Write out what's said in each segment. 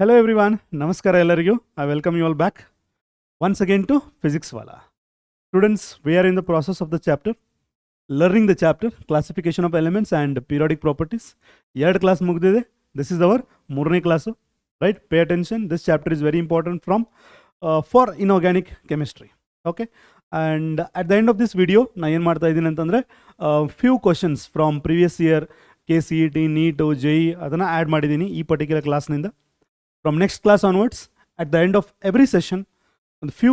Hello everyone, Namaskara ellarigu. I welcome you all back once again to Physics Wala. Students, we are in the process of the chapter, learning the chapter, classification of elements and periodic properties. Third class mugdide. This is our ಮೂರನೇ class, right? Pay attention. This chapter is very important for inorganic chemistry. Okay. And at the end of this video, na ಏನು ಮಾಡ್ತಾ ಇದ್ದೀನಿ ಅಂತಂದ್ರೆ few questions from previous year KCET, NEET, JEE ಅದನ್ನ add ಮಾಡಿದ್ದೀನಿ ಈ particular ಕ್ಲಾಸ್ನಿಂದ. From next class onwards, at the end of every session, a few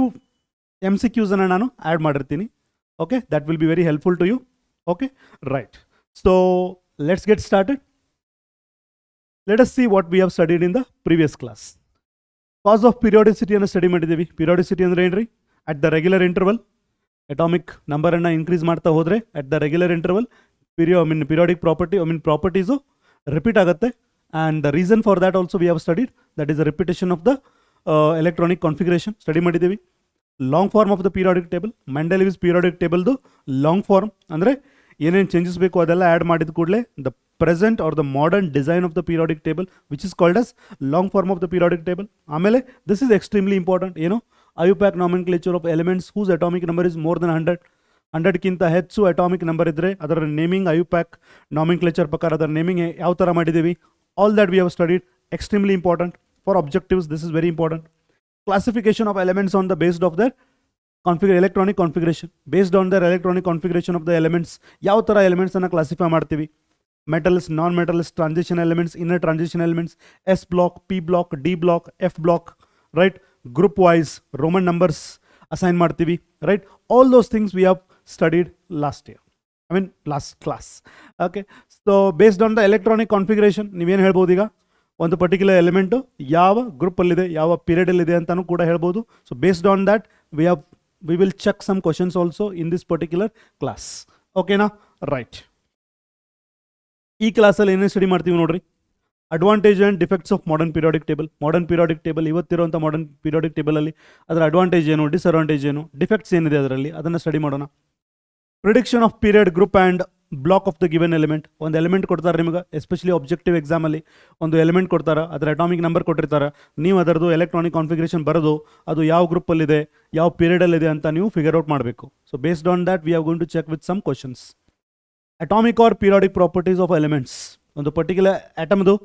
MCQs ಅನ್ನು ನಾನು add ಮಾಡಿರ್ತೀನಿ. Okay, that will be very helpful to you. Okay, right. So let's get started. Let us see what we have studied in the previous class. Cause of periodicity ಅನ್ನು study ಮಾಡಿದ್ದೀವಿ. Periodicity ಅಂದ್ರೆ ಏನ್ರಿ? At the regular interval, atomic number ಅನ್ನು increase ಮಾಡ್ತಾ ಹೋದ್ರೆ at the regular interval, periodic property, properties repeat ಆಗುತ್ತೆ. And the reason for that also we have studied, that is the repetition of the electronic configuration. Study ಮಾಡಿದ್ದೀವಿ. Long form of the periodic table, Mendeleev's periodic table long form ಅಂದ್ರೆ ಏನೇನು changes ಬೇಕು ಅದೆಲ್ಲ add ಮಾಡಿದ ಕೂಡಲೇ the present or the modern design of the periodic table, which is called as long form of the periodic table. ಆಮೇಲೆ this is extremely important, IUPAC nomenclature of elements whose atomic number is more than 100. 100ಕ್ಕಿಂತ ಹೆಚ್ಚು atomic number ಇದ್ದರೆ ಅದರ naming IUPAC nomenclature ಪ್ರಕಾರ ಅದರ naming ಯಾವ ಥರ ಮಾಡಿದ್ದೀವಿ. All that we have studied, extremely important for objectives. This is very important. Classification of elements on the based of their electronic configuration. Based on their electronic configuration of the elements, ಯಾವ ಥರ elements ಅನ್ನು classify ಮಾಡ್ತೀವಿ. Metals, non-metals, transition elements, inner transition elements, S block, P block, D block, F block, right? Group wise, Roman numbers assign ಮಾಡ್ತೀವಿ, right? All those things we have studied last year. last class. Okay, so based on the electronic configuration, ನೀವೇನು ಹೇಳ್ಬೋದು ಈಗ ಒಂದು particular element ಯಾವ ಗ್ರೂಪಲ್ಲಿದೆ ಯಾವ ಪೀರಿಯಡಲ್ಲಿದೆ ಅಂತಲೂ ಕೂಡ ಹೇಳ್ಬೋದು. So based on that we will check some questions also in this particular class. ಓಕೆನಾ? ರೈಟ್. ಈ ಕ್ಲಾಸಲ್ಲಿ ಏನೇ ಸ್ಟಡಿ ಮಾಡ್ತೀವಿ ನೋಡ್ರಿ, advantage and defects of modern periodic table. Modern periodic table ಇವತ್ತಿರುವಂಥ ಮಾಡರ್ನ್ ಪೀರಿಯಾಡಿಕ್ ಟೇಬಲಲ್ಲಿ ಅದರ ಅಡ್ವಾಂಟೇಜ್ ಏನು, ಡಿಸ್ಅಡ್ವಾಂಟೇಜ್ ಏನು, ಡಿಫೆಕ್ಟ್ಸ್ ಏನಿದೆ ಅದರಲ್ಲಿ ಅದನ್ನು ಸ್ಟಡಿ ಮಾಡೋಣ. Prediction of period, group and block of the given element. ಒಂದು ಎಲಿಮೆಂಟ್ ಕೊಡ್ತಾರೆ ನಿಮಗೆ, ಎಸ್ಪೆಷಲಿ ಆಬ್ಜೆಕ್ಟಿವ್ ಎಕ್ಸಾಮಲ್ಲಿ ಒಂದು ಎಲಿಮೆಂಟ್ ಕೊಡ್ತಾರೆ, ಅದರ ಅಟಾಮಿಕ್ ನಂಬರ್ ಕೊಟ್ಟಿರ್ತಾರೆ, ನೀವು ಅದರದ್ದು ಎಲೆಕ್ಟ್ರಾನಿಕ್ ಕಾನ್ಫಿಗರೇಷನ್ ಬರೋದು ಅದು ಯಾವ ಗ್ರೂಪಲ್ಲಿದೆ ಯಾವ ಪೀರಿಯಡಲ್ಲಿದೆ ಅಂತ ನೀವು ಫಿಗರ್ ಔಟ್ ಮಾಡಬೇಕು. So based on that we are going to check with some questions. Atomic or periodic properties of elements. ಒಂದು ಪರ್ಟಿಕ್ಯುಲರ್ ಆಟಮ್ದು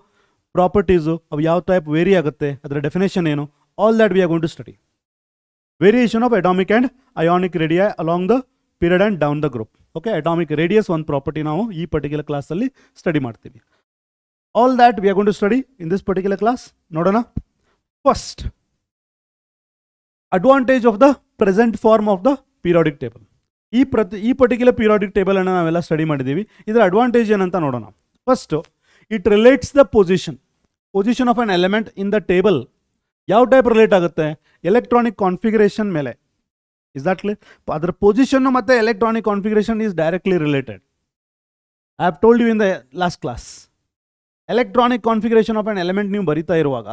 ಪ್ರಾಪರ್ಟೀಸು ಅವು ಯಾವ ಟೈಪ್ ವೇರಿ ಆಗುತ್ತೆ, ಅದರ ಡೆಫಿನೇಷನ್ ಏನು, all that we are going to study. Variation of atomic and ionic radii along the period and down the group. Okay, atomic radius ಒಂದು property ನಾವು ಈ ಪರ್ಟಿಕ್ಯುಲರ್ ಕ್ಲಾಸಲ್ಲಿ ಸ್ಟಡಿ ಮಾಡ್ತೀವಿ. All that we are going to study in this particular class. ನೋಡೋಣ. First, advantage of the present form of the periodic table. ಈ particular periodic table ಅನ್ನು ನಾವೆಲ್ಲ study ಮಾಡಿದ್ದೀವಿ. ಇದರ ಅಡ್ವಾಂಟೇಜ್ ಏನಂತ ನೋಡೋಣ. First, it relates the position of an element in the table. ಯಾವ type relate ಆಗುತ್ತೆ? ಎಲೆಕ್ಟ್ರಾನಿಕ್ ಕಾನ್ಫಿಗರೇಷನ್ ಮೇಲೆ. Is that clear? ಅದರ ಪೊಸಿಷನ್ ಮತ್ತು electronic configuration is directly related. I have told you in the last class. Electronic configuration of an element ನೀವು ಬರಿತಾ ಇರುವಾಗ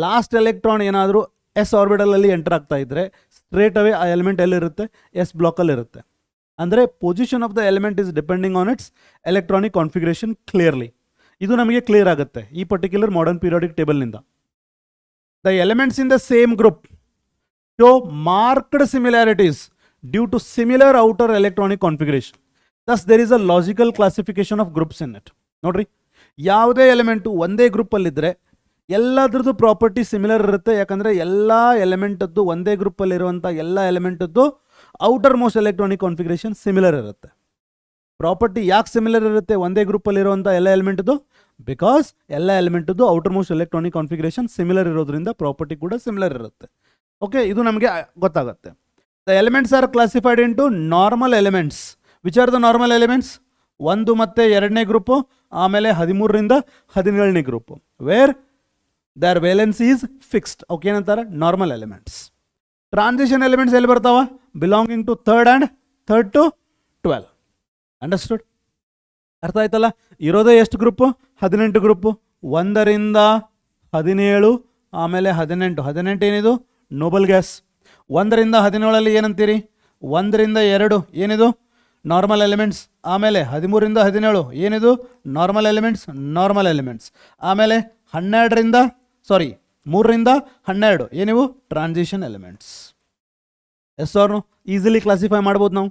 last electron ಏನಾದರೂ S ಆರ್ಬಿಟಲಲ್ಲಿ ಎಂಟರ್ ಆಗ್ತಾ ಇದ್ದರೆ ಸ್ಟ್ರೇಟ್ ಅವೇ ಆ ಎಲಿಮೆಂಟ್ ಎಲ್ಲಿರುತ್ತೆ? ಎಸ್ ಬ್ಲಾಕಲ್ಲಿರುತ್ತೆ. ಅಂದರೆ position of the element is depending on its electronic configuration clearly. ಇದು ನಮಗೆ ಕ್ಲಿಯರ್ ಆಗುತ್ತೆ ಈ ಪರ್ಟಿಕ್ಯುಲರ್ ಮಾಡರ್ನ್ ಪೀರಿಯಾಡಿಕ್ ಟೇಬಲ್ನಿಂದ. The elements in the same group show marked similarities due to similar outer electronic configuration. Thus, there is a logical classification of groups in it. ನೋಡ್ರಿ, ಯಾವುದೇ element ಒಂದೇ ಗ್ರೂಪಲ್ಲಿದ್ದರೆ ಎಲ್ಲದ್ರದ್ದು property similar ಇರುತ್ತೆ. ಯಾಕಂದರೆ ಎಲ್ಲ ಎಲಿಮೆಂಟದ್ದು ಒಂದೇ ಗ್ರೂಪಲ್ಲಿರುವಂಥ ಎಲ್ಲ ಎಲಿಮೆಂಟದ್ದು outer most electronic configuration similar ಇರುತ್ತೆ. ಪ್ರಾಪರ್ಟಿ ಯಾಕೆ ಸಿಮಿಲರ್ ಇರುತ್ತೆ ಒಂದೇ ಗ್ರೂಪಲ್ಲಿರುವಂಥ ಎಲ್ಲ ಎಲಿಮೆಂಟದ್ದು? ಬಿಕಾಸ್ ಎಲ್ಲ ಎಲಿಮೆಂಟದ್ದು outer most electronic configuration similar ಇರೋದ್ರಿಂದ ಪ್ರಾಪರ್ಟಿ ಕೂಡ ಸಿಮಿಲರ್ ಇರುತ್ತೆ. ಓಕೆ, ಇದು ನಮಗೆ ಗೊತ್ತಾಗುತ್ತೆ. The elements are classified into normal elements. Which are the normal elements? 1 ಮತ್ತು 2ನೇ ಗ್ರೂಪು, ಆಮೇಲೆ 13ರಿಂದ 17ನೇ group, where their valence is fixed. Okay, ಏನಂತಾರೆ? Normal elements. ಟ್ರಾನ್ಸಿಷನ್ ಎಲಿಮೆಂಟ್ಸ್ ಎಲ್ಲಿ ಬರ್ತಾವ? Belonging to 3rd and 3rd to 12. Understood? ಅರ್ಥ ಆಯ್ತಲ್ಲ? ಇರೋದೇ ಎಷ್ಟು ಗ್ರೂಪು? 18 ಗ್ರೂಪು. 1ರಿಂದ 17, ಆಮೇಲೆ 18. 18 ಏನಿದು? Nobel gas. 1ರಿಂದ 17 ಏನಂತೀರಿ? 1ರಿಂದ 2 ಏನಿದು? Normal elements. ಆಮೇಲೆ 13ರಿಂದ 17 ಏನಿದು? Normal elements. ಆಮೇಲೆ 12ರಿಂದ ಸಾರಿ 3ರಿಂದ 12 ಏನಿವು transition elements. Yes or no? Easily classify ಮಾಡ್ಬೋದು ನಾವು.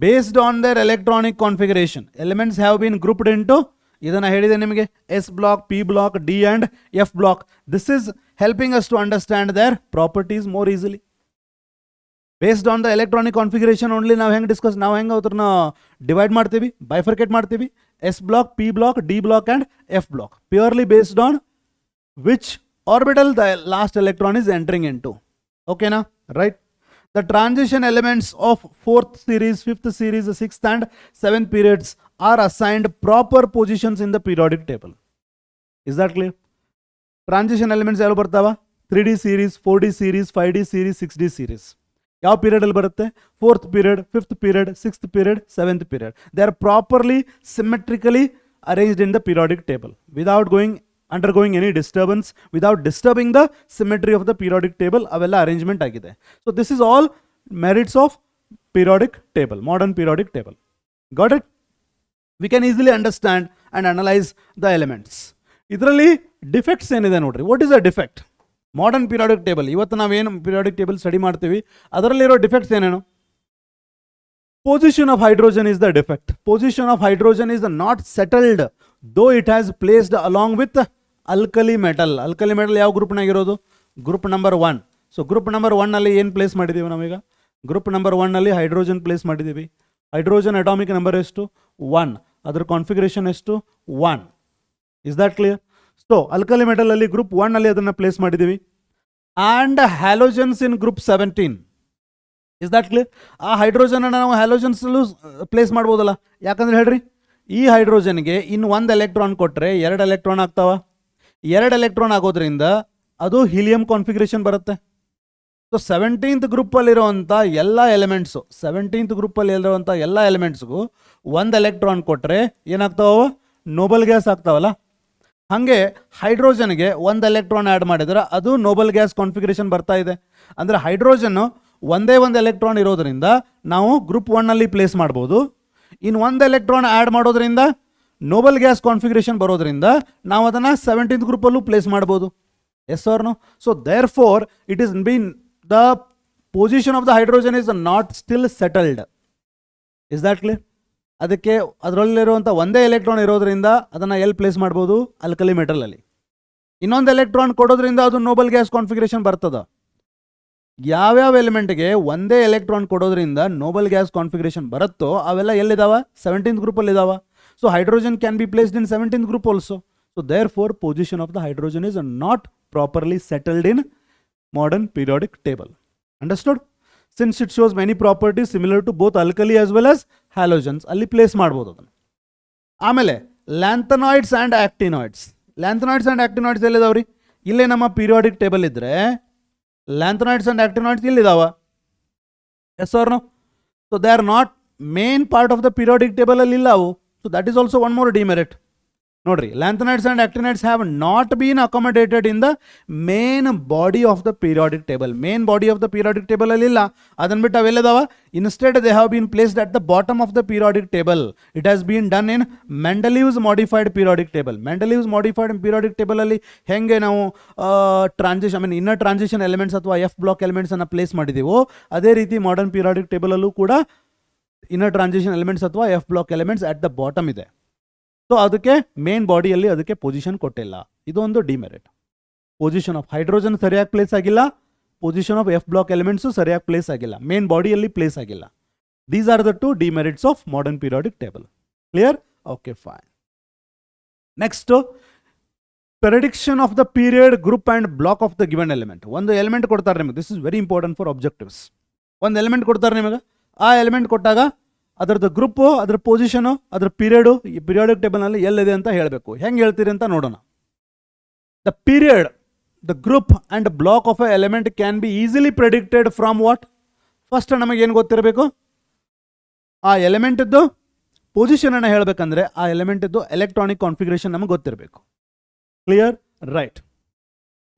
Based on their electronic configuration elements have been grouped into, ಇದನ್ನು ಹೇಳಿದೆ ನಿಮಗೆ, S block, P block, D and F block. This is helping us to understand their properties more easily. Based on the electronic configuration only ನಾವು ಹೆಂಗೆ ಅವ್ರನ್ನ divide ಮಾಡ್ತೀವಿ, bifurcate ಮಾಡ್ತೀವಿ. S block, P block, D block and F block, purely based on which orbital the last electron is entering into. Okay na? Right? The transition elements of 4th series, 5th series, 6th and 7th periods are assigned proper positions in the periodic table. Is that clear? Transition elements ಯಾರು ಬರ್ತಾವ? 3D series, 4D series, 5D series, 6D series. ಯಾವ period ಅಲ್ಲಿ ಬರುತ್ತೆ? 4th period, 5th period, 6th period, 7th period. They are properly symmetrically arranged in the periodic table without undergoing any disturbance, without disturbing the symmetry of the periodic table. Avella arrangement agide. So this is all merits of periodic table, modern periodic table. Got it? We can easily understand and analyze the elements. Idralli defects enide nodri. What is a defect? Modern periodic table, ivattu ನಾವು ಏನು periodic table study ಮಾಡ್ತೀವಿ ಅದರಲ್ಲಿರೋ defects ಏನೇನು? Position of hydrogen is the defect. Position of hydrogen is not settled though it has placed along with alkali metal. Alkali metal ಯಾವ ಗ್ರೂಪ್ನಾಗಿರೋದು? Group number 1. So group number 1 ಅಲ್ಲಿ ಏನು place ಮಾಡಿದ್ದೀವಿ ನಾವೀಗ? Group number 1 ಅಲ್ಲಿ hydrogen place ಮಾಡಿದ್ದೀವಿ. Hydrogen atomic number ಎಷ್ಟು? 1. ಅದರ ಕಾನ್ಫಿಗರೇಷನ್ ಎಷ್ಟು? 1. Is that clear? So alkali metal ಅಲ್ಲಿ ಗ್ರೂಪ್ 1 ಅಲ್ಲಿ ಅದನ್ನು ಪ್ಲೇಸ್ ಮಾಡಿದ್ದೀವಿ. And halogens in group 17. Is that clear? ಆ ಹೈಡ್ರೋಜನ್ ಅನ್ನು ನಾವು ಹ್ಯಾಲೋಜನ್ಸಲ್ಲೂ ಪ್ಲೇಸ್ ಮಾಡ್ಬೋದಲ್ಲ? ಯಾಕಂದ್ರೆ ಹೇಳ್ರಿ, ಈ ಹೈಡ್ರೋಜನ್ಗೆ ಇನ್ನು 1 ಎಲೆಕ್ಟ್ರಾನ್ ಕೊಟ್ಟರೆ 2 ಎಲೆಕ್ಟ್ರಾನ್ ಆಗ್ತಾವ. 2 ಎಲೆಕ್ಟ್ರಾನ್ ಆಗೋದ್ರಿಂದ ಅದು ಹೀಲಿಯಂ ಕಾನ್ಫಿಗರೇಷನ್ ಬರುತ್ತೆ. ಸೊ 17th ಗ್ರೂಪಲ್ಲಿರುವಂಥ ಎಲ್ಲ ಎಲಿಮೆಂಟ್ಸು, 17th ಗ್ರೂಪಲ್ಲಿರುವಂಥ ಎಲ್ಲ ಎಲಿಮೆಂಟ್ಸ್ಗೂ 1 ಎಲೆಕ್ಟ್ರಾನ್ ಕೊಟ್ಟರೆ ಏನಾಗ್ತಾವ? Nobel gas ಆಗ್ತಾವಲ್ಲ. ಹಾಗೆ ಹೈಡ್ರೋಜನ್ಗೆ 1 ಎಲೆಕ್ಟ್ರಾನ್ ಆ್ಯಡ್ ಮಾಡಿದ್ರೆ ಅದು ನೋಬಲ್ ಗ್ಯಾಸ್ ಕಾನ್ಫಿಗರೇಷನ್ ಬರ್ತಾ ಇದೆ. ಅಂದರೆ ಹೈಡ್ರೋಜನ್ನು ಒಂದೇ 1 ಎಲೆಕ್ಟ್ರಾನ್ ಇರೋದ್ರಿಂದ ನಾವು ಗ್ರೂಪ್ 1 ಅಲ್ಲಿ ಪ್ಲೇಸ್ ಮಾಡ್ಬೋದು. ಇನ್ನು 1 ಎಲೆಕ್ಟ್ರಾನ್ ಆ್ಯಡ್ ಮಾಡೋದ್ರಿಂದ ನೋಬಲ್ ಗ್ಯಾಸ್ ಕಾನ್ಫಿಗರೇಷನ್ ಬರೋದ್ರಿಂದ ನಾವು ಅದನ್ನು 17th ಗ್ರೂಪಲ್ಲೂ ಪ್ಲೇಸ್ ಮಾಡ್ಬೋದು. Yes or no? So therefore it is been the position of the hydrogen is not still settled. Is that clear? ಅದಕ್ಕೆ ಅದರಲ್ಲಿರುವಂಥ ಒಂದೇ ಎಲೆಕ್ಟ್ರಾನ್ ಇರೋದ್ರಿಂದ ಅದನ್ನು ಎಲ್ಲಿ ಪ್ಲೇಸ್ ಮಾಡ್ಬೋದು? ಅಲ್ಕಲಿ ಮೆಟಲಲ್ಲಿ. ಇನ್ನೊಂದು ಎಲೆಕ್ಟ್ರಾನ್ ಕೊಡೋದ್ರಿಂದ ಅದು ನೋಬಲ್ ಗ್ಯಾಸ್ ಕಾನ್ಫಿಗರೇಷನ್ ಬರ್ತದ. ಯಾವ್ಯಾವ ಎಲಿಮೆಂಟ್ಗೆ ಒಂದೇ ಎಲೆಕ್ಟ್ರಾನ್ ಕೊಡೋದ್ರಿಂದ ನೋಬಲ್ ಗ್ಯಾಸ್ ಕಾನ್ಫಿಗರೇಷನ್ ಬರುತ್ತೋ ಅವೆಲ್ಲ ಎಲ್ಲಿದಾವ? 17th ಗ್ರೂಪಲ್ಲಿ ಇದಾವ. So hydrogen can be placed in 17th group also. So therefore position of the hydrogen is not properly settled in modern periodic table. Understood? Since it shows many properties similar to both alkali as well as halogens, ಅಲ್ಲಿ place ಮಾಡ್ಬೋದು ಅದನ್ನು. ಆಮೇಲೆ lanthanoids and actinoids. Lanthanoids and actinoids ಎಲ್ಲಿದಾವ್ರಿ? ಇಲ್ಲೇ ನಮ್ಮ periodic table ಇದ್ದರೆ lanthanoids and actinoids ಇಲ್ಲಿದಾವ. Yes or no? So they are not main part of the periodic table ಅಲ್ಲಿ ಇಲ್ಲ ಅವು. So that is also one more demerit. ನೋಡ್ರಿ, lanthanoids and actinoids have not been accommodated in the main body of the periodic table. Main body of the periodic table ಅಲ್ಲಿ ಇಲ್ಲ. ಅದನ್ನು ಬಿಟ್ಟು ಅವೆಲ್ಲದಾವ. Instead they have been placed at the bottom of the periodic table. It has been done in Mendeleev's modified periodic table. Mendeleev's modified periodic table ಅಲ್ಲಿ ಹೆಂಗೆ ನಾವು inner transition elements ಅಥವಾ F block elements ಅನ್ನು place ಮಾಡಿದೀವೋ ಅದೇ ರೀತಿ modern periodic table ಅಲ್ಲೂ ಕೂಡ ಇನ್ನರ್ ಟ್ರಾನ್ಸಿಷನ್ ಎಲಿಮೆಂಟ್ಸ್ ಅಥವಾ F block elements at the bottom ಇದೆ. ಸೊ ಅದಕ್ಕೆ ಮೇನ್ ಬಾಡಿಯಲ್ಲಿ ಅದಕ್ಕೆ ಪೊಸಿಷನ್ ಕೊಟ್ಟಿಲ್ಲ. ಇದೊಂದು ಡಿಮೆರಿಟ್. ಪೊಸಿಷನ್ ಆಫ್ ಹೈಡ್ರೋಜನ್ ಸರಿಯಾಗಿ ಪ್ಲೇಸ್ ಆಗಿಲ್ಲ, position of F block elements ಸರಿಯಾಗಿ ಪ್ಲೇಸ್ ಆಗಿಲ್ಲ, ಮೇನ್ ಬಾಡಿಯಲ್ಲಿ ಪ್ಲೇಸ್ ಆಗಿಲ್ಲ. These are the 2 demerits of modern periodic table. Clear? Okay, fine. Next, prediction of the period, group and block of the given element. ಒಂದು element ಕೊಡ್ತಾರೆ ನಿಮಗೆ. This is very important for objectives. ಒಂದು element ಕೊಡ್ತಾರೆ ನಿಮಗೆ. ಆ element ಕೊಟ್ಟಾಗ ಅದರದ್ದು group, ಅದರ ಪೊಸಿಷನು, ಅದರ ಪೀರಿಯಡು ಈ ಪೀರಿಯಾಡಿಕ್ ಟೇಬಲ್ನಲ್ಲಿ ಎಲ್ಲಿದೆ ಅಂತ ಹೇಳಬೇಕು. ಹೆಂಗೆ ಹೇಳ್ತೀರಿ ಅಂತ ನೋಡೋಣ. The period, the group and block of a element can be easily predicted from what? First ನಮಗೇನು ಗೊತ್ತಿರಬೇಕು? ಆ ಎಲಿಮೆಂಟಿದ್ದು ಪೊಸಿಷನನ್ನು ಹೇಳಬೇಕಂದ್ರೆ ಆ ಎಲಿಮೆಂಟಿದ್ದು ಎಲೆಕ್ಟ್ರಾನಿಕ್ ಕಾನ್ಫಿಗರೇಷನ್ ನಮಗೆ ಗೊತ್ತಿರಬೇಕು. Clear? Right.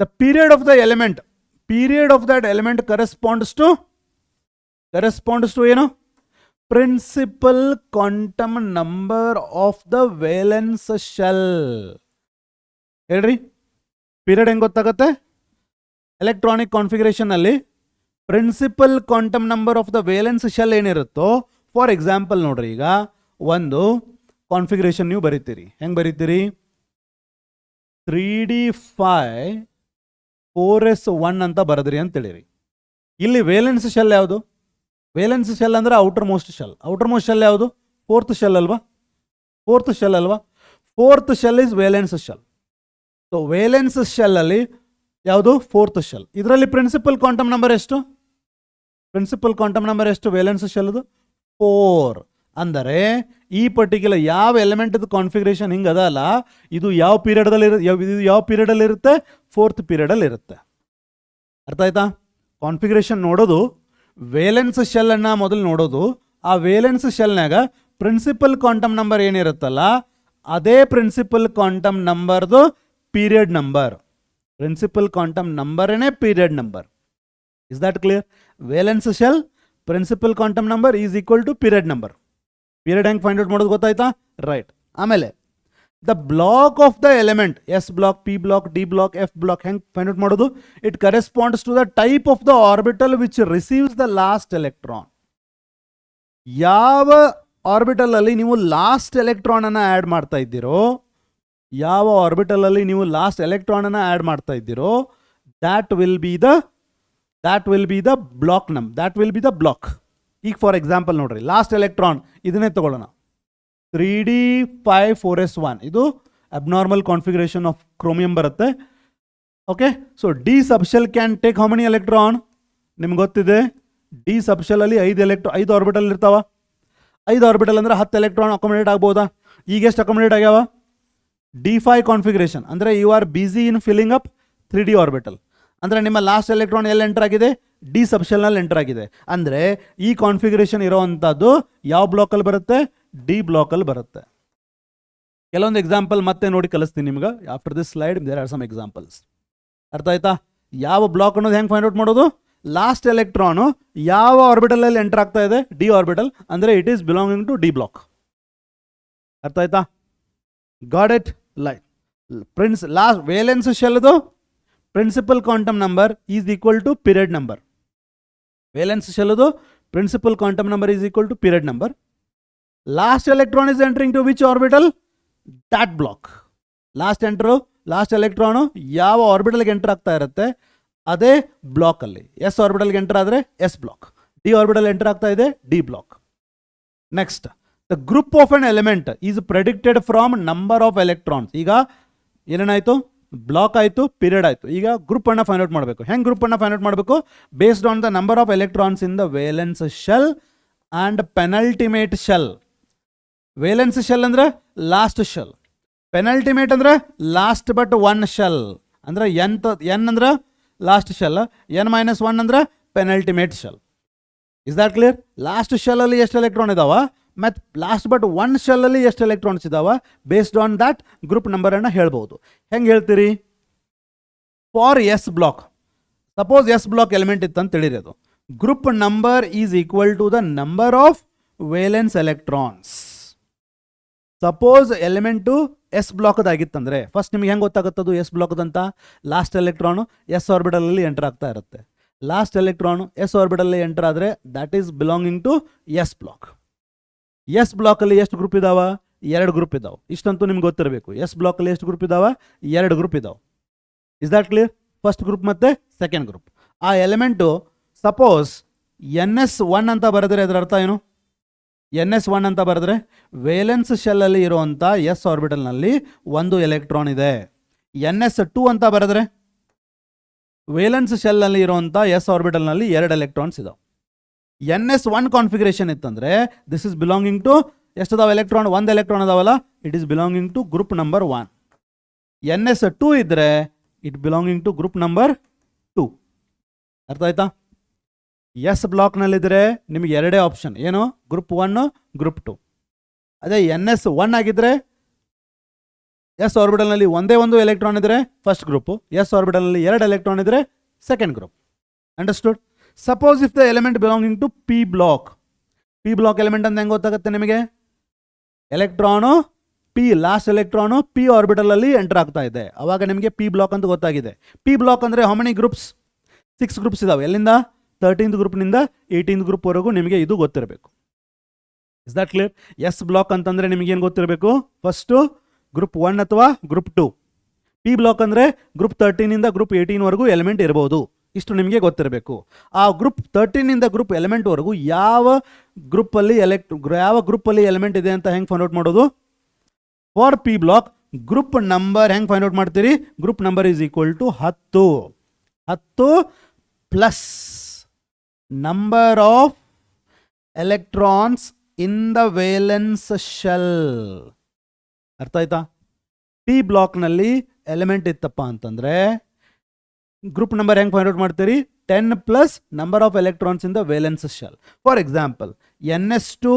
The period of the element, period of that element corresponds to ಏನು? Principal quantum number of the valence shell. ಹೇಳ್ರಿ, period ಹೆಂಗೆ ಗೊತ್ತಾಗುತ್ತೆ? ಎಲೆಕ್ಟ್ರಾನಿಕ್ ಕಾನ್ಫಿಗರೇಷನ್ ಅಲ್ಲಿ principal quantum number of the valence shell ಏನಿರುತ್ತೋ, for example ನೋಡ್ರಿ, ಈಗ ಒಂದು configuration ನೀವು ಬರೀತೀರಿ. ಹೆಂಗೆ ಬರೀತೀರಿ? 3D5 4s1 ಅಂತ ಬರೆದ್ರಿ ಅಂತ ಹೇಳಿರಿ. ಇಲ್ಲಿ ವೇಲೆನ್ಸ್ ಶೆಲ್ ಯಾವುದು? ವೇಲೆನ್ಸ್ ಶೆಲ್ ಅಂದ್ರೆ outer most shell. Outer most shell ಯಾವುದು? ಫೋರ್ತ್ ಶೆಲ್ ಅಲ್ವಾ? ಫೋರ್ತ್ ಶೆಲ್ ಅಲ್ವಾ? Fourth shell is valence shell. So valence shell ಅಲ್ಲಿ ಯಾವುದು? Fourth shell. ಇದರಲ್ಲಿ ಪ್ರಿನ್ಸಿಪಲ್ ಕ್ವಾಂಟಮ್ ನಂಬರ್ ಎಷ್ಟು? ಪ್ರಿನ್ಸಿಪಲ್ ಕ್ವಾಂಟಮ್ ನಂಬರ್ ಎಷ್ಟು ವೇಲೆನ್ಸ್ ಶೆಲ್ದು? 4. ಅಂದರೆ ಈ ಪರ್ಟಿಕ್ಯುಲರ್ ಯಾವ ಎಲಿಮೆಂಟ್ ಕಾನ್ಫಿಗರೇಷನ್ ಹಿಂಗೆ ಅದಲ್ಲ, ಇದು ಯಾವ ಪೀರಿಯಡ್ದಲ್ಲಿ ಯಾವ ಪೀರಿಯಡಲ್ಲಿ ಇರುತ್ತೆ? ಫೋರ್ತ್ ಪೀರಿಯಡಲ್ಲಿ ಇರುತ್ತೆ. ಅರ್ಥ ಆಯ್ತಾ? ಕಾನ್ಫಿಗರೇಷನ್ ನೋಡೋದು, ವೇಲೆನ್ಸ್ ಶೆಲ್ ಅನ್ನ ಮೊದಲು ನೋಡೋದು. ಆ ವೇಲೆನ್ಸ್ ಶೆಲ್ನಾಗ ಪ್ರಿನ್ಸಿಪಲ್ ಕ್ವಾಂಟಮ್ ನಂಬರ್ ಏನಿರುತ್ತಲ್ಲ, ಅದೇ ಪ್ರಿನ್ಸಿಪಲ್ ಕ್ವಾಂಟಮ್ ನಂಬರ್ದು ಪೀರಿಯಡ್ ನಂಬರ್. ಪ್ರಿನ್ಸಿಪಲ್ ಕ್ವಾಂಟಮ್ ನಂಬರೇನೆ period number. Is that clear? Valence shell principal quantum number is equal to period number. Period ಹೆಂಗೆ ಫೈಂಡ್ ಔಟ್ ಮಾಡೋದು ಗೊತ್ತಾಯ್ತಾ? ರೈಟ್. ಆಮೇಲೆ the block of the element, S block, P block, D block, F block, ಹೆಂಗೆ find out ಮಾಡೋದು? It corresponds to the type of the orbital which receives the last electron. ಯಾವ orbital ಅಲ್ಲಿ ನೀವು last electron ಅನ್ನ add ಮಾಡ್ತಾ ಇದ್ದೀರೋ, ಯಾವ orbital ಅಲ್ಲಿ ನೀವು ಲಾಸ್ಟ್ ಎಲೆಕ್ಟ್ರಾನ್ ಅನ್ನ ಆಡ್ ಮಾಡ್ತಾ ಇದ್ದೀರೋ, that will be the block number, that will be the block. ಈಗ ಫಾರ್ ಎಕ್ಸಾಂಪಲ್ ನೋಡ್ರಿ, ಲಾಸ್ಟ್ ಎಲೆಕ್ಟ್ರಾನ್ ಇದನ್ನೇ ತಗೊಳ್ಳೋಣ, 3D5 4s1. ಇದು ಅಬ್ನಾರ್ಮಲ್ ಕಾನ್ಫಿಗರೇಷನ್ ಆಫ್ ಕ್ರೋಮಿಯಂ ಬರುತ್ತೆ. Okay, so D subshell can take how many electron? ನಿಮ್ಗೆ ಗೊತ್ತಿದೆ, ಡಿ ಸಬ್ಶೆಲ್ ಅಲ್ಲಿ 5 orbital ಇರ್ತಾವ. 5 ಆರ್ಬಿಟಲ್ ಅಂದ್ರೆ 10 ಎಲೆಕ್ಟ್ರಾನ್ ಅಕೊಮಡೇಟ್ ಆಗ್ಬೋದಾ? ಈಗ ಎಷ್ಟು ಅಕೊಮಡೇಟ್ ಆಗ್ಯಾವ? D5 ಕಾನ್ಫಿಗರೇಷನ್ ಅಂದರೆ you are busy in filling up 3D orbital. ಅಂದರೆ ನಿಮ್ಮ ಲಾಸ್ಟ್ ಎಲೆಕ್ಟ್ರಾನ್ ಎಲ್ಲಿ ಎಂಟರ್ ಆಗಿದೆ? ಡಿ ಸಬ್ಶೆಲ್ನಲ್ಲಿ ಎಂಟರ್ ಆಗಿದೆ. ಅಂದರೆ ಈ ಕಾನ್ಫಿಗರೇಷನ್ ಇರೋವಂಥದ್ದು ಯಾವ ಬ್ಲಾಕಲ್ಲಿ ಬರುತ್ತೆ? ಡಿ ಬ್ಲಾಕಲ್ಲಿ ಬರುತ್ತೆ. ಕೆಲವೊಂದು ಎಕ್ಸಾಂಪಲ್ ಮತ್ತೆ ನೋಡಿ ಕಲಿಸ್ತೀನಿ ನಿಮ್ಗೆ. After this slide there are some examples. ಅರ್ಥ ಆಯ್ತಾ? ಯಾವ ಬ್ಲಾಕ್ ಅನ್ನೋದು ಹೆಂಗೆ ಫೈಂಡ್ ಔಟ್ ಮಾಡೋದು? ಲಾಸ್ಟ್ ಎಲೆಕ್ಟ್ರಾನು ಯಾವ ಆರ್ಬಿಟಲ್ ಅಲ್ಲಿ ಎಂಟರ್ ಆಗ್ತಾ ಇದೆ? D orbital. ಅಂದರೆ it is belonging to D block. ಅರ್ಥ ಆಯ್ತಾ? Got it? Like last valence ಶೆಲ್ದು principal quantum number is equal to period number. Valence ಶೆಲ್ದು principal quantum number is equal to period number. Last electron is entering to which orbital? That block. Last electron ಯಾವ ಆರ್ಬಿಟಲ್ಗೆ enter ಆಗ್ತಾ ಇರುತ್ತೆ ಅದೇ block ಅಲ್ಲಿ. S ಆರ್ಬಿಟಲ್ಗೆ enter ಆದರೆ S block, D orbital enter ಆಗ್ತಾ ಇದೆ D block. Next, the group of an element is predicted from number of electrons. ಈಗ ಏನೇನಾಯಿತು? ಬ್ಲಾಕ್ ಆಯಿತು, ಪೀರಿಯಡ್ ಆಯಿತು. ಈಗ ಗ್ರೂಪ್ ಅನ್ನು ಫೈಂಡ್ ಔಟ್ ಮಾಡಬೇಕು. ಹೆಂಗೆ ಗ್ರೂಪ್ ಅನ್ನು ಫೈಂಡ್ ಔಟ್ ಮಾಡಬೇಕು? Based on the number of electrons in the valence shell and penultimate shell. Valence shell ಅಂದ್ರೆ ಲಾಸ್ಟ್ ಶೆಲ್, ಪೆನಲ್ಟಿಮೇಟ್ ಅಂದ್ರೆ ಲಾಸ್ಟ್ ಬಟ್ ಒನ್ ಶೆಲ್. ಅಂದ್ರೆ ಎನ್ ಅಂದ್ರೆ ಲಾಸ್ಟ್ ಶೆಲ್, n-1 ಅಂದ್ರೆ penultimate shell. Is that clear? Last shell ಅಲ್ಲಿ ಎಷ್ಟು electron ಇದಾವ ಮತ್ತು last but one shell ಅಲ್ಲಿ ಎಷ್ಟು ಎಲೆಕ್ಟ್ರಾನ್ಸ್ ಇದಾವ, based on that group number ಅನ್ನು ಹೇಳ್ಬೋದು. ಹೆಂಗೆ ಹೇಳ್ತೀರಿ? For S block, suppose S block element ಇತ್ತಂತ ತಿಳಿರಿ, ಅದು group number is equal to the number of valence electrons. Suppose element S ಬ್ಲಾಕ್ದಾಗಿತ್ತಂದ್ರೆ ಫಸ್ಟ್ ನಿಮ್ಗೆ ಹೆಂಗೆ ಗೊತ್ತಾಗುತ್ತದು ಎಸ್ ಬ್ಲಾಕ್ದಂತ? ಲಾಸ್ಟ್ ಎಲೆಕ್ಟ್ರಾನು ಎಸ್ ಆರ್ಬಿಟಲಲ್ಲಿ ಎಂಟರ್ ಆಗ್ತಾ ಇರುತ್ತೆ. ಲಾಸ್ಟ್ ಎಲೆಕ್ಟ್ರಾನು ಎಸ್ ಆರ್ಬಿಟಲ್ಲಿ ಎಂಟರ್ ಆದರೆ that is belonging to S block. S ಬ್ಲಾಕಲ್ಲಿ ಎಷ್ಟು ಗ್ರೂಪ್ ಇದಾವ? 2 ಗ್ರೂಪ್ ಇದಾವೆ. ಇಷ್ಟಂತೂ ನಿಮ್ಗೆ ಗೊತ್ತಿರಬೇಕು. ಎಸ್ ಬ್ಲಾಕಲ್ಲಿ ಎಷ್ಟು ಗ್ರೂಪ್ ಇದಾವ? 2 ಗ್ರೂಪ್ ಇದಾವೆ. Is that clear? First group ಮತ್ತು ಸೆಕೆಂಡ್ ಗ್ರೂಪ್. ಆ ಎಲಿಮೆಂಟು ಸಪೋಸ್ NS1 ಅಂತ ಬರೆದ್ರೆ ಅದರ ಅರ್ಥ ಏನು? NS1 ಅಂತ ಬರೆದ್ರೆ ವೇಲೆನ್ಸ್ ಶೆಲ್ಲಲ್ಲಿ ಇರುವಂಥ ಎಸ್ ಆರ್ಬಿಟಲ್ನಲ್ಲಿ 1 ಎಲೆಕ್ಟ್ರಾನ್ ಇದೆ. NS2 ಅಂತ ಬರೆದ್ರೆ ವೇಲೆನ್ಸ್ ಶೆಲ್ನಲ್ಲಿ ಇರುವಂಥ ಎಸ್ ಆರ್ಬಿಟಲ್ನಲ್ಲಿ 2 ಎಲೆಕ್ಟ್ರಾನ್ಸ್ ಇದಾವೆ. NS1 ಕಾನ್ಫಿಗರೇಷನ್ ಇತ್ತಂದ್ರೆ ದಿಸ್ ಇಸ್ ಬಿಲಾಂಗಿಂಗ್ ಟು ಎಷ್ಟದಾವ ಎಲೆಕ್ಟ್ರಾನ್? 1 ಎಲೆಕ್ಟ್ರಾನ್ ಅದಾವಲ್ಲ, it is belonging to group number 1. NS2 ಇದ್ರೆ it belonging to group number 2. ಅರ್ಥ ಆಯ್ತಾ? ಎಸ್ ಬ್ಲಾಕ್ನಲ್ಲಿದ್ದರೆ ನಿಮಗೆ 2 ಆಪ್ಷನ್, ಏನು? Group 1, group 2. ಅದೇ NS1 ಆಗಿದ್ರೆ ಎಸ್ ಆರ್ಬಿಟಲ್ನಲ್ಲಿ ಒಂದೇ 1 ಎಲೆಕ್ಟ್ರಾನ್ ಇದ್ರೆ ಫಸ್ಟ್ ಗ್ರೂಪು, ಎಸ್ ಆರ್ಬಿಟಲ್ನಲ್ಲಿ 2 ಎಲೆಕ್ಟ್ರಾನ್ ಇದ್ರೆ second group. Understood? Suppose if the element belonging to P block. P block element ಅಂತ ಹೆಂಗೆ ಗೊತ್ತಾಗುತ್ತೆ ನಿಮಗೆ? Electron P last electron P orbital ಅಲ್ಲಿ ಎಂಟರ್ ಆಗ್ತಾ ಇದೆ. ಅವಾಗ ನಿಮಗೆ ಪಿ ಬ್ಲಾಕ್ ಅಂತ ಗೊತ್ತಾಗಿದೆ. ಪಿ ಬ್ಲಾಕ್ ಅಂದರೆ ಹೌ ಮೆನಿ ಗ್ರೂಪ್ಸ್? 6 ಗ್ರೂಪ್ಸ್ ಇದಾವೆ. ಎಲ್ಲಿಂದ? 13th ಗ್ರೂಪ್ನಿಂದ 18th ಗ್ರೂಪ್ವರೆಗೂ ನಿಮಗೆ ಇದು ಗೊತ್ತಿರಬೇಕು. Is that clear? S block ಅಂತಂದರೆ ನಿಮಗೇನು ಗೊತ್ತಿರಬೇಕು? ಫಸ್ಟು ಗ್ರೂಪ್ 1 ಅಥವಾ ಗ್ರೂಪ್ 2. ಪಿ ಬ್ಲಾಕ್ ಅಂದರೆ ಗ್ರೂಪ್ 13ಇಂದ ಗ್ರೂಪ್ 18ವರೆಗೂ ಎಲಿಮೆಂಟ್ ಇರ್ಬೋದು. ಇಷ್ಟು ನಿಮಗೆ ಗೊತ್ತಿರಬೇಕು. ಆ ಗ್ರೂಪ್ 13ಇಂದ ಗ್ರೂಪ್ ಎಲಿಮೆಂಟ್ವರೆಗೂ ಯಾವ ಗ್ರೂಪಲ್ಲಿ ಎಲಿಮೆಂಟ್ ಇದೆ ಅಂತ ಹೆಂಗೆ ಫೈಂಡ್ ಔಟ್ ಮಾಡೋದು? For P block group number ಹೆಂಗೆ ಫೈಂಡ್ ಔಟ್ ಮಾಡ್ತೀರಿ? Group number is equal to 10 plus number of electrons in the valence shell. ಅರ್ಥ ಆಯ್ತಾ? ಪಿ ಬ್ಲಾಕ್ನಲ್ಲಿ ಎಲಿಮೆಂಟ್ ಇತ್ತಪ್ಪ ಅಂತಂದರೆ ಗ್ರೂಪ್ ನಂಬರ್ ಹೆಂಗೆ ಫೈಂಡ್ ಔಟ್ ಮಾಡ್ತೀರಿ? 10 plus number of electrons in the valence shell. For example ns2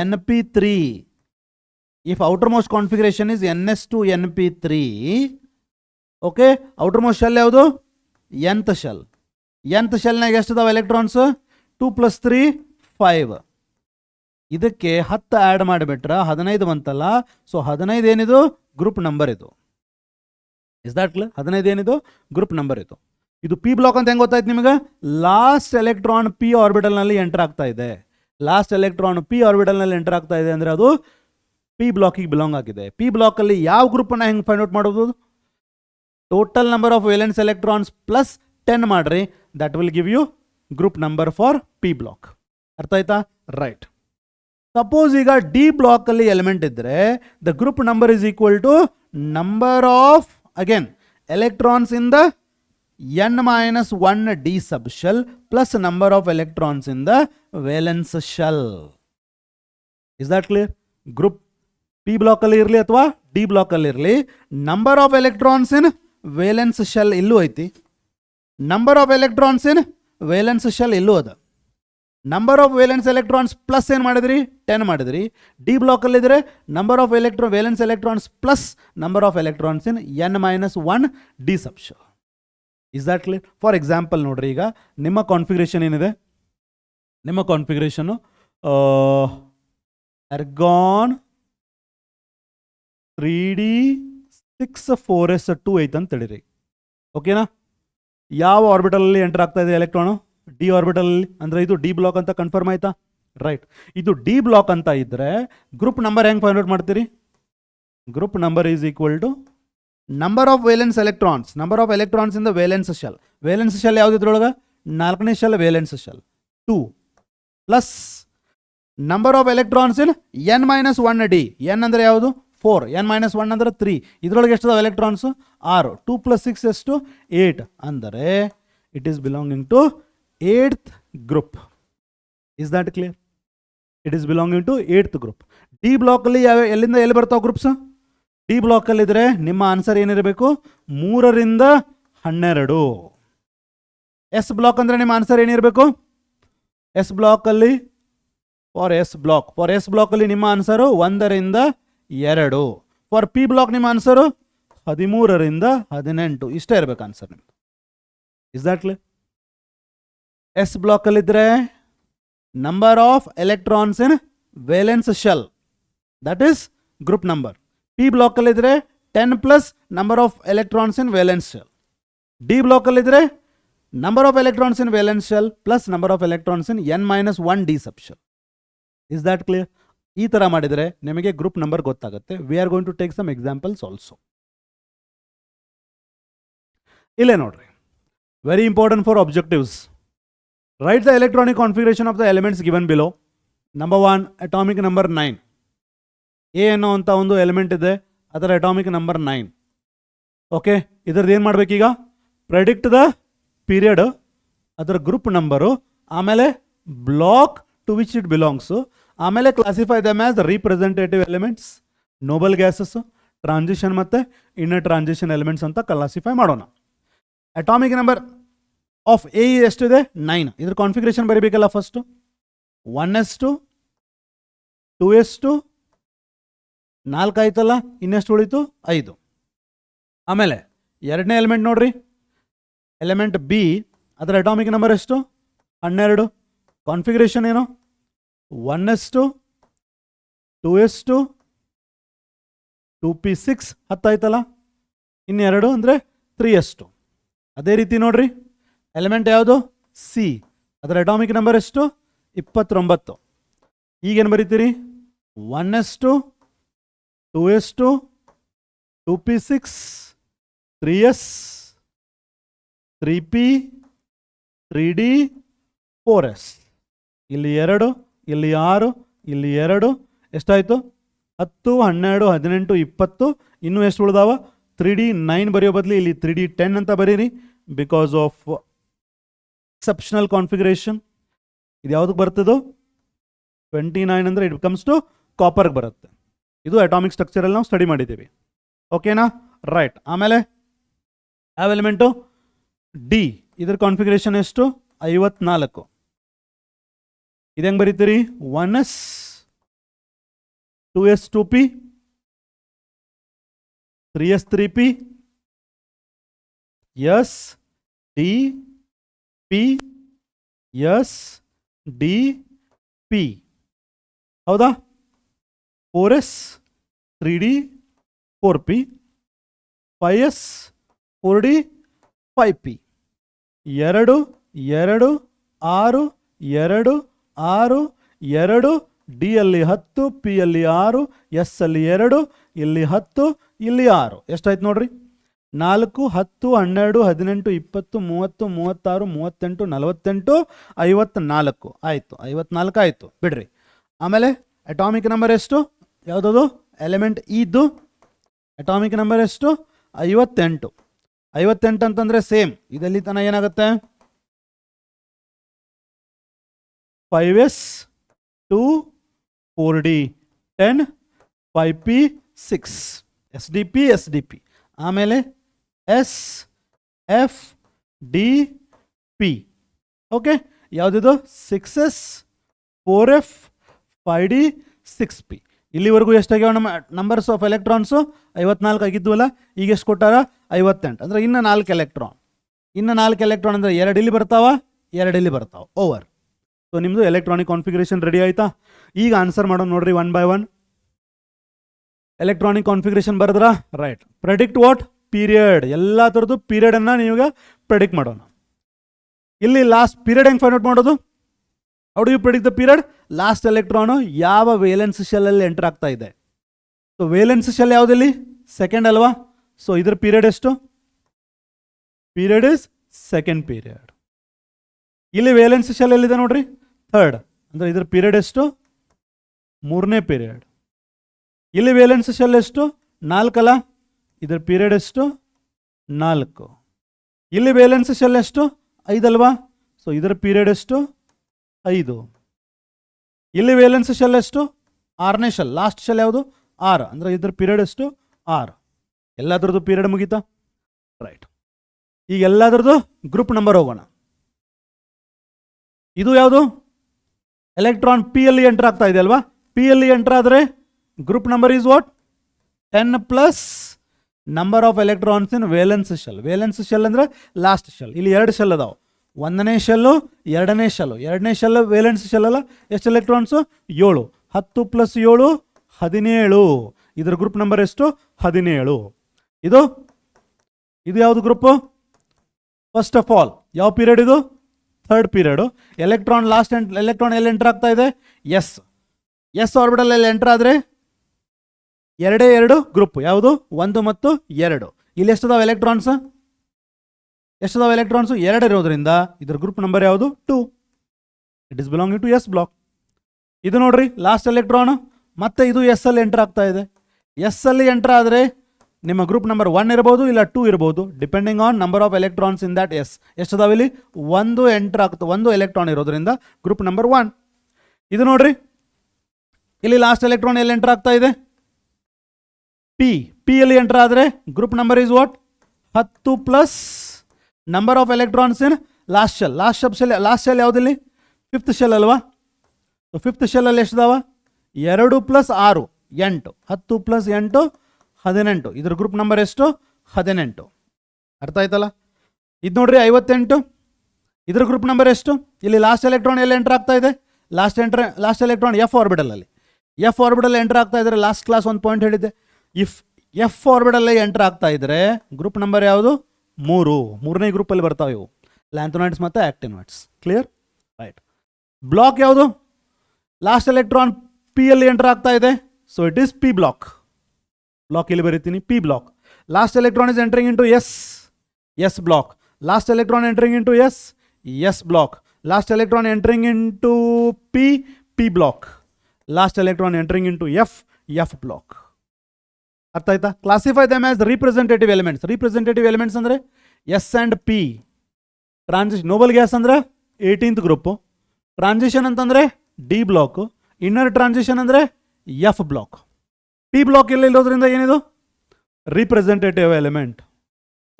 np3. If outermost configuration is ns2 np3, okay, outermost shell ಯಾವುದು? nth shell. nth shellನಾಗ ಎಷ್ಟು ಇದಾವೆ ಎಲೆಕ್ಟ್ರಾನ್ಸ್? 2 + 3 5. ಇದಕ್ಕೆ 10 add ಮಾಡಿಬಿಟ್ರೆ 15 ಬಂತಲ್ಲ. ಸೊ 15 ಏನಿದು? Group number ಇದು. Is that clear? 15 ಏನಿದು? Group number ಇದು. ಇದು ಪಿ ಬ್ಲಾಕ್ ಅಂತ ಹೆಂಗೆ ಗೊತ್ತಾಯ್ತು ನಿಮಗೆ? ಲಾಸ್ಟ್ ಎಲೆಕ್ಟ್ರಾನ್ ಪಿ ಆರ್ಬಿಟಲ್ನಲ್ಲಿ ಎಂಟರ್ ಆಗ್ತಾ ಇದೆ. ಲಾಸ್ಟ್ ಎಲೆಕ್ಟ್ರಾನ್ ಪಿ ಆರ್ಬಿಟಲ್ನಲ್ಲಿ ಎಂಟರ್ ಆಗ್ತಾ ಇದೆ ಅಂದರೆ ಅದು ಪಿ ಬ್ಲಾಕಿಗೆ ಬಿಲಾಂಗ್ ಆಗಿದೆ. ಪಿ ಬ್ಲಾಕಲ್ಲಿ ಯಾವ ಗ್ರೂಪನ್ನು ಹೆಂಗೆ ಫೈಂಡ್ ಔಟ್ ಮಾಡೋದು? Total number of valence electrons plus 10 ಮಾಡ್ರಿ. That will give you group number for P block. ಅರ್ಥ ಆಯ್ತಾ? ರೈಟ್. ಸಪೋಸ್ ಈಗ ಡಿ ಬ್ಲಾಕಲ್ಲಿ ಎಲಿಮೆಂಟ್ ಇದ್ದರೆ the group number is equal to number of again electrons in the n-1 d subshell plus number of electrons in the valence shell. Is that clear? Group P block ಅಲ್ಲಿ ಇರಲಿ ಅಥವಾ D block ಅಲ್ಲಿ ಇರಲಿ, number of electrons in valence shell ಇಲ್ಲೂ ಐತಿ, number of electrons in valence shell ಇಲ್ಲೂ ಅದ. Number of valence electrons plus ಏನು ಮಾಡಿದ್ರಿ? 10 ಮಾಡಿದ್ರಿ. ಡಿ ಬ್ಲಾಕಲ್ಲಿದ್ದರೆ number of valence electrons plus number of electrons in n-1 d subshell. Is that clear? For example ನೋಡ್ರಿ, ಈಗ ನಿಮ್ಮ ಕಾನ್ಫಿಗರೇಷನ್ ಏನಿದೆ, ನಿಮ್ಮ ಕಾನ್ಫಿಗರೇಷನು ಅರ್ಗಾನ್ 3d6 4s2 ಐತೆ ಅಂತ ಹೇಳಿರಿ. ಓಕೆನಾ? ಯಾವ ಆರ್ಬಿಟಲಲ್ಲಿ ಎಂಟರ್ ಆಗ್ತಾ ಇದೆ ಎಲೆಕ್ಟ್ರಾನು? ಡಿ ಆರ್ಬಿಟಲಲ್ಲಿ. ಅಂದರೆ ಇದು ಡಿ ಬ್ಲಾಕ್ ಅಂತ ಕನ್ಫರ್ಮ್ ಆಯ್ತಾ? ರೈಟ್. ಇದು ಡಿ ಬ್ಲಾಕ್ ಅಂತ ಇದ್ದರೆ ಗ್ರೂಪ್ ನಂಬರ್ ಹೆಂಗೆ ಫೈಂಡ್ ಔಟ್ ಮಾಡ್ತೀರಿ? Group number is equal to number of valence electrons, number of electrons in the valence shell. Valence shell ಯಾವ್ದು ಇದ್ರೊಳಗೆ? 4ನೇ shell valence shell 2 plus number of electrons in n-1 D. N ಅಂದರೆ ಯಾವುದು? 4. n-1 ಅಂದರೆ 3. ಇದರೊಳಗೆ ಎಷ್ಟು ಅದಾವೆ ಎಲೆಕ್ಟ್ರಾನ್ಸು? 6. 2 + 6 ಎಷ್ಟು? 8. ಅಂದರೆ it is belonging to 8th group. Is that clear? It is belonging to 8th group. D ಬ್ಲಾಕಲ್ಲಿ ಎಲ್ಲಿಂದ ಎಲ್ಲಿ ಬರ್ತಾವೆ ಗ್ರೂಪ್ಸ್? ಡಿ ಬ್ಲಾಕಲ್ಲಿದ್ದರೆ ನಿಮ್ಮ ಆನ್ಸರ್ ಏನಿರಬೇಕು? 3ರಿಂದ 12. ಎಸ್ ಬ್ಲಾಕ್ ಅಂದರೆ ನಿಮ್ಮ ಆನ್ಸರ್ ಏನಿರಬೇಕು? ಎಸ್ ಬ್ಲಾಕಲ್ಲಿ ಫಾರ್ ಎಸ್ ಬ್ಲಾಕಲ್ಲಿ ನಿಮ್ಮ ಆನ್ಸರು 1ರಿಂದ 2. ಫಾರ್ ಪಿ ಬ್ಲಾಕ್ ನಿಮ್ಮ ಆನ್ಸರು 13ರಿಂದ 18. ಇಷ್ಟೇ ಇರಬೇಕು ಆನ್ಸರ್ ನಿಮ್ಮದು. Is that clear? ಎಸ್ ಬ್ಲಾಕಲ್ಲಿದ್ದರೆ number of electrons in valence shell, that is group number. P ಬ್ಲಾಕಲ್ಲಿದ್ದರೆ 10 plus number of electrons in valence shell. D ಬ್ಲಾಕಲ್ಲಿದ್ದರೆ number of electrons in valence shell plus number of electrons in n-1 d subshell. Is that clear? ಈ ಥರ ಮಾಡಿದರೆ ನಿಮಗೆ group number ಗೊತ್ತಾಗುತ್ತೆ. We are going to take some examples also. ಇಲ್ಲೇ ನೋಡ್ರಿ, very important for objectives. Write the electronic configuration of the elements given below. Number 1, atomic number 9. A ಅನ್ನೋಂಥ ಒಂದು element ಇದೆ, ಅದರ ಅಟಾಮಿಕ್ ನಂಬರ್ 9. ಓಕೆ, ಇದರದ್ದು ಏನು ಮಾಡಬೇಕೀಗ? Predict the period, ಅದರ group number, ಆಮೇಲೆ ಬ್ಲಾಕ್ ಟು ವಿಚ್ ಇಟ್ ಬಿಲಾಂಗ್ಸು, ಆಮೇಲೆ classify them as representative elements, Nobel gases, transition ಮತ್ತು ಇನ್ನರ್ ಟ್ರಾನ್ಸಿಷನ್ ಎಲಿಮೆಂಟ್ಸ್ ಅಂತ ಕ್ಲಾಸಿಫೈ ಮಾಡೋಣ. ಅಟಾಮಿಕ್ ನಂಬರ್ ಆಫ್ ಎ ಎಷ್ಟಿದೆ? 9. ಇದ್ರ ಕಾನ್ಫಿಗರೇಷನ್ ಬರೀಬೇಕಲ್ಲ. ಫಸ್ಟು 1s2 2s2 4 ಆಯ್ತಲ್ಲ, ಇನ್ನೆಷ್ಟು ಉಳಿತು? 5. ಆಮೇಲೆ ಎರಡನೇ ಎಲಿಮೆಂಟ್ ನೋಡ್ರಿ, ಎಲಿಮೆಂಟ್ ಬಿ, ಅದರ ಅಟಾಮಿಕ್ ನಂಬರ್ ಎಷ್ಟು? 12. ಕಾನ್ಫಿಗರೇಷನ್ ಏನು? 1s2 2s2 2p6 10 ಆಯ್ತಲ್ಲ, ಇನ್ನೆರಡು ಅಂದರೆ 3s2. ಅದೇ ರೀತಿ ನೋಡ್ರಿ, ಎಲಿಮೆಂಟ್ ಯಾವುದು? ಸಿ, ಅದರ ಅಟಾಮಿಕ್ ನಂಬರ್ ಎಷ್ಟು? 29. ಈಗೇನು ಬರೀತೀರಿ? 1s2, 2s2, 2p6, 3s, 3p, 3d, 4s. ಇಲ್ಲಿ 2, ಇಲ್ಲಿ 6, ಇಲ್ಲಿ 2, ಎಷ್ಟಾಯಿತು? 10, 12, 18, 20. ಇನ್ನೂ ಎಷ್ಟು ಉಳಿದಾವ? 3d 9 ಬರೆಯೋ ಬದಲು ಇಲ್ಲಿ 3d 10 ಅಂತ ಬರೀರಿ, ಬಿಕಾಸ್ ಆಫ್ ಎಕ್ಸೆಪ್ಷನಲ್ ಕಾನ್ಫಿಗರೇಷನ್. ಇದು ಯಾವುದಕ್ಕೆ ಬರ್ತದೋ? 29 ಅಂದರೆ ಇಟ್ ಕಮ್ಸ್ ಟು ಕಾಪರ್ಗೆ ಬರುತ್ತೆ. ಇದು ಅಟಾಮಿಕ್ ಸ್ಟ್ರಕ್ಚರಲ್ಲಿ ನಾವು ಸ್ಟಡಿ ಮಾಡಿದ್ದೀವಿ. ಓಕೆನಾ? ರೈಟ್. ಆಮೇಲೆ ಯಾವ ಎಲಿಮೆಂಟು? ಡಿ. ಇದರ ಕಾನ್ಫಿಗರೇಷನ್ ಎಷ್ಟು? 54. ಇದು ಹೆಂಗೆ ಬರೀತೀರಿ? 1s, 2s 2p, 3s 3p, s d p, s d p. ಹೌದಾ? 4s 3d 4p, 5s 4d 5p. 2 2 6 2 6 2, D ಅಲ್ಲಿ 10, ಪಿ ಅಲ್ಲಿ 6, ಎಸ್ ಅಲ್ಲಿ 2, ಇಲ್ಲಿ 10, ಇಲ್ಲಿ 6. ಎಷ್ಟಾಯ್ತು ನೋಡ್ರಿ? 4, 10, 12, 18, 20, 30, 36, 38, 48, 54 ಆಯಿತು. 54 ಆಯಿತು, ಬಿಡ್ರಿ. ಆಮೇಲೆ ಅಟಾಮಿಕ್ ನಂಬರ್ ಎಷ್ಟು? ಯಾವುದದು? ಎಲಿಮೆಂಟ್ ಇದ್ದು ಅಟಾಮಿಕ್ ನಂಬರ್ ಎಷ್ಟು? 58. 58 ಅಂತಂದರೆ ಸೇಮ್, ಇದರಲ್ಲಿ ತನಕ ಏನಾಗುತ್ತೆ? 5s 2, 4d 10, 5p 6, sdp sdp. ಆಮೇಲೆ s f d p. Okay, ಯಾವುದಿದು? 6s 4f 5d 6p. ಇಲ್ಲಿವರೆಗೂ ಎಷ್ಟಾಗ್ಯಾವ ನಮ್ಮ ನಂಬರ್ಸ್ ಆಫ್ ಎಲೆಕ್ಟ್ರಾನ್ಸು? 54 ಆಗಿದ್ವಲ್ಲ, ಈಗ ಎಷ್ಟು ಕೊಟ್ಟಾರ? 58. ಅಂದರೆ ಇನ್ನು 4 ಎಲೆಕ್ಟ್ರಾನ್. ಇನ್ನು 4 ಎಲೆಕ್ಟ್ರಾನ್ ಅಂದರೆ 2 ಇಲ್ಲಿ ಬರ್ತಾವ, 2 ಇಲ್ಲಿ ಬರ್ತಾವ. ಓವರ್. ಸೊ ನಿಮ್ಮದು ಎಲೆಕ್ಟ್ರಾನಿಕ್ ಕಾನ್ಫಿಗರೇಷನ್ ರೆಡಿ ಆಯಿತಾ? ಈಗ ಆನ್ಸರ್ ಮಾಡೋಣ ನೋಡ್ರಿ, 1 by 1. ಎಲೆಕ್ಟ್ರಾನಿಕ್ ಕಾನ್ಫಿಗರೇಷನ್ ಬರೆದ್ರಾ? ರೈಟ್. Predict what? ಪೀರಿಯಡ್. ಎಲ್ಲ ಥರದ್ದು ಪೀರಿಯಡನ್ನು ನೀವೀಗ ಪ್ರೆಡಿಕ್ಟ್ ಮಾಡೋಣ. ಇಲ್ಲಿ ಲಾಸ್ಟ್ ಪೀರಿಯಡ್ ಹೆಂಗೆ ಫೈಂಡ್ ಔಟ್ ಮಾಡೋದು? How do you predict the period? Last electron ಯಾವ ವೇಲೆನ್ಸ್ ಶೆಲ್ಲಲ್ಲಿ ಎಂಟರ್ ಆಗ್ತಾ ಇದೆ. ಸೊ ವೇಲೆನ್ಸ್ ಶೆಲ್ ಯಾವುದಿಲ್ಲಿ? ಸೆಕೆಂಡ್ ಅಲ್ವಾ? ಸೊ ಇದ್ರ ಪೀರಿಯಡ್ ಎಷ್ಟು? Period is second period. ಇಲ್ಲಿ ವೇಲೆನ್ಸ್ ಶೆಲ್ ಎಲ್ಲಿದೆ ನೋಡ್ರಿ? ಥರ್ಡ್. ಅಂದರೆ ಇದ್ರ ಪೀರಿಯಡ್ ಎಷ್ಟು? ಮೂರನೇ ಪೀರಿಯಡ್. ಇಲ್ಲಿ ವೇಲೆನ್ಸ್ ಶೆಲ್ ಎಷ್ಟು? 4 ಅಲ್ಲ? ಇದರ ಪೀರಿಯಡ್ ಎಷ್ಟು? 4. ಇಲ್ಲಿ ವೇಲೆನ್ಸ್ ಶೆಲ್ ಎಷ್ಟು? 5 ಅಲ್ವಾ? ಸೊ ಇದರ ಪೀರಿಯಡ್ ಎಷ್ಟು? 5. ಇಲ್ಲಿ ವೇಲೆನ್ಸ್ ಶೆಲ್ ಎಷ್ಟು? 6ನೇ ಶೆಲ್. ಲಾಸ್ಟ್ ಶೆಲ್ ಯಾವುದು? 6. ಅಂದರೆ ಇದ್ರ ಪೀರಿಯಡ್ ಎಷ್ಟು? 6. ಎಲ್ಲದರದ್ದು ಪೀರಿಯಡ್ ಮುಗೀತಾ? ರೈಟ್. ಈಗ ಎಲ್ಲದರದ್ದು ಗ್ರೂಪ್ ನಂಬರ್ ಹೋಗೋಣ. ಇದು ಯಾವುದು? ಎಲೆಕ್ಟ್ರಾನ್ ಪಿ ಅಲ್ಲಿ ಎಂಟರ್ ಆಗ್ತಾ ಇದೆ ಅಲ್ವಾ? ಪಿ ಅಲ್ಲಿ ಎಂಟರ್ ಆದರೆ group number is what? 10 plus number of electrons in valence shell. Valence shell ಅಂದರೆ ಲಾಸ್ಟ್ ಶೆಲ್. ಇಲ್ಲಿ 2 ಶೆಲ್ ಅದಾವೆ. 1ನೇ ಶೆಲ್ಲು, 2ನೇ ಶೆಲ್ಲು. 2ನೇ ಶೆಲ್ ವೇಲೆನ್ಸ್ ಶೆಲ್ ಅಲ್ಲ? ಎಷ್ಟು ಎಲೆಕ್ಟ್ರಾನ್ಸು? 7. 10 ಪ್ಲಸ್ 7 17. ಇದರ ಗ್ರೂಪ್ ನಂಬರ್ ಎಷ್ಟು? 17. ಇದು ಯಾವುದು ಗ್ರೂಪು? ಫಸ್ಟ್ ಆಫ್ ಆಲ್ ಯಾವ ಪೀರಿಯಡ್ ಇದು? Third period. Electron last electron ಎಲ್ಲಿ ಎಂಟರ್ ಆಗ್ತಾ ಇದೆ? ಎಸ್ ಆರ್ಬಿಟಲ್ ಅಲ್ಲಿ ಎಂಟರ್ ಆದರೆ 2 ಗ್ರೂಪ್. ಯಾವುದು? 1 ಮತ್ತು 2. ಇಲ್ಲಿ ಎಷ್ಟದಾವೆ ಎಲೆಕ್ಟ್ರಾನ್ಸ್? 2 ಇರೋದ್ರಿಂದ ಇದರ ಗ್ರೂಪ್ ನಂಬರ್ ಯಾವುದು? 2. It is belonging to S block. ಇದು ನೋಡ್ರಿ ಲಾಸ್ಟ್ ಎಲೆಕ್ಟ್ರಾನ್. ಮತ್ತೆ ಇದು ಎಸ್ ಅಲ್ಲಿ ಎಂಟರ್ ಆಗ್ತಾ ಇದೆ. ಎಸ್ ಅಲ್ಲಿ ಎಂಟರ್ ಆದರೆ ನಿಮ್ಮ ಗ್ರೂಪ್ ನಂಬರ್ 1 ಇರ್ಬೋದು, ಇಲ್ಲ 2 ಇರ್ಬೋದು, depending on number of electrons in that s. ಎಷ್ಟದಾವೆ ಇಲ್ಲಿ? 1 ಎಂಟರ್ ಆಗ್ತದೆ. 1 ಎಲೆಕ್ಟ್ರಾನ್ ಇರೋದ್ರಿಂದ ಗ್ರೂಪ್ ನಂಬರ್ 1. ಇದು ನೋಡ್ರಿ, ಇಲ್ಲಿ ಲಾಸ್ಟ್ ಎಲೆಕ್ಟ್ರಾನ್ ಎಲ್ಲಿ ಎಂಟರ್ ಆಗ್ತಾ ಇದೆ? ಪಿ ಅಲ್ಲಿ ಎಂಟರ್ ಆದರೆ group number is what? 10 plus number of electrons in last shell. Last shell ಯಾವುದಿಲ್ಲಿ? 5th ಶೆಲ್ ಅಲ್ವಾ? ಸೊ 5th ಶೆಲ್ಲಲ್ಲಿ ಎಷ್ಟದಾವ? 2 ಪ್ಲಸ್ 6 8. 10 ಪ್ಲಸ್ 8 18. ಇದ್ರ ಗ್ರೂಪ್ ನಂಬರ್ ಎಷ್ಟು? 18. ಅರ್ಥ ಆಯ್ತಲ್ಲ? ಇದು ನೋಡ್ರಿ 58. ಇದ್ರ ಗ್ರೂಪ್ ನಂಬರ್ ಎಷ್ಟು? ಇಲ್ಲಿ ಲಾಸ್ಟ್ ಎಲೆಕ್ಟ್ರಾನ್ ಎಲ್ಲಿ ಎಂಟರ್ ಆಗ್ತಾ ಇದೆ? ಲಾಸ್ಟ್ ಎಲೆಕ್ಟ್ರಾನ್ ಎಫ್ ಆರ್ಬಿಟಲ್ ಅಲ್ಲಿ. ಎಫ್ ಆರ್ಬಿಟಲ್ ಎಂಟರ್ ಆಗ್ತಾ ಇದ್ದಾರೆ. ಲಾಸ್ಟ್ ಕ್ಲಾಸ್ ಒಂದು ಪಾಯಿಂಟ್ ಹೇಳಿದ್ದೆ. ಇಫ್ ಎಫ್ ಆರ್ಬಿಟಲ್ಲೇ ಎಂಟರ್ ಆಗ್ತಾ ಇದ್ರೆ ಗ್ರೂಪ್ ನಂಬರ್ ಯಾವುದು? ಮೂರನೇ ಗ್ರೂಪಲ್ಲಿ ಬರ್ತಾವೆ ಇವು, ಲ್ಯಾಂಥೋನೈಡ್ಸ್ ಮತ್ತು ಆಕ್ಟಿನಾಯ್ಡ್ಸ್. ಕ್ಲಿಯರ್? ರೈಟ್. ಬ್ಲಾಕ್ ಯಾವುದು? ಲಾಸ್ಟ್ ಎಲೆಕ್ಟ್ರಾನ್ ಪಿ ಅಲ್ಲಿ ಎಂಟರ್ ಆಗ್ತಾ ಇದೆ, so it is p block. Block ಇಲ್ಲಿ ಬರೀತೀನಿ, p block. Last electron is entering into s block. Last electron entering into s block. Last electron entering into p block. Last electron entering into f block. ಅರ್ಥ ಆಯ್ತಾ? Classify them as representative elements. Representative elements ಅಂದರೆ s and p. Transition noble gas ಅಂದರೆ 18th group. Transition ಅಂತಂದರೆ d block. Inner transition ಅಂದರೆ f block. P block ಇಲ್ಲಿ ಇರೋದ್ರಿಂದ ಏನಿದು? Representative element.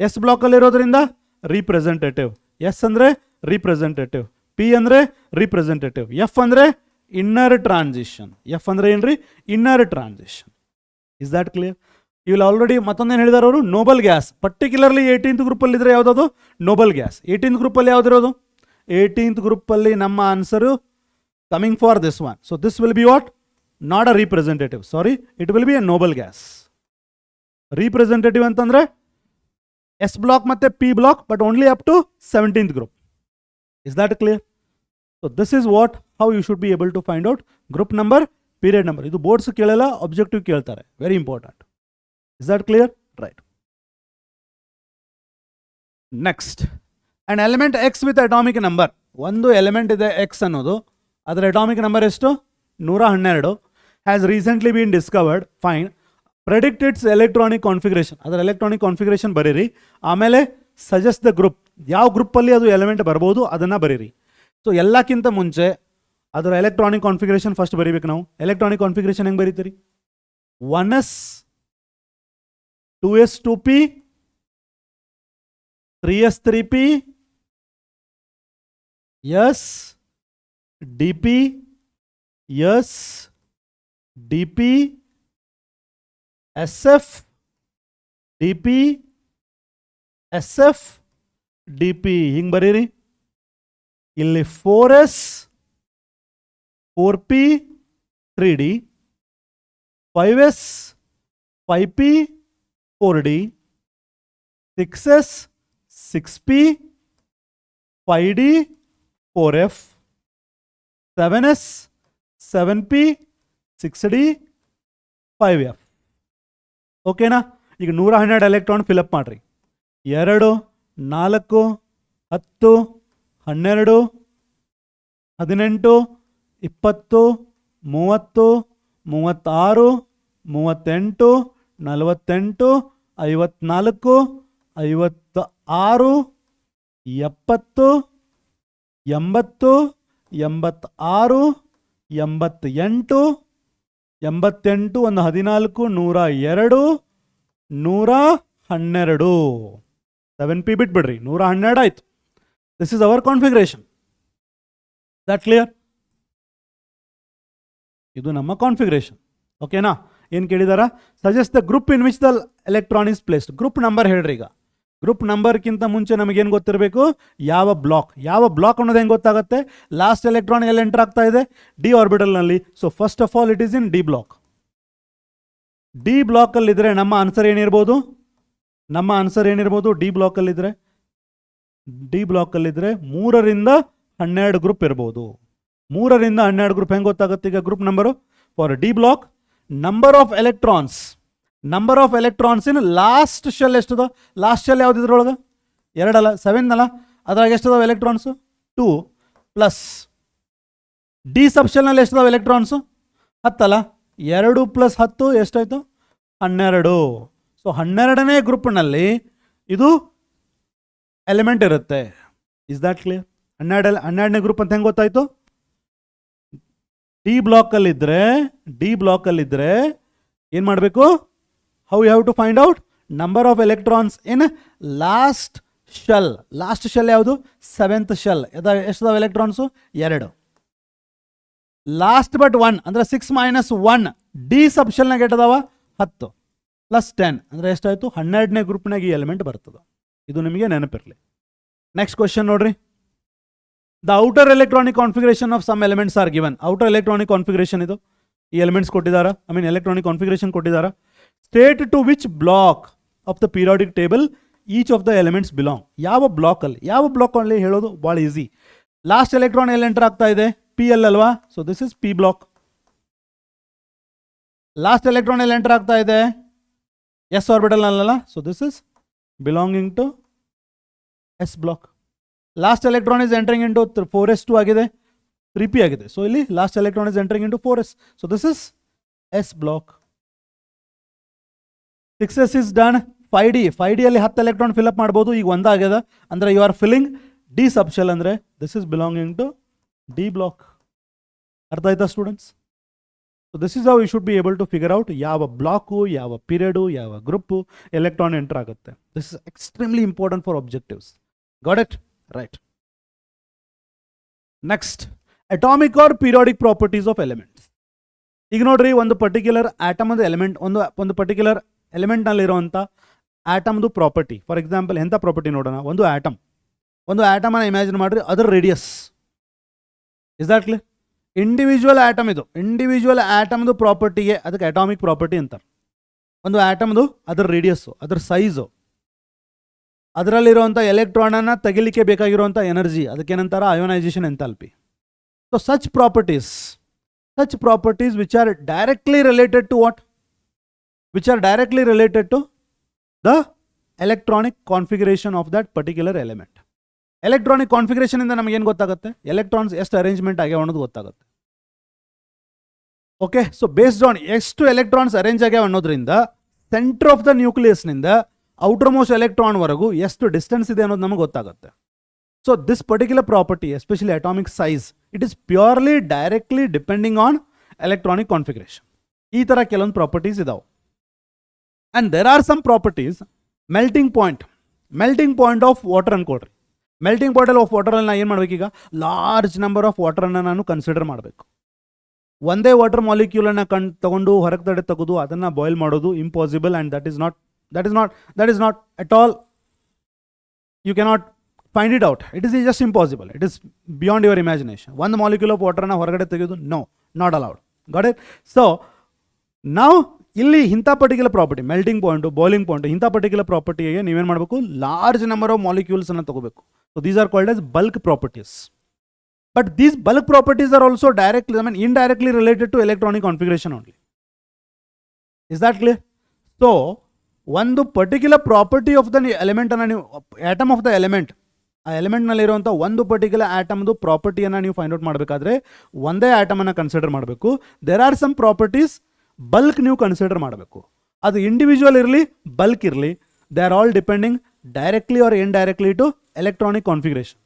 S ಬ್ಲಾಕಲ್ಲಿರೋದ್ರಿಂದ ರಿಪ್ರೆಸೆಂಟೇಟಿವ್. ಎಸ್ ಅಂದರೆ ರಿಪ್ರೆಸೆಂಟೇಟಿವ್, ಪಿ ಅಂದರೆ ರಿಪ್ರೆಸೆಂಟೇಟಿವ್, ಎಫ್ ಅಂದರೆ ಇನ್ನರ್ ಟ್ರಾನ್ಸಿಷನ್. ಎಫ್ ಅಂದರೆ ಏನ್ರಿ? Inner transition. Is that clear? ಇಲ್ಲಿ ಆಲ್ರೆಡಿ ಮತ್ತೊಂದೇನು ಹೇಳಿದಾರೆ ಅವರು? Nobel gas. ಪರ್ಟಿಕ್ಯುಲರ್ಲಿ 18th ಗ್ರೂಪಲ್ಲಿ ಇದ್ರೆ ಯಾವುದದು? Nobel gas. 18th ಗ್ರೂಪಲ್ಲಿ ಯಾವುದಿರೋದು? 18th ಗ್ರೂಪಲ್ಲಿ ನಮ್ಮ answer coming for this one. So this will be what? Not a representative, sorry, it will be a noble gas. Representative ಅಂತಂದರೆ ಎಸ್ ಬ್ಲಾಕ್ ಮತ್ತು P block, but only up to 17th group. Is that clear? So this is what how you should be able to find out group number, period number. ಇದು boards ಕೇಳಲ್ಲ, objective ಕೇಳ್ತಾರೆ. Very important. Is that clear? Right. Next, and element X with atomic number. ಒಂದು element ಇದೆ X ಅನ್ನೋದು, ಅದರ atomic number ಎಷ್ಟು? 112. Has recently been discovered. Fine. Predict its electronic configuration. ಅದರ electronic configuration ಬರೀರಿ. ಆಮೇಲೆ ಸಜೆಸ್ಟ್ ದ ಗ್ರೂಪ್. ಯಾವ ಗ್ರೂಪಲ್ಲಿ ಅದು ಎಲಿಮೆಂಟ್ ಬರ್ಬೋದು ಅದನ್ನು ಬರೀರಿ. ಸೊ ಎಲ್ಲಕ್ಕಿಂತ ಮುಂಚೆ ಅದರ ಎಲೆಕ್ಟ್ರಾನಿಕ್ ಕಾನ್ಫಿಗರೇಷನ್ ಫಸ್ಟ್ ಬರೀಬೇಕು ನಾವು. ಎಲೆಕ್ಟ್ರಾನಿಕ್ ಕಾನ್ಫಿಗರೇಷನ್ ಹೆಂಗೆ ಬರೀತೀರಿ? 1s 2s 2p 3s 3p s dp s dp sf dp sf dp ಹಿಂಗೆ ಬರೀರಿ. ಇಲ್ಲಿ 4s 4p 3d 5s 5p 4d 6s 6p 5d 4f 7s 7p 6d 5f. ಓಕೆನಾ? ಈಗ 112 electron fill up ಮಾಡಿರಿ. 2 4 10 12 18 20 30 36 38 48 54 56 70 80 86 88 88 ಒಂದು 14 102 112 7p ಬಿಟ್ಬಿಡ್ರಿ, 112 ಆಯ್ತು. This is our configuration. That clear? ಇದು ನಮ್ಮ ಕಾನ್ಫಿಗರೇಷನ್. ಓಕೆನಾ? ಏನು ಕೇಳಿದಾರ? Suggest the group in which the electron is placed. Group number ಹೇಳ್ರಿ. ಈಗ ಗ್ರೂಪ್ ನಂಬರ್ಗಿಂತ ಮುಂಚೆ ನಮಗೇನು ಗೊತ್ತಿರಬೇಕು? ಯಾವ ಬ್ಲಾಕ್ ಅನ್ನೋದು ಹೆಂಗೆ ಗೊತ್ತಾಗುತ್ತೆ? ಲಾಸ್ಟ್ ಎಲೆಕ್ಟ್ರಾನ್ ಎಲ್ಲಿ ಎಂಟರ್ ಆಗ್ತಾ ಇದೆ? ಡಿ ಆರ್ಬಿಟಲ್ನಲ್ಲಿ. So first of all it is in d block. D ಬ್ಲಾಕಲ್ಲಿದ್ದರೆ ನಮ್ಮ ಆನ್ಸರ್ ಏನಿರ್ಬೋದು? ಡಿ ಬ್ಲಾಕಲ್ಲಿದ್ದರೆ 3 ರಿಂದ 12 ಗ್ರೂಪ್ ಇರ್ಬೋದು. 3 ರಿಂದ 12 ಗ್ರೂಪ್ ಹೆಂಗೆ ಗೊತ್ತಾಗುತ್ತೆ? ಈಗ group number for d block, number of electrons in last shell ಎಷ್ಟದ? ಲಾಸ್ಟ್ ಶೆಲ್ ಯಾವ್ದು ಇದ್ರೊಳಗೆ? 2 ಅಲ್ಲ, 7 ಅಲ್ಲ, ಅದ್ರಾಗ ಎಷ್ಟದಾವ ಎಲೆಕ್ಟ್ರಾನ್ಸು? 2 ಪ್ಲಸ್ ಡಿ ಸಬ್ ಶೆಲ್ನಲ್ಲಿ ಎಷ್ಟದಾವ ಎಲೆಕ್ಟ್ರಾನ್ಸು? 10 ಅಲ್ಲ, 2 + 10 ಎಷ್ಟಾಯಿತು? 12. ಸೊ 12ನೇ ಗ್ರೂಪ್ನಲ್ಲಿ ಇದು ಎಲಿಮೆಂಟ್ ಇರುತ್ತೆ. Is that clear? 12ನೇ ಗ್ರೂಪ್ ಅಂತ ಹೆಂಗೆ ಗೊತ್ತಾಯ್ತು? ಡಿ ಬ್ಲಾಕಲ್ಲಿದ್ದರೆ ಏನು ಮಾಡಬೇಕು? How you have to find out number of electrons in last shell. Last shell ಯಾವುದು? 7th shell. ಎಷ್ಟದಾವ ಎಲೆಕ್ಟ್ರಾನ್ಸು? 2. ಲಾಸ್ಟ್ ಬಟ್ 1 ಅಂದರೆ 6 - 1 ಡಿ ಸಬ್ ಶೆಲ್ನಾಗ ಎಷ್ಟದಾವ? 10 + 10 ಅಂದರೆ ಎಷ್ಟಾಯಿತು? 12ನೇ ಗ್ರೂಪ್ನಾಗ ಈ ಎಲಿಮೆಂಟ್ ಬರ್ತದೆ. ಇದು ನಿಮಗೆ ನೆನಪಿರಲಿ. ನೆಕ್ಸ್ಟ್ ಕ್ವಶನ್ ನೋಡ್ರಿ. The outer electronic configuration of some elements are given. Outer electronic configuration ಇದು. ಈ ಎಲಿಮೆಂಟ್ಸ್ ಕೊಟ್ಟಿದ್ದಾರೆ, ಎಲೆಕ್ಟ್ರಾನಿಕ್ ಕಾನ್ಫಿಗರೇಷನ್ ಕೊಟ್ಟಿದ್ದಾರೆ. State to which block of the periodic table each of the elements belong. ಯಾವ ಬ್ಲಾಕ್ ಅಲ್ಲಿ ಹೇಳೋದು ಭಾಳ easy. Last electron ಎಲ್ಲಿ enter ಆಗ್ತಾ ಇದೆ? ಪಿ ಎಲ್ ಅಲ್ವಾ? So this is P block. Last electron ಎಲ್ಲಿ ಎಂಟರ್ ಆಗ್ತಾ ಇದೆ? ಎಸ್ ಆರ್ಬಿಟಲ್ ಅಲ್ಲ, so this is belonging to S block. Last electron is entering into 4s2 ಆಗಿದೆ, 3p ಆಗಿದೆ. ಸೊ ಇಲ್ಲಿ last electron is entering into 4s. So this is s block. 6s is done. 5d ಅಲ್ಲಿ 10 electron fill up ಮಾಡ್ಬೋದು. ಈಗ ಒಂದಾಗ್ಯದ ಅಂದ್ರೆ you are filling d subshell, ಅಂದ್ರೆ this is belonging to D block. ಅರ್ಥ ಆಯ್ತಾ students? So this is how you should be able to figure out ಯಾವ block, ಯಾವ ಪೀರಿಯಡು, ಯಾವ ಗ್ರೂಪು ಎಲೆಕ್ಟ್ರಾನ್ ಎಂಟರ್ ಆಗುತ್ತೆ. This is extremely important for objectives. Got it? Right. Next, atomic or periodic properties of elements. ಈಗ ನೋಡ್ರಿ, ಒಂದು particular ಆಟಮದ element, ಒಂದು particular ಎಲಿಮೆಂಟ್ನಲ್ಲಿರುವಂಥ ಆಟಮ್ದು ಪ್ರಾಪರ್ಟಿ. ಫಾರ್ ಎಕ್ಸಾಂಪಲ್ ಎಂಥ ಪ್ರಾಪರ್ಟಿ ನೋಡೋಣ? ಒಂದು ಆಟಮನ್ನು ಇಮ್ಯಾಜಿನ್ ಮಾಡಿರಿ, ಅದರ radius. Is that clear? Individual atom ಇದು. ಇಂಡಿವಿಜುವಲ್ ಆಟಮ್ದು ಪ್ರಾಪರ್ಟಿಗೆ ಅದಕ್ಕೆ ಅಟಾಮಿಕ್ ಪ್ರಾಪರ್ಟಿ ಅಂತಾರೆ. ಒಂದು ಆಟಮ್ದು ಅದರ ರೇಡಿಯಸ್ಸು, ಅದರ ಸೈಜು, ಅದರಲ್ಲಿರುವಂಥ ಎಲೆಕ್ಟ್ರಾನನ್ನು ತೆಗಿಲಿಕ್ಕೆ ಬೇಕಾಗಿರುವಂಥ ಎನರ್ಜಿ, ಅದಕ್ಕೇನಂತಾರೆ? Ionisation enthalpy. So such properties which are directly related to what? Which are directly related to the electronic configuration of that particular element. Electronic configuration ಇಂದ ನಮಗೆ ಏನು ಗೊತ್ತಾಗುತ್ತೆ? ಎಲೆಕ್ಟ್ರಾನ್ಸ್ ಎಷ್ಟು ಅರೇಂಜ್ಮೆಂಟ್ ಆಗ್ಯಾವ ಅನ್ನೋದು ಗೊತ್ತಾಗುತ್ತೆ. ಓಕೆ, ಸೊ ಬೇಸ್ಡ್ ಆನ್ ಎಷ್ಟು electrons arrange ಆಗ್ಯಾವ ಅನ್ನೋದ್ರಿಂದ ಸೆಂಟರ್ ಆಫ್ ದ ನ್ಯೂಕ್ಲಿಯಸ್ನಿಂದ ಔಟರ್ ಮೋಸ್ಟ್ ಎಲೆಕ್ಟ್ರಾನ್ ವರೆಗೂ ಎಷ್ಟು ಡಿಸ್ಟೆನ್ಸ್ ಇದೆ ಅನ್ನೋದು ನಮಗೆ ಗೊತ್ತಾಗುತ್ತೆ. So this particular property, especially atomic size, it is purely directly depending on electronic configuration. ಈ ಥರ ಕೆಲವೊಂದು ಪ್ರಾಪರ್ಟೀಸ್ ಇದಾವೆ. And there are some properties. Melting point of water ಅನ್ಕೊಡ್ರಿ. ಮೆಲ್ಟಿಂಗ್ ಪಾಯಿಂಟ್ ಆಫ್ ವಾಟರಲ್ಲಿ ನಾನು ಏನು ಮಾಡಬೇಕೀಗ? ಲಾರ್ಜ್ ನಂಬರ್ ಆಫ್ ವಾಟರನ್ನು ನಾನು ಕನ್ಸಿಡರ್ ಮಾಡಬೇಕು. ಒಂದೇ ವಾಟರ್ ಮಾಲಿಕ್ಯೂಲನ್ನು ತಗೊಂಡು ಹೊರಗೆ ತೆಗೆದು ಅದನ್ನು ಬಾಯ್ಲ್ ಮಾಡೋದು impossible. And that is not at all, you cannot find it out. It is just impossible. It is beyond your imagination. One molecule of water na ಹೊರಗಡೆ ತೆಗೆಯೋದು, no, not allowed. Got it? So now ಇಲ್ಲಿ ಇಂಥ particular property, melting point, boiling point, ಇಂಥ particular ಪ್ರಾಪರ್ಟಿಗೆ ನೀವೇನು ಮಾಡಬೇಕು? Large number of ಮಾಲಿಕ್ಯೂಲ್ಸನ್ನು ತಗೋಬೇಕು. So these are called as bulk properties. But these bulk properties are also indirectly related to electronic configuration only. Is that clear? So ಒಂದು particular property of the ಎಲಿಮೆಂಟನ್ನು ನೀವು, atom of the element, ಆ ಎಲಿಮೆಂಟ್ನಲ್ಲಿರುವಂಥ ಒಂದು particular ಆಟಮ್ದು ಪ್ರಾಪರ್ಟಿಯನ್ನು ನೀವು find out ಮಾಡಬೇಕಾದ್ರೆ ಒಂದೇ ಆಟಮನ್ನು consider ಮಾಡಬೇಕು. There are some properties bulk ನೀವು ಕನ್ಸಿಡರ್ ಮಾಡಬೇಕು. ಅದು ಇಂಡಿವಿಜುವಲ್ ಇರಲಿ, ಬಲ್ಕ್ ಇರಲಿ, they are all depending directly or indirectly to electronic configuration.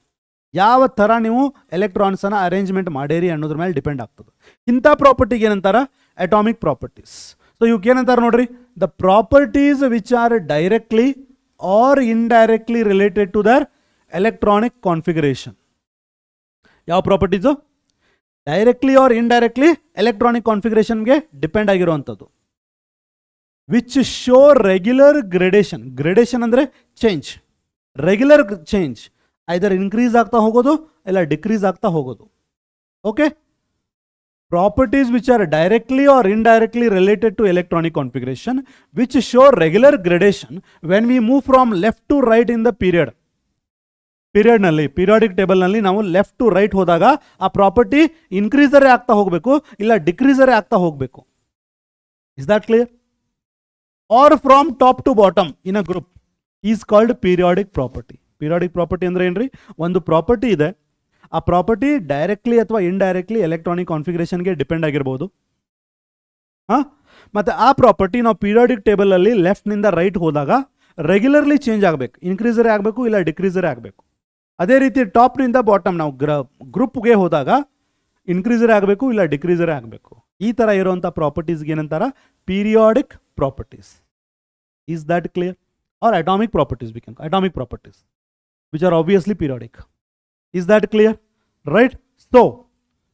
ಯಾವ ಥರ ನೀವು ಎಲೆಕ್ಟ್ರಾನ್ಸನ್ನು ಅರೇಂಜ್ಮೆಂಟ್ ಮಾಡೇರಿ ಅನ್ನೋದ್ರ ಮೇಲೆ ಡಿಪೆಂಡ್ ಆಗ್ತದೆ. ಇಂಥ ಪ್ರಾಪರ್ಟಿಗೆ ಏನಂತಾರ? Atomic properties. ಸೊ ಇವಕ್ಕೆ ಏನಂತಾರೆ ನೋಡ್ರಿ? The properties which are directly or indirectly related to their electronic configuration. ಯಾವ properties? Directly or indirectly electronic ಕಾನ್ಫಿಗರೇಷನ್ಗೆ ಡಿಪೆಂಡ್ ಆಗಿರುವಂಥದ್ದು. Which show regular gradation. Gradation ಅಂದರೆ change, regular change, either increase ಆಗ್ತಾ ಹೋಗೋದು ಇಲ್ಲ ಡಿಕ್ರೀಸ್ ಆಗ್ತಾ ಹೋಗೋದು. Okay, properties which are directly or indirectly related to electronic configuration, which show regular gradation when we move from left to right in the periodic table ನಲ್ಲಿ ನಾವು left to right ಹೋದಾಗ ಆ property ಇನ್ಕ್ರೀಸರೇ ಆಗ್ತಾ ಹೋಗಬೇಕು ಇಲ್ಲ ಡಿಕ್ರೀಸರೇ ಆಗ್ತಾ ಹೋಗಬೇಕು. Is that clear? Or from top to bottom in a group is called periodic property. Periodic property ಅಂದ್ರೆ ಏನ್ರಿ? ಒಂದು ಪ್ರಾಪರ್ಟಿ ಇದೆ, ಆ ಪ್ರಾಪರ್ಟಿ ಡೈರೆಕ್ಟ್ಲಿ ಅಥವಾ ಇಂಡೈರೆಕ್ಟ್ಲಿ ಎಲೆಕ್ಟ್ರಾನಿಕ್ ಕಾನ್ಫಿಗರೇಷನ್ಗೆ ಡಿಪೆಂಡ್ ಆಗಿರ್ಬೋದು. ಮತ್ತು ಆ ಪ್ರಾಪರ್ಟಿ ನಾವು ಪೀರಿಯಾಡಿಕ್ ಟೇಬಲಲ್ಲಿ ಲೆಫ್ಟ್ನಿಂದ ರೈಟ್ ಹೋದಾಗ ರೆಗ್ಯುಲರ್ಲಿ ಚೇಂಜ್ ಆಗಬೇಕು, ಇನ್ಕ್ರೀಸರೇ ಆಗಬೇಕು ಇಲ್ಲ ಡಿಕ್ರೀಸರೇ ಆಗಬೇಕು. ಅದೇ ರೀತಿ ಟಾಪ್ನಿಂದ ಬಾಟಮ್ ನಾವು ಗ್ರೂಪ್ಗೆ ಹೋದಾಗ ಇನ್ಕ್ರೀಸರೇ ಆಗಬೇಕು ಇಲ್ಲ ಡಿಕ್ರೀಸರೇ ಆಗಬೇಕು. ಈ ಥರ ಇರುವಂಥ ಪ್ರಾಪರ್ಟೀಸ್ಗೆ ಏನಂತಾರ? Periodic properties. Is that clear? Or atomic properties, atomic properties which are obviously periodic. Is that clear? Right? So,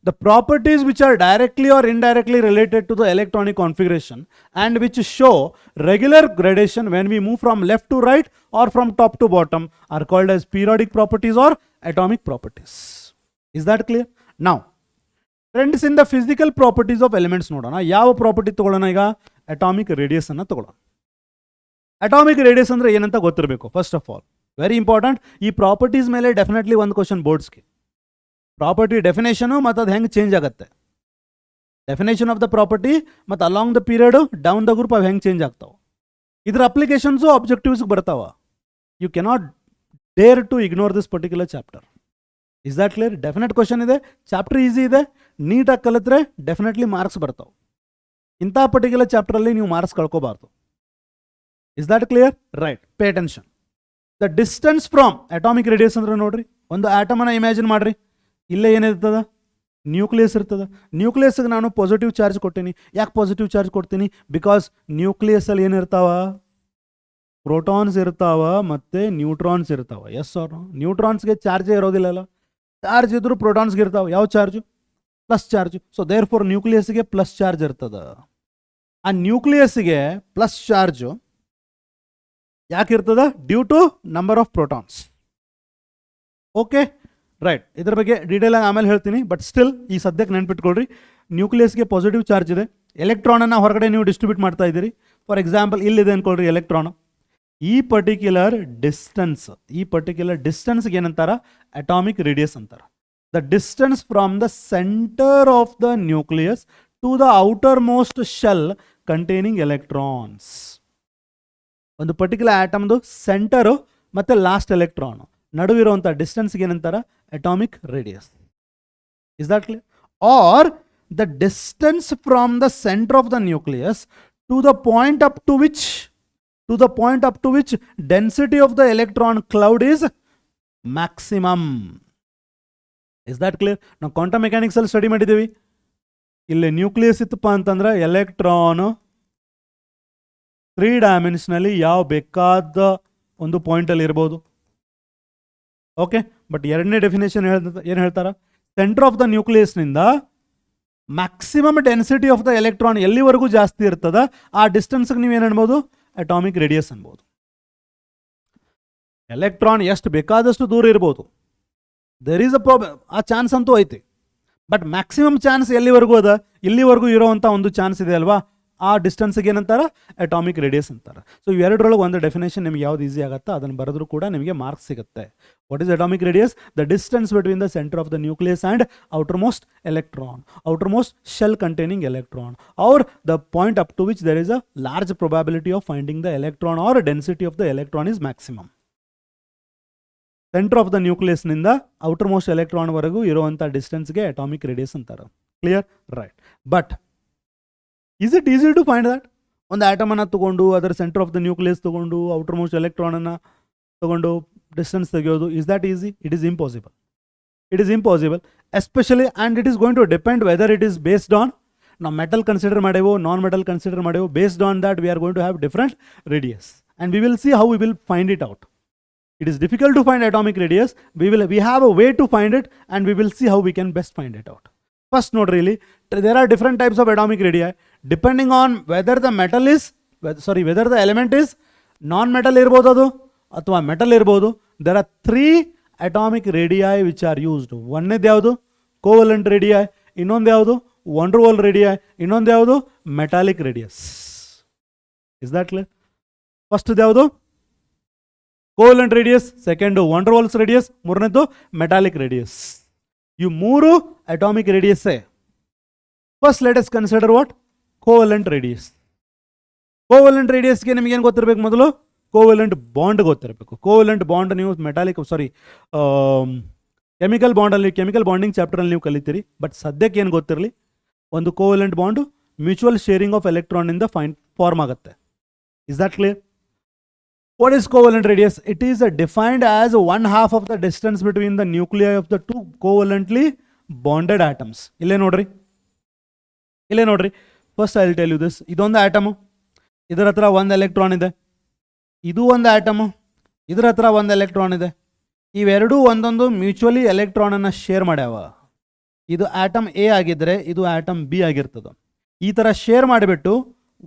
the properties which are directly or indirectly related to the electronic configuration and which show regular gradation when we move from left to right or from top to bottom are called as periodic properties or atomic properties. Is that clear? Now, friends, in the physical properties of elements nodona. ಯಾವ property ತಗೊಳ್ಳೋಣ ಈಗ? Atomic radius ಅನ್ನು ತಗೊಳ್ಳೋಣ. Atomic radius ಅಂದರೆ ಏನಂತ ಗೊತ್ತಿರಬೇಕು first of all, very important. ಈ properties ಮೇಲೆ ಡೆಫಿನೆಟ್ಲಿ ಒಂದು ಕ್ವಶನ್ ಬೋರ್ಡ್ಸ್ಗೆ, ಪ್ರಾಪರ್ಟಿ ಡೆಫಿನೇಷನು ಮತ್ತು ಅದು ಹೆಂಗೆ ಚೇಂಜ್ ಆಗುತ್ತೆ, ಡೆಫಿನೇಷನ್ ಆಫ್ ದ ಪ್ರಾಪರ್ಟಿ ಮತ್ತು along the period down the group ಅವು ಹೆಂಗೆ ಚೇಂಜ್ ಆಗ್ತಾವೆ, ಇದರ ಅಪ್ಲಿಕೇಶನ್ಸು ಆಬ್ಜೆಕ್ಟಿವ್ಸ್ಗೆ ಬರ್ತಾವ. You cannot dare to ignore this particular chapter. Is that clear? Definite question ಇದೆ, ಚಾಪ್ಟರ್ ಈಸಿ ಇದೆ, ನೀಟಾಗಿ ಕಲಿತ್ರೆ ಡೆಫಿನೆಟ್ಲಿ ಮಾರ್ಕ್ಸ್ ಬರ್ತಾವೆ. ಇಂಥ ಪರ್ಟಿಕ್ಯುಲರ್ ಚಾಪ್ಟರಲ್ಲಿ ನೀವು ಮಾರ್ಕ್ಸ್ ಕಳ್ಕೋಬಾರ್ದು. Is that clear? Right, pay attention. The distance from atomic radius ಅಂದ್ರೆ ನೋಡ್ರಿ, ಒಂದು ಆಟಮನ್ನು ಇಮ್ಯಾಜಿನ್ ಮಾಡ್ರಿ, ಇಲ್ಲೇ ಏನಿರ್ತದ, ನ್ಯೂಕ್ಲಿಯಸ್ ಇರ್ತದೆ. ನ್ಯೂಕ್ಲಿಯಸ್ಗೆ ನಾನು ಪಾಸಿಟಿವ್ ಚಾರ್ಜ್ ಕೊಡ್ತೀನಿ. ಯಾಕೆ ಪಾಸಿಟಿವ್ ಚಾರ್ಜ್ ಕೊಡ್ತೀನಿ? ಬಿಕಾಸ್ ನ್ಯೂಕ್ಲಿಯಸಲ್ಲಿ ಏನಿರ್ತಾವ, ಪ್ರೋಟಾನ್ಸ್ ಇರ್ತಾವ ಮತ್ತು ನ್ಯೂಟ್ರಾನ್ಸ್ ಇರ್ತಾವ. Yes or no? ನ್ಯೂಟ್ರಾನ್ಸ್ಗೆ ಚಾರ್ಜೇ ಇರೋದಿಲ್ಲಲ್ಲ, ಚಾರ್ಜ್ ಇದ್ದರೂ ಪ್ರೋಟಾನ್ಸ್ಗೆ ಇರ್ತಾವೆ. ಯಾವ charge? Plus charge. So therefore ನ್ಯೂಕ್ಲಿಯಸ್ಗೆ ಪ್ಲಸ್ ಚಾರ್ಜ್ ಇರ್ತದೆ. ಆ ನ್ಯೂಕ್ಲಿಯಸ್ಗೆ ಪ್ಲಸ್ ಚಾರ್ಜು ಯಾಕಿರ್ತದ? Due to number of protons. Okay, right. ಇದ್ರ ಬಗ್ಗೆ ಡೀಟೇಲ್ ಆಗಿ ಆಮೇಲೆ ಹೇಳ್ತೀನಿ, ಬಟ್ ಸ್ಟಿಲ್ ಈ ಸದ್ಯಕ್ಕೆ ನೆನ್ಪಿಟ್ಕೊಳ್ರಿ, ನ್ಯೂಕ್ಲಿಯಸ್ಗೆ ಪಾಸಿಟಿವ್ ಚಾರ್ಜ್ ಇದೆ. ಎಲೆಕ್ಟ್ರಾನನ್ನು ಹೊರಗಡೆ ನೀವು ಡಿಸ್ಟ್ರಿಬ್ಯೂಟ್ ಮಾಡ್ತಾ ಇದ್ದೀರಿ. ಫಾರ್ ಎಕ್ಸಾಂಪಲ್ ಇಲ್ಲಿದೆ ಅನ್ಕೊಳ್ರಿ ಎಲೆಕ್ಟ್ರಾನ್. ಈ ಪರ್ಟಿಕ್ಯುಲರ್ ಡಿಸ್ಟೆನ್ಸ್ಗೆ ಏನಂತಾರ? ಅಟಾಮಿಕ್ ರೇಡಿಯಸ್ ಅಂತಾರ. The distance from the centre of the nucleus to the outermost shell containing electrons. ಒಂದು ಪರ್ಟಿಕ್ಯುಲರ್ ಆಟಮ್ದು ಸೆಂಟರು ಮತ್ತು ಲಾಸ್ಟ್ ಎಲೆಕ್ಟ್ರಾನ್ ನಡುವಿರುವಂಥ ಡಿಸ್ಟೆನ್ಸ್ಗೆ ಏನಂತಾರ? Atomic radius. Is that clear? Or the distance from the centre of the nucleus to the point up to which density of the electron cloud is maximum. Is that clear? ನಾವು quantum ಮೆಕ್ಯಾನಿಕ್ಸಲ್ಲಿ study ಮಾಡಿದ್ದೀವಿ. ಇಲ್ಲಿ nucleus ಇತ್ತಪ್ಪ ಅಂತಂದ್ರೆ electron 3 dimensionally ಯಾವ ಬೇಕಾದ ಒಂದು ಪಾಯಿಂಟಲ್ಲಿ ಇರ್ಬೋದು. ಓಕೆ, ಬಟ್ ಎರಡನೇ ಡೆಫಿನೇಷನ್ ಏನು ಹೇಳ್ತಾರ? ಸೆಂಟರ್ ಆಫ್ ದ ನ್ಯೂಕ್ಲಿಯಸ್ನಿಂದ maximum density of the electron ಎಲ್ಲಿವರೆಗೂ ಜಾಸ್ತಿ ಇರ್ತದ ಆ ಡಿಸ್ಟೆನ್ಸ್ಗೆ ನೀವು ಏನು ಅನ್ಬೋದು? ಅಟಾಮಿಕ್ ರೇಡಿಯಸ್ ಅನ್ಬೋದು. ಎಲೆಕ್ಟ್ರಾನ್ ಎಷ್ಟು ಬೇಕಾದಷ್ಟು ದೂರ ಇರ್ಬೋದು, ದೇರ್ ಈಸ್ ಅ ಪ್ರಾಬ್ಲಮ್, ಆ ಚಾನ್ಸ್ ಅಂತೂ ಐತಿ. ಬಟ್ ಮ್ಯಾಕ್ಸಿಮಮ್ ಚಾನ್ಸ್ ಎಲ್ಲಿವರೆಗೂ ಅದ? ಇಲ್ಲಿವರೆಗೂ ಇರೋವಂಥ ಒಂದು ಚಾನ್ಸ್ ಇದೆ ಅಲ್ವಾ, ಆ ಡಿಸ್ಟೆನ್ಸ್ಗೆ ಏನಂತಾರೆ? ಅಟಾಮಿಕ್ ರೇಡಿಯಸ್ ಅಂತಾರೆ. ಸೊ ಇವೆರಡರೊಳಗೆ ಒಂದು ಡೆಫಿನೇಷನ್ ನಿಮ್ಗೆ ಯಾವ್ದು ಈಸಿ ಆಗುತ್ತಾ ಅದನ್ನು ಬರೆದ್ರೂ ಕೂಡ ನಿಮಗೆ ಮಾರ್ಕ್ಸ್ ಸಿಗುತ್ತೆ. What is atomic radius? The distance between the centre of the nucleus and outermost electron, outermost shell containing electron, or the point up to which there is a large probability of finding the electron or density of the electron is maximum. Centre of the nucleus ನಿಂದ outermost electron ವರೆಗೂ ಇರುವಂಥ ಡಿಸ್ಟೆನ್ಸ್ಗೆ atomic radius ಅಂತಾರೆ. Clear? Right. But is it easy to find that? ಒಂದು ಆಟಮನ್ನು ತಗೊಂಡು ಅದರ centre of the nucleus ತಗೊಂಡು ಔಟರ್ ಮೋಸ್ಟ್ ಎಲೆಕ್ಟ್ರಾನನ್ನು ತಗೊಂಡು ಡಿಸ್ಟೆನ್ಸ್ ತೆಗೆಯೋದು, is that easy? It is impossible. It is impossible, especially and it is going to depend whether it is based on, ನಾವು metal consider ಮಾಡೇವೋ non metal consider ಮಾಡೇವೋ. Based on that we are going to have different radius and we will see how we will find it out. It is difficult to find atomic radius. We have a way to find it and we will see how we can best find it out. First note, really, there are different types of atomic radii depending on whether the whether the element is non-metal irbodu athwa metal irbodu. There are 3 atomic radii which are used. One is yavadu? Covalent radii. Innondu yavadu? Van der Waals radii. Innondu yavadu? Metallic radius. Is that clear? First yavadu? Covalent radius, second van der Waals radius, ಮೂರನೇದು metallic radius. ಇವು 3 atomic ರೇಡಿಯಸ್ಸೇ. First let us consider what? Covalent radius. Covalent ರೇಡಿಯಸ್ಗೆ ನಿಮಗೇನು ಗೊತ್ತಿರಬೇಕು? ಮೊದಲು covalent bond ಗೊತ್ತಿರಬೇಕು. Covalent bond ನೀವು chemical ಬಾಂಡಲ್ಲಿ, ಕೆಮಿಕಲ್ ಬಾಂಡಿಂಗ್ ಚಾಪ್ಟರಲ್ಲಿ ನೀವು ಕಲಿತೀರಿ. ಬಟ್ ಸದ್ಯಕ್ಕೆ ಏನು ಗೊತ್ತಿರಲಿ, ಒಂದು covalent bond mutual sharing of ಎಲೆಕ್ಟ್ರಾನಿಂದ ಫಾರ್ಮ್ ಆಗುತ್ತೆ. Is that clear? What is covalent radius? It is defined as 1/2 of the distance between the nuclei of the 2 covalently bonded atoms. Ille nodri. First I will tell you this. Idondu atom. Idar hatra 1 electron ide. Idu ಒಂದು atom. Idar hatra 1 electron ide. ಇವೆರಡೂ ಒಂದೊಂದು mutually electron ಅನ್ನು share ಮಾಡ್ಯಾವ. ಇದು atom A ಆಗಿದ್ರೆ ಇದು atom B ಆಗಿರ್ತದೆ. ಈ ಥರ ಶೇರ್ ಮಾಡಿಬಿಟ್ಟು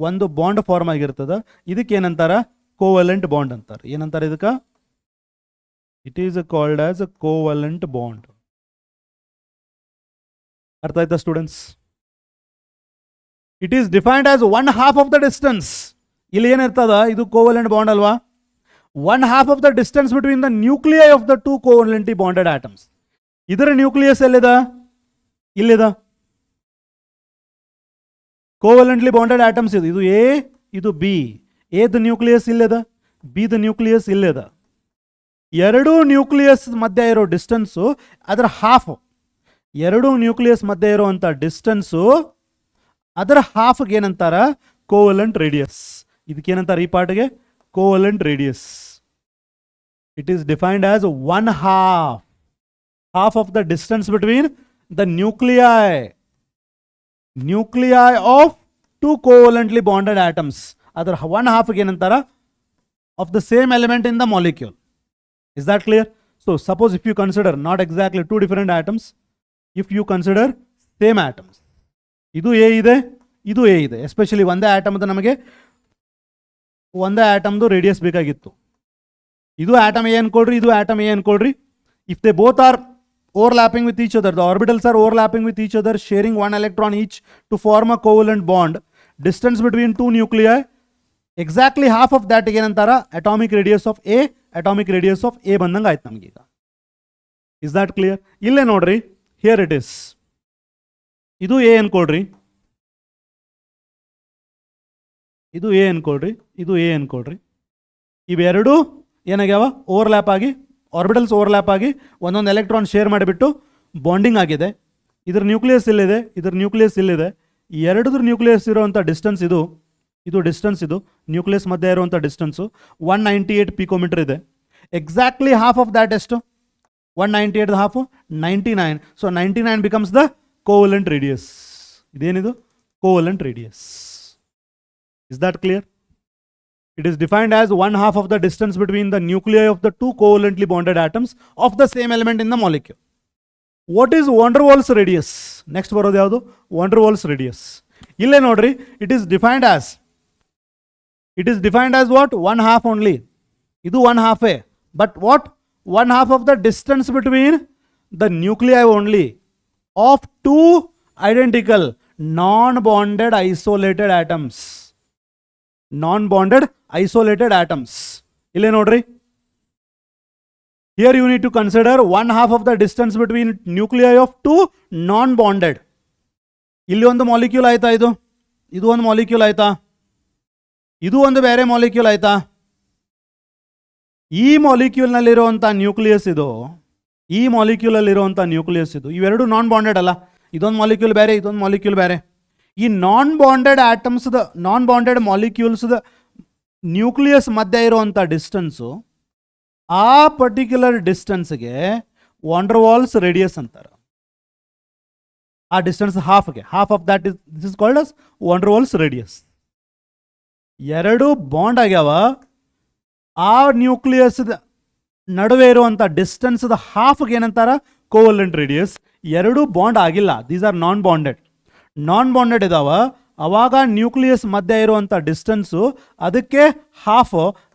ಒಂದು ಬಾಂಡ್ ಫಾರ್ಮ್ ಆಗಿರ್ತದೆ. ಇದಕ್ಕೆ ಏನಂತಾರ? ಕೋವಲೆಂಟ್ ಬಾಂಡ್ ಅಂತಾರೆ. ಏನಂತಾರೆ ಇದಕ್ಕೆ? It is called as a covalent bond. ಅರ್ಥ ಆಯ್ತಾ students? It is defined as 1/2 of the distance. ಇಲ್ಲಿ ಏನಿರ್ತದ ಇದು ಕೋವಲೆಂಟ್ ಬಾಂಡ್ ಅಲ್ವಾ, 1/2 of the distance between the nuclei of the two covalently bonded atoms. ಇದರ ನ್ಯೂಕ್ಲಿಯಸ್ ಎಲ್ಲಿದ, ಇಲ್ಲಿದ. ಕೋವಲೆಂಟ್ಲಿ ಬಾಂಡೆಡ್ ಆಟಮ್ಸ್ ಇದು, ಇದು A ಇದು ಬಿ. ಎದ ನ್ಯೂಕ್ಲಿಯಸ್ ಇಲ್ಲಿದ, ಬಿದ ನ್ಯೂಕ್ಲಿಯಸ್ ಇಲ್ಲಿದ. ಎರಡೂ ನ್ಯೂಕ್ಲಿಯಸ್ ಮಧ್ಯೆ ಇರೋ ಡಿಸ್ಟೆನ್ಸು ಅದರ ಹಾಫ್. ಎರಡೂ ನ್ಯೂಕ್ಲಿಯಸ್ ಮಧ್ಯೆ ಇರುವಂಥ ಡಿಸ್ಟೆನ್ಸು ಅದರ ಹಾಫ್ಗೆ ಏನಂತಾರ, ಕೋವಲೆಂಟ್ ರೇಡಿಯಸ್. ಇದಕ್ಕೇನಂತಾರೆ ಈ ಪಾರ್ಟ್ಗೆ, covalent radius. It is defined as 1/2, half of the distance between the nuclei of two covalently bonded atoms. Other 1/2 ಏನಂತಾರ, of the same element in the molecule. Is that clear? So suppose if you consider not exactly two different atoms, if you consider same atoms, ಇದು A ಇದೆ, ಇದು A ಇದೆ. Especially ಒಂದೇ ಆಟಮ್ದು ನಮಗೆ ಒಂದೇ ಆಟಮ್ದು radius ಬೇಕಾಗಿತ್ತು. ಇದು ಆಟಮ್ ಎ ಅನ್ಕೊಳ್ರಿ, ಇದು ಆಟಮ್ ಎ ಅನ್ಕೊಳ್ರಿ. If they both are overlapping with each other, the orbitals are overlapping with each other, sharing 1 electron each to form a covalent bond, distance between two nuclei, exactly half of that ಏನಂತಾರ, atomic radius of A, atomic radius of A ಬಂದಂಗೆ ಆಯ್ತು ನಮಗೀಗ. Is that clear? ಇಲ್ಲೇ ನೋಡ್ರಿ, here it is. ಇದು A ಅನ್ಕೊಳ್ರಿ, ಇದು A ಅನ್ಕೊಳ್ರಿ, ಇದು A ಅನ್ಕೊಳ್ರಿ. ಇವೆರಡು ಏನಾಗ್ಯಾವ, ಓವರ್ಲ್ಯಾಪ್ ಆಗಿ, ಆರ್ಬಿಟಲ್ಸ್ ಓವರ್ಲ್ಯಾಪ್ ಆಗಿ ಒಂದೊಂದು ಎಲೆಕ್ಟ್ರಾನ್ ಶೇರ್ ಮಾಡಿಬಿಟ್ಟು ಬಾಂಡಿಂಗ್ ಆಗಿದೆ. ಇದ್ರ ನ್ಯೂಕ್ಲಿಯಸ್ ಇಲ್ಲಿದೆ, ಇದ್ರ ನ್ಯೂಕ್ಲಿಯಸ್ ಇಲ್ಲಿದೆ. ಎರಡದ್ರ ನ್ಯೂಕ್ಲಿಯಸ್ ಇರುವಂಥ ಡಿಸ್ಟೆನ್ಸ್ ಇದು, ಇದು ಡಿಸ್ಟೆನ್ಸ್, ಇದು ನ್ಯೂಕ್ಲಿಯಸ್ ಮಧ್ಯೆ ಇರುವಂಥ ಡಿಸ್ಟೆನ್ಸು 198 ಪಿಕೋಮೀಟರ್ ಇದೆ. ಎಕ್ಸಾಕ್ಟ್ಲಿ ಹಾಫ್ ಆಫ್ ದ್ಯಾಟ್ ಎಷ್ಟು, 198 half 99. So 99 becomes the covalent radius. ಇದೇನಿದು, covalent radius. Is that clear? It is defined as 1/2 of the distance between the nuclei of the two covalently bonded atoms of the same element in the molecule. What is van der Waals radius? Next ಬರೋದು ಯಾವುದು, van der Waals radius. ಇಲ್ಲೇ ನೋಡ್ರಿ, it is defined as what, 1/2 only. ಇದು 1/2, but what, 1/2 of the distance between the nuclei only of two identical non-bonded isolated atoms. Non-bonded isolated atoms. ಇಲ್ಲೇ ನೋಡ್ರಿ, here you need to consider 1/2 of the distance between nuclei of two non-bonded. ಇಲ್ಲಿ ಒಂದು molecule ಆಯ್ತಾ, ಇದು ಒಂದು molecule ಆಯ್ತಾ, ಇದು ಒಂದು ಬೇರೆ ಮಾಲಿಕ್ಯೂಲ್ ಆಯ್ತಾ. ಈ ಮಾಲಿಕ್ಯೂಲ್ನಲ್ಲಿರುವಂಥ ನ್ಯೂಕ್ಲಿಯಸ್ ಇದು, ಈ ಮಾಲಿಕ್ಯೂಲಲ್ಲಿರುವಂಥ ನ್ಯೂಕ್ಲಿಯಸ್ ಇದು, ಇವೆರಡು ನಾನ್ ಬಾಂಡೆಡ್ ಅಲ್ಲ. ಇದೊಂದು ಮಾಲಿಕ್ಯೂಲ್ ಬೇರೆ, ಇದೊಂದು ಮಾಲಿಕ್ಯೂಲ್ ಬೇರೆ. ಈ ನಾನ್ ಬಾಂಡೆಡ್ ಆಟಮ್ಸ್ದ, ನಾನ್ ಬಾಂಡೆಡ್ ಮಾಲಿಕ್ಯೂಲ್ಸ್ದ ನ್ಯೂಕ್ಲಿಯಸ್ ಮಧ್ಯೆ ಇರುವಂಥ ಡಿಸ್ಟೆನ್ಸು, ಆ ಪರ್ಟಿಕ್ಯುಲರ್ ಡಿಸ್ಟೆನ್ಸ್ಗೆ ವಾನ್ ಡರ್ ವಾಲ್ಸ್ ರೇಡಿಯಸ್ ಅಂತಾರೆ. ಆ ಡಿಸ್ಟೆನ್ಸ್ ಹಾಫ್ಗೆ, half of that this is called as van der Waals radius. ಎರಡು ಬಾಂಡ್ ಆಗ್ಯಾವ, ಆ ನ್ಯೂಕ್ಲಿಯಸ್ದ ನಡುವೆ ಇರುವಂಥ ಡಿಸ್ಟೆನ್ಸ್ದ ಹಾಫ್ಗೆ ಏನಂತಾರ, ಕೋವಲೆಂಟ್ ರೇಡಿಯಸ್. ಎರಡು ಬಾಂಡ್ ಆಗಿಲ್ಲ, these are non bonded. Non bonded ಇದಾವ, ಅವಾಗ ನ್ಯೂಕ್ಲಿಯಸ್ ಮಧ್ಯೆ ಇರುವಂಥ ಡಿಸ್ಟೆನ್ಸು ಅದಕ್ಕೆ half,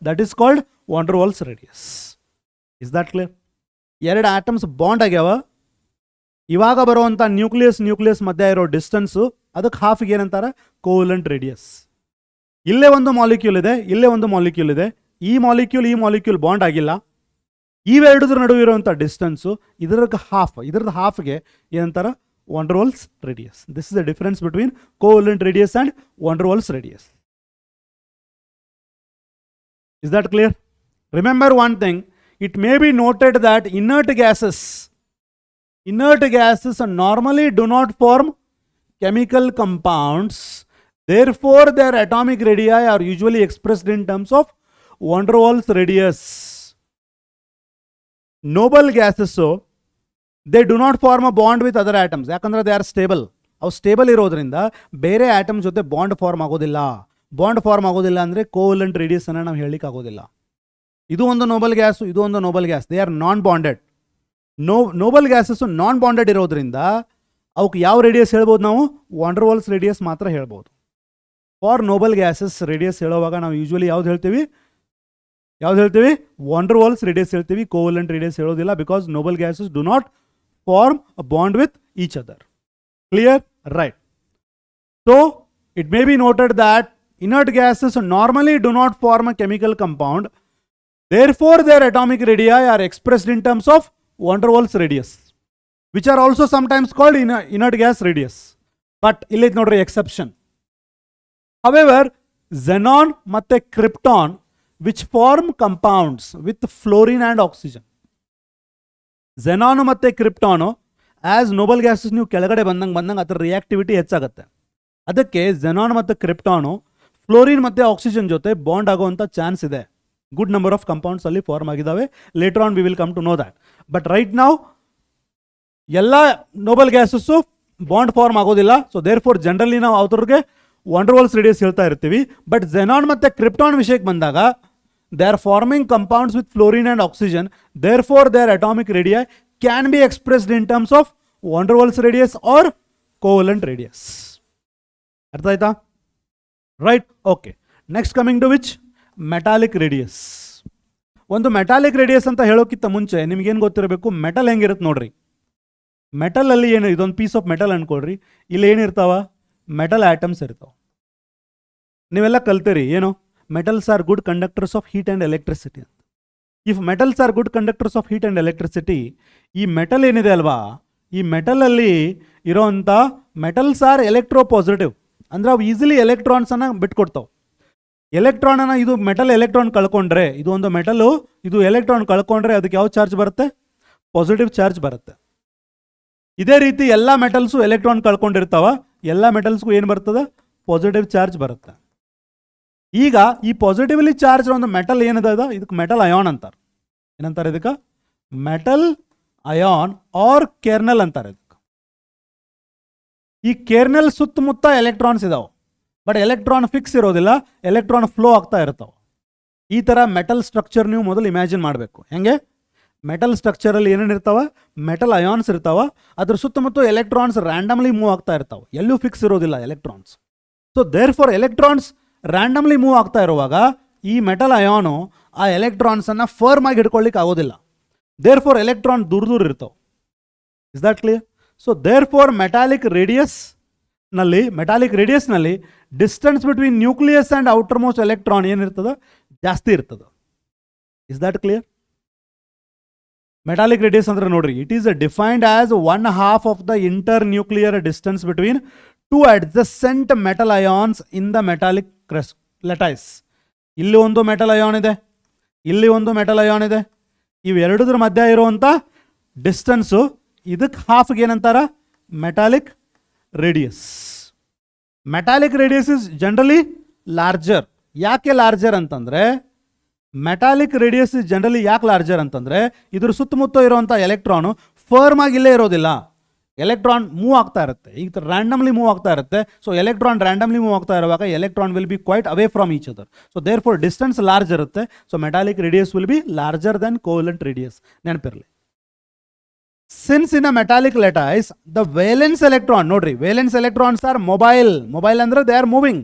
that is called van der Waals radius. Is that clear? ಎರಡು ಆಟಮ್ಸ್ ಬಾಂಡ್ ಆಗ್ಯಾವ, ಇವಾಗ ಬರುವಂಥ ನ್ಯೂಕ್ಲಿಯಸ್ ಮಧ್ಯೆ ಇರೋ ಡಿಸ್ಟೆನ್ಸು ಅದಕ್ಕೆ ಹಾಫ್ಗೆ ಏನಂತಾರೆ, ಕೋವಲೆಂಟ್ ರೇಡಿಯಸ್. ಇಲ್ಲೇ ಒಂದು ಮಾಲಿಕ್ಯೂಲ್ ಇದೆ, ಇಲ್ಲೇ ಒಂದು ಮಾಲಿಕ್ಯೂಲ್ ಇದೆ. ಈ ಮಾಲಿಕ್ಯೂಲ್ ಬಾಂಡ್ ಆಗಿಲ್ಲ. ಇವೆರಡರ ನಡುವೆ ಇರುವಂಥ ಡಿಸ್ಟೆನ್ಸು ಇದ್ರಕ್ಕೆ ಹಾಫ್, ಇದ್ರದ್ದು ಹಾಫ್ಗೆ ಏನಂತಾರೆ, van der Waals radius. This is the difference between covalent radius and van der Waals radius. Is that clear? Remember one thing, it may be noted that inert gases normally do not form chemical compounds. Therefore, their atomic radii are usually expressed in terms of van der Waals radius. Noble gases, so they do not form a bond with other atoms. ಯಾಕಂದ್ರೆ they are stable. ಅವು stable ಇರೋದ್ರಿಂದ ಬೇರೆ atom ಜೊತೆ bond form ಆಗೋದಿಲ್ಲ. Bond form ಆಗೋದಿಲ್ಲ ಅಂದರೆ covalent radius ಅನ್ನು ನಾವು ಹೇಳಲಿಕ್ಕೆ ಆಗೋದಿಲ್ಲ. ಇದು ಒಂದು ನೋಬಲ್ ಗ್ಯಾಸು, ಇದು ಒಂದು noble gas. They are non bonded. Noble gases non bonded ಇರೋದ್ರಿಂದ ಅವಕ್ಕೆ ಯಾವ ರೇಡಿಯಸ್ ಹೇಳ್ಬೋದು ನಾವು, ವಾನ್ ಡರ್ ವಾಲ್ಸ್ ರೇಡಿಯಸ್ ಮಾತ್ರ ಹೇಳ್ಬೋದು. ಫಾರ್ ನೋಬಲ್ ಗ್ಯಾಸಸ್ ರೇಡಿಯಸ್ ಹೇಳುವಾಗ ನಾವು ಯೂಶ್ವಲಿ ಯಾವ್ದು ಹೇಳ್ತೀವಿ, ವಾನ್ ಡರ್ ವಾಲ್ಸ್ ರೇಡಿಯಸ್ ಹೇಳ್ತೀವಿ, ಕೋವಲೆಂಟ್ ರೇಡಿಯಸ್ ಹೇಳೋದಿಲ್ಲ. Because Nobel gases do not form a bond with each other. Clear? Right. So It may be noted that inert gases normally do not form a chemical compound. Therefore, their atomic radii are expressed in terms of van der Waals radius, which are also sometimes called inert gas radius. But ಇಲ್ಲಿ ನೋಡ್ರಿ exception. However, xenon ಮತ್ತೆ krypton which form compounds with fluorine and oxygen. xenon ಮತ್ತೆ krypton as noble gases ನೀವು ಕೆಳಗಡೆ ಬಂದಂಗೆ ಅದರ reactivity ಹೆಚ್ಚಾಗುತ್ತೆ. ಅದಕ್ಕೆ xenon ಮತ್ತು krypton ಫ್ಲೋರಿನ್ ಮತ್ತೆ ಆಕ್ಸಿಜನ್ ಜೊತೆ ಬಾಂಡ್ ಆಗುವಂತ ಚಾನ್ಸ್ ಇದೆ. ಗುಡ್ ನಂಬರ್ ಆಫ್ ಕಂಪೌಂಡ್ಸ್ ಅಲ್ಲಿ ಫಾರ್ಮ್ ಆಗಿದಾವೆ. Later on we will come to know that. But right now ಎಲ್ಲ ನೋಬಲ್ ಗ್ಯಾಸಸ್ ಬಾಂಡ್ ಫಾರ್ಮ್ ಆಗೋದಿಲ್ಲ. ಸೊ ದೇರ್ ಫೋರ್ ಜನರಲಿ ನಾವು ಅವ್ರಿಗೆ van der Waals ರೇಡಿಯಸ್ ಹೇಳ್ತಾ ಇರ್ತೀವಿ. ಬಟ್ xenon ಮತ್ತೆ ಕ್ರಿಪ್ಟಾನ್ ವಿಷಯಕ್ಕೆ ಬಂದಾಗ they are forming compounds with fluorine and oxygen. Therefore their atomic radii can be expressed in terms of van der Waals radius or covalent radius. ಅರ್ಥ ಆಯ್ತಾ? Right. Okay, next coming to which metallic radius. ಒಂದು metallic radius ಅಂತ ಹೇಳೋಕ್ಕಿಂತ ಮುಂಚೆ ನಿಮ್ಗೇನು ಗೊತ್ತಿರಬೇಕು, metal ಹೆಂಗಿರುತ್ತೆ ನೋಡ್ರಿ. ಮೆಟಲ್ ಅಲ್ಲಿ ಏನು, ಇದೊಂದು ಪೀಸ್ ಆಫ್ ಮೆಟಲ್ ಅನ್ಕೊಳ್ರಿ. ಇಲ್ಲಿ ಏನಿರ್ತಾವ, ಮೆಟಲ್ ಆಟಮ್ಸ್ ಇರ್ತಾವ. ನೀವೆಲ್ಲ ಕಲ್ತೀರಿ ಏನು, metals are good conductors of heat and electricity ಅಂತ. If metals are good conductors of heat and electricity, ಈ ಮೆಟಲ್ ಏನಿದೆ ಅಲ್ವಾ, ಈ ಮೆಟಲಲ್ಲಿ ಇರೋವಂಥ ಮೆಟಲ್ಸ್ ಆರ್ ಎಲೆಕ್ಟ್ರೋ ಪಾಸಿಟಿವ್. ಅಂದ್ರೆ ಅವು ಈಸಿಲಿ ಎಲೆಕ್ಟ್ರಾನ್ಸನ್ನು ಬಿಟ್ಕೊಡ್ತಾವೆ. ಎಲೆಕ್ಟ್ರಾನನ್ನು ಇದು ಮೆಟಲ್ ಎಲೆಕ್ಟ್ರಾನ್ ಕಳ್ಕೊಂಡ್ರೆ, ಇದು ಒಂದು ಮೆಟಲು, ಇದು ಎಲೆಕ್ಟ್ರಾನ್ ಕಳ್ಕೊಂಡ್ರೆ ಅದಕ್ಕೆ ಯಾವ ಚಾರ್ಜ್ ಬರುತ್ತೆ, ಪಾಸಿಟಿವ್ ಚಾರ್ಜ್ ಬರುತ್ತೆ. ಇದೇ ರೀತಿ ಎಲ್ಲ ಮೆಟಲ್ಸು ಎಲೆಕ್ಟ್ರಾನ್ ಕಳ್ಕೊಂಡಿರ್ತಾವ, ಎಲ್ಲ ಮೆಟಲ್ಸ್ಗೂ ಏನು ಬರ್ತದೆ, ಪಾಸಿಟಿವ್ ಚಾರ್ಜ್ ಬರುತ್ತೆ. ಈಗ ಈ ಪಾಸಿಟಿವ್ಲಿ ಚಾರ್ಜ್ ಒಂದು ಮೆಟಲ್ ಏನಿದೆ ಇದಕ್ಕೆ ಮೆಟಲ್ ಅಯಾನ್ ಅಂತಾರೆ. ಏನಂತಾರೆ ಇದಕ್ಕೆ, ಮೆಟಲ್ ಅಯಾನ್ ಆರ್ ಕೆರ್ನಲ್ ಅಂತಾರೆ ಇದಕ್ಕೆ. ಈ ಕೆರ್ನಲ್ ಸುತ್ತಮುತ್ತ ಎಲೆಕ್ಟ್ರಾನ್ಸ್ ಇದಾವೆ, ಬಟ್ ಎಲೆಕ್ಟ್ರಾನ್ ಫಿಕ್ಸ್ ಇರೋದಿಲ್ಲ, ಎಲೆಕ್ಟ್ರಾನ್ ಫ್ಲೋ ಆಗ್ತಾ ಇರ್ತಾವೆ. ಈ ಥರ ಮೆಟಲ್ ಸ್ಟ್ರಕ್ಚರ್ ನೀವು ಮೊದಲು ಇಮ್ಯಾಜಿನ್ ಮಾಡಬೇಕು. ಹೆಂಗೆ, ಮೆಟಲ್ ಸ್ಟ್ರಕ್ಚರಲ್ಲಿ ಏನೇನು ಇರ್ತಾವೆ, ಮೆಟಲ್ ಅಯಾನ್ಸ್ ಇರ್ತಾವೆ, ಅದ್ರ ಸುತ್ತಮುತ್ತ ಎಲೆಕ್ಟ್ರಾನ್ಸ್ ರ್ಯಾಂಡಮ್ಲಿ ಮೂವ್ ಆಗ್ತಾ ಇರ್ತಾವೆ, ಎಲ್ಲೂ ಫಿಕ್ಸ್ ಇರೋದಿಲ್ಲ electrons. So therefore electrons randomly move ಆಗ್ತಾ ಇರುವಾಗ ಈ ಮೆಟಲ್ ಅಯಾನು ಆ ಎಲೆಕ್ಟ್ರಾನ್ಸನ್ನು ಫರ್ಮ್ ಆಗಿ ಹಿಡ್ಕೊಳ್ಳಿಕ್ಕೆ ಆಗೋದಿಲ್ಲ. ದೇರ್ ಫಾರ್ ಎಲೆಕ್ಟ್ರಾನ್ ದೂರ ದೂರ ಇರ್ತಾವೆ. Is that clear? So therefore metallic ರೇಡಿಯಸ್ನಲ್ಲಿ distance between nucleus and outermost electron ಏನಿರ್ತದೆ, ಜಾಸ್ತಿ ಇರ್ತದೆ. Is that clear? Metallic radius ಅಂದ್ರೆ ನೋಡ್ರಿ, it is defined as 1/2 of the internuclear distance between two adjacent metal ions in the metallic lattice. ಇಲ್ಲಿ ಒಂದು metal ion ಇದೆ, ಇಲ್ಲಿ ಒಂದು ಮೆಟಲ್ ಅಯಾನ್ ಇದೆ. ಇವೆರಡದ್ರ ಮಧ್ಯ ಇರುವಂಥ ಡಿಸ್ಟೆನ್ಸು, ಇದಕ್ಕೆ ಹಾಫ್ಗೆ ಏನಂತಾರ, metallic radius. Metallic radius is generally larger. ಯಾಕೆ ಲಾರ್ಜರ್ ಅಂತಂದರೆ, ಮೆಟಾಲಿಕ್ ರೇಡಿಯಸ್ ಇಸ್ ಜನರಲಿ ಯಾಕೆ ಲಾರ್ಜರ್ ಅಂತಂದರೆ, ಇದ್ರ ಸುತ್ತಮುತ್ತ ಇರುವಂಥ ಎಲೆಕ್ಟ್ರಾನು ಫರ್ಮ್ ಆಗಿ ಇಲ್ಲೇ ಇರೋದಿಲ್ಲ, ಎಲೆಕ್ಟ್ರಾನ್ ಮೂವ್ ಆಗ್ತಾ ಇರುತ್ತೆ. ಈಗ ರ್ಯಾಂಡಮ್ಲಿ ಮೂವ್ ಆಗ್ತಾ ಇರುತ್ತೆ. ಸೊ ಎಲೆಕ್ಟ್ರಾನ್ ರ್ಯಾಂಡಮ್ಲಿ ಮೂವ್ ಆಗ್ತಾ ಇರುವಾಗ electron will be quite away from each other. So therefore distance large ಇರುತ್ತೆ. So metallic radius will be larger than covalent radius. ನೆನಪಿರಲಿ. Since in a metallic lattice, the valence electron, nodri, valence electrons are mobile. Mobile andre they are moving.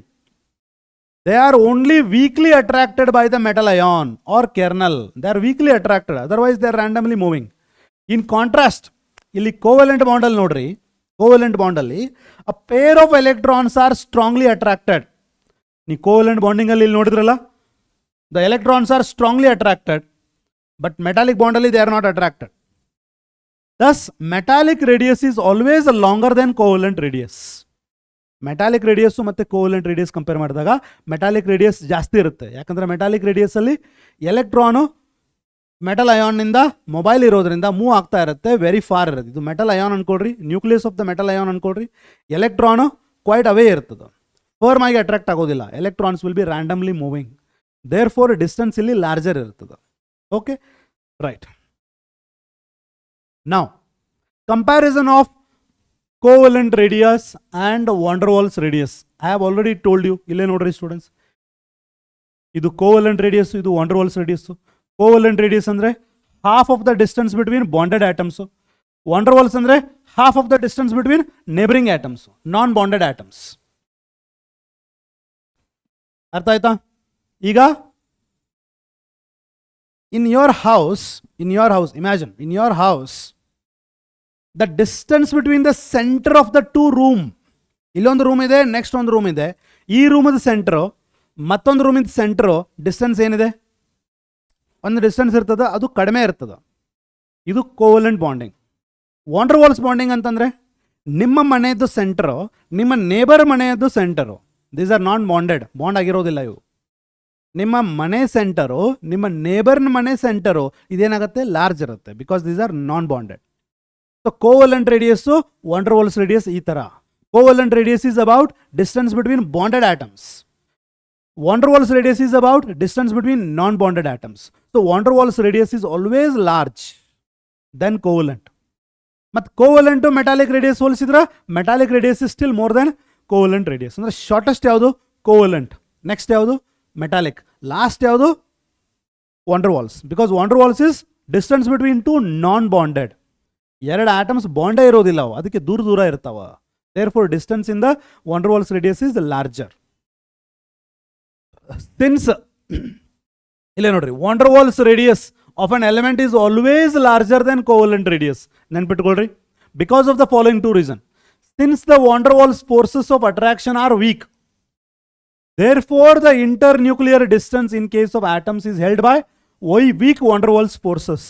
They are only weakly attracted by the metal ion or kernel. They are weakly attracted. Otherwise, they are randomly moving. In contrast, illi covalent bond alli nodri, covalent bond alli a pair of electrons are strongly attracted. Ni covalent bonding alli illi nodidralla, the electrons are strongly attracted, but metallic bond alli they are not attracted. Thus, metallic radius is always longer than covalent radius. Metallic radius ಮತ್ತು covalent radius compare ಮಾಡಿದಾಗ metallic radius ಜಾಸ್ತಿ ಇರುತ್ತೆ. ಯಾಕಂದರೆ metallic ರೇಡಿಯಸ್ಸಲ್ಲಿ electron metal ಅಯಾನ್ನಿಂದ mobile ಇರೋದ್ರಿಂದ move ಆಗ್ತಾ ಇರುತ್ತೆ, ವೆರಿ ಫಾರ್ ಇರುತ್ತೆ. ಇದು ಮೆಟಲ್ ಅಯಾನ್ ಅನ್ಕೊಳ್ರಿ, nucleus of the metal ion ಅನ್ಕೊಳ್ರಿ. ಎಲೆಕ್ಟ್ರಾನು ಕ್ವೈಟ್ ಅವೇ ಇರ್ತದೆ, ಫರ್ಮ್ ಆಗಿ ಅಟ್ರಾಕ್ಟ್ ಆಗೋದಿಲ್ಲ. Electrons will be randomly moving. Therefore distance ಇಲ್ಲಿ ಲಾರ್ಜರ್ ಇರ್ತದೆ. Okay, right. Now, comparison of covalent radius and van der Waals radius. I have already told you. Ille nodri students. Idu covalent radius, idu van der Waals radius. Covalent radius andre half of the distance between bonded atoms. Van der Waals andre half of the distance between neighboring atoms, non-bonded atoms. Artha aita? Iga in your house, imagine, in your house, the distance between the center of the two room ಇಲ್ಲೊಂದು room ಇದೆ, next ಒಂದು room ಇದೆ. ಈ ರೂಮದ centre ಮತ್ತೊಂದು ರೂಮಿಂದ centre distance ಏನಿದೆ, ಒಂದು distance ಇರ್ತದೆ, ಅದು ಕಡಿಮೆ ಇರ್ತದೆ. ಇದು covalent bonding. Van der Waals bonding ಅಂತಂದರೆ ನಿಮ್ಮ ಮನೆಯದ್ದು ಸೆಂಟರು ನಿಮ್ಮ ನೇಬರ್ ಮನೆಯದ್ದು centre, these are not bonded, bond ಆಗಿರೋದಿಲ್ಲ ಇವು. ನಿಮ್ಮ ಮನೆ ಸೆಂಟರು ನಿಮ್ಮ ನೇಬರ್ನ ಮನೆ ಸೆಂಟರು ಇದೇನಾಗುತ್ತೆ, ಲಾರ್ಜ್ ಇರುತ್ತೆ, because these are non bonded. So covalent radius van der Waals radius ಈ ಥರ. Covalent radius is about distance between bonded atoms. Van der Waals radius is about distance between non-bonded atoms. So Van der Waals radius is always large than covalent. But covalent to metallic radius ಹೋಲಿಸಿದ್ರೆ metallic radius is still more than covalent radius. ಅಂದ್ರೆ shortest ಯಾವುದು covalent, next ಯಾವುದು metallic, last ಯಾವುದು Van der Waals. Because Van der Waals is distance between two non-bonded. ಎರಡು atoms ಬಾಂಡೇ ಇರೋದಿಲ್ಲ ಅವು, ಅದಕ್ಕೆ ದೂರ ದೂರ ಇರ್ತಾವ. Therefore distance in the Van der Waals radius is larger. Since ಇಲ್ಲಿ ನೋಡ್ರಿ Van der Waals radius of an element is always larger than covalent radius. ನೆನ್ಪಿಟ್ಕೊಳ್ರಿ, because of the following two reasons. Since the Van der Waals forces of attraction are weak, therefore the internuclear distance in case of atoms is held by weak Van der Waals forces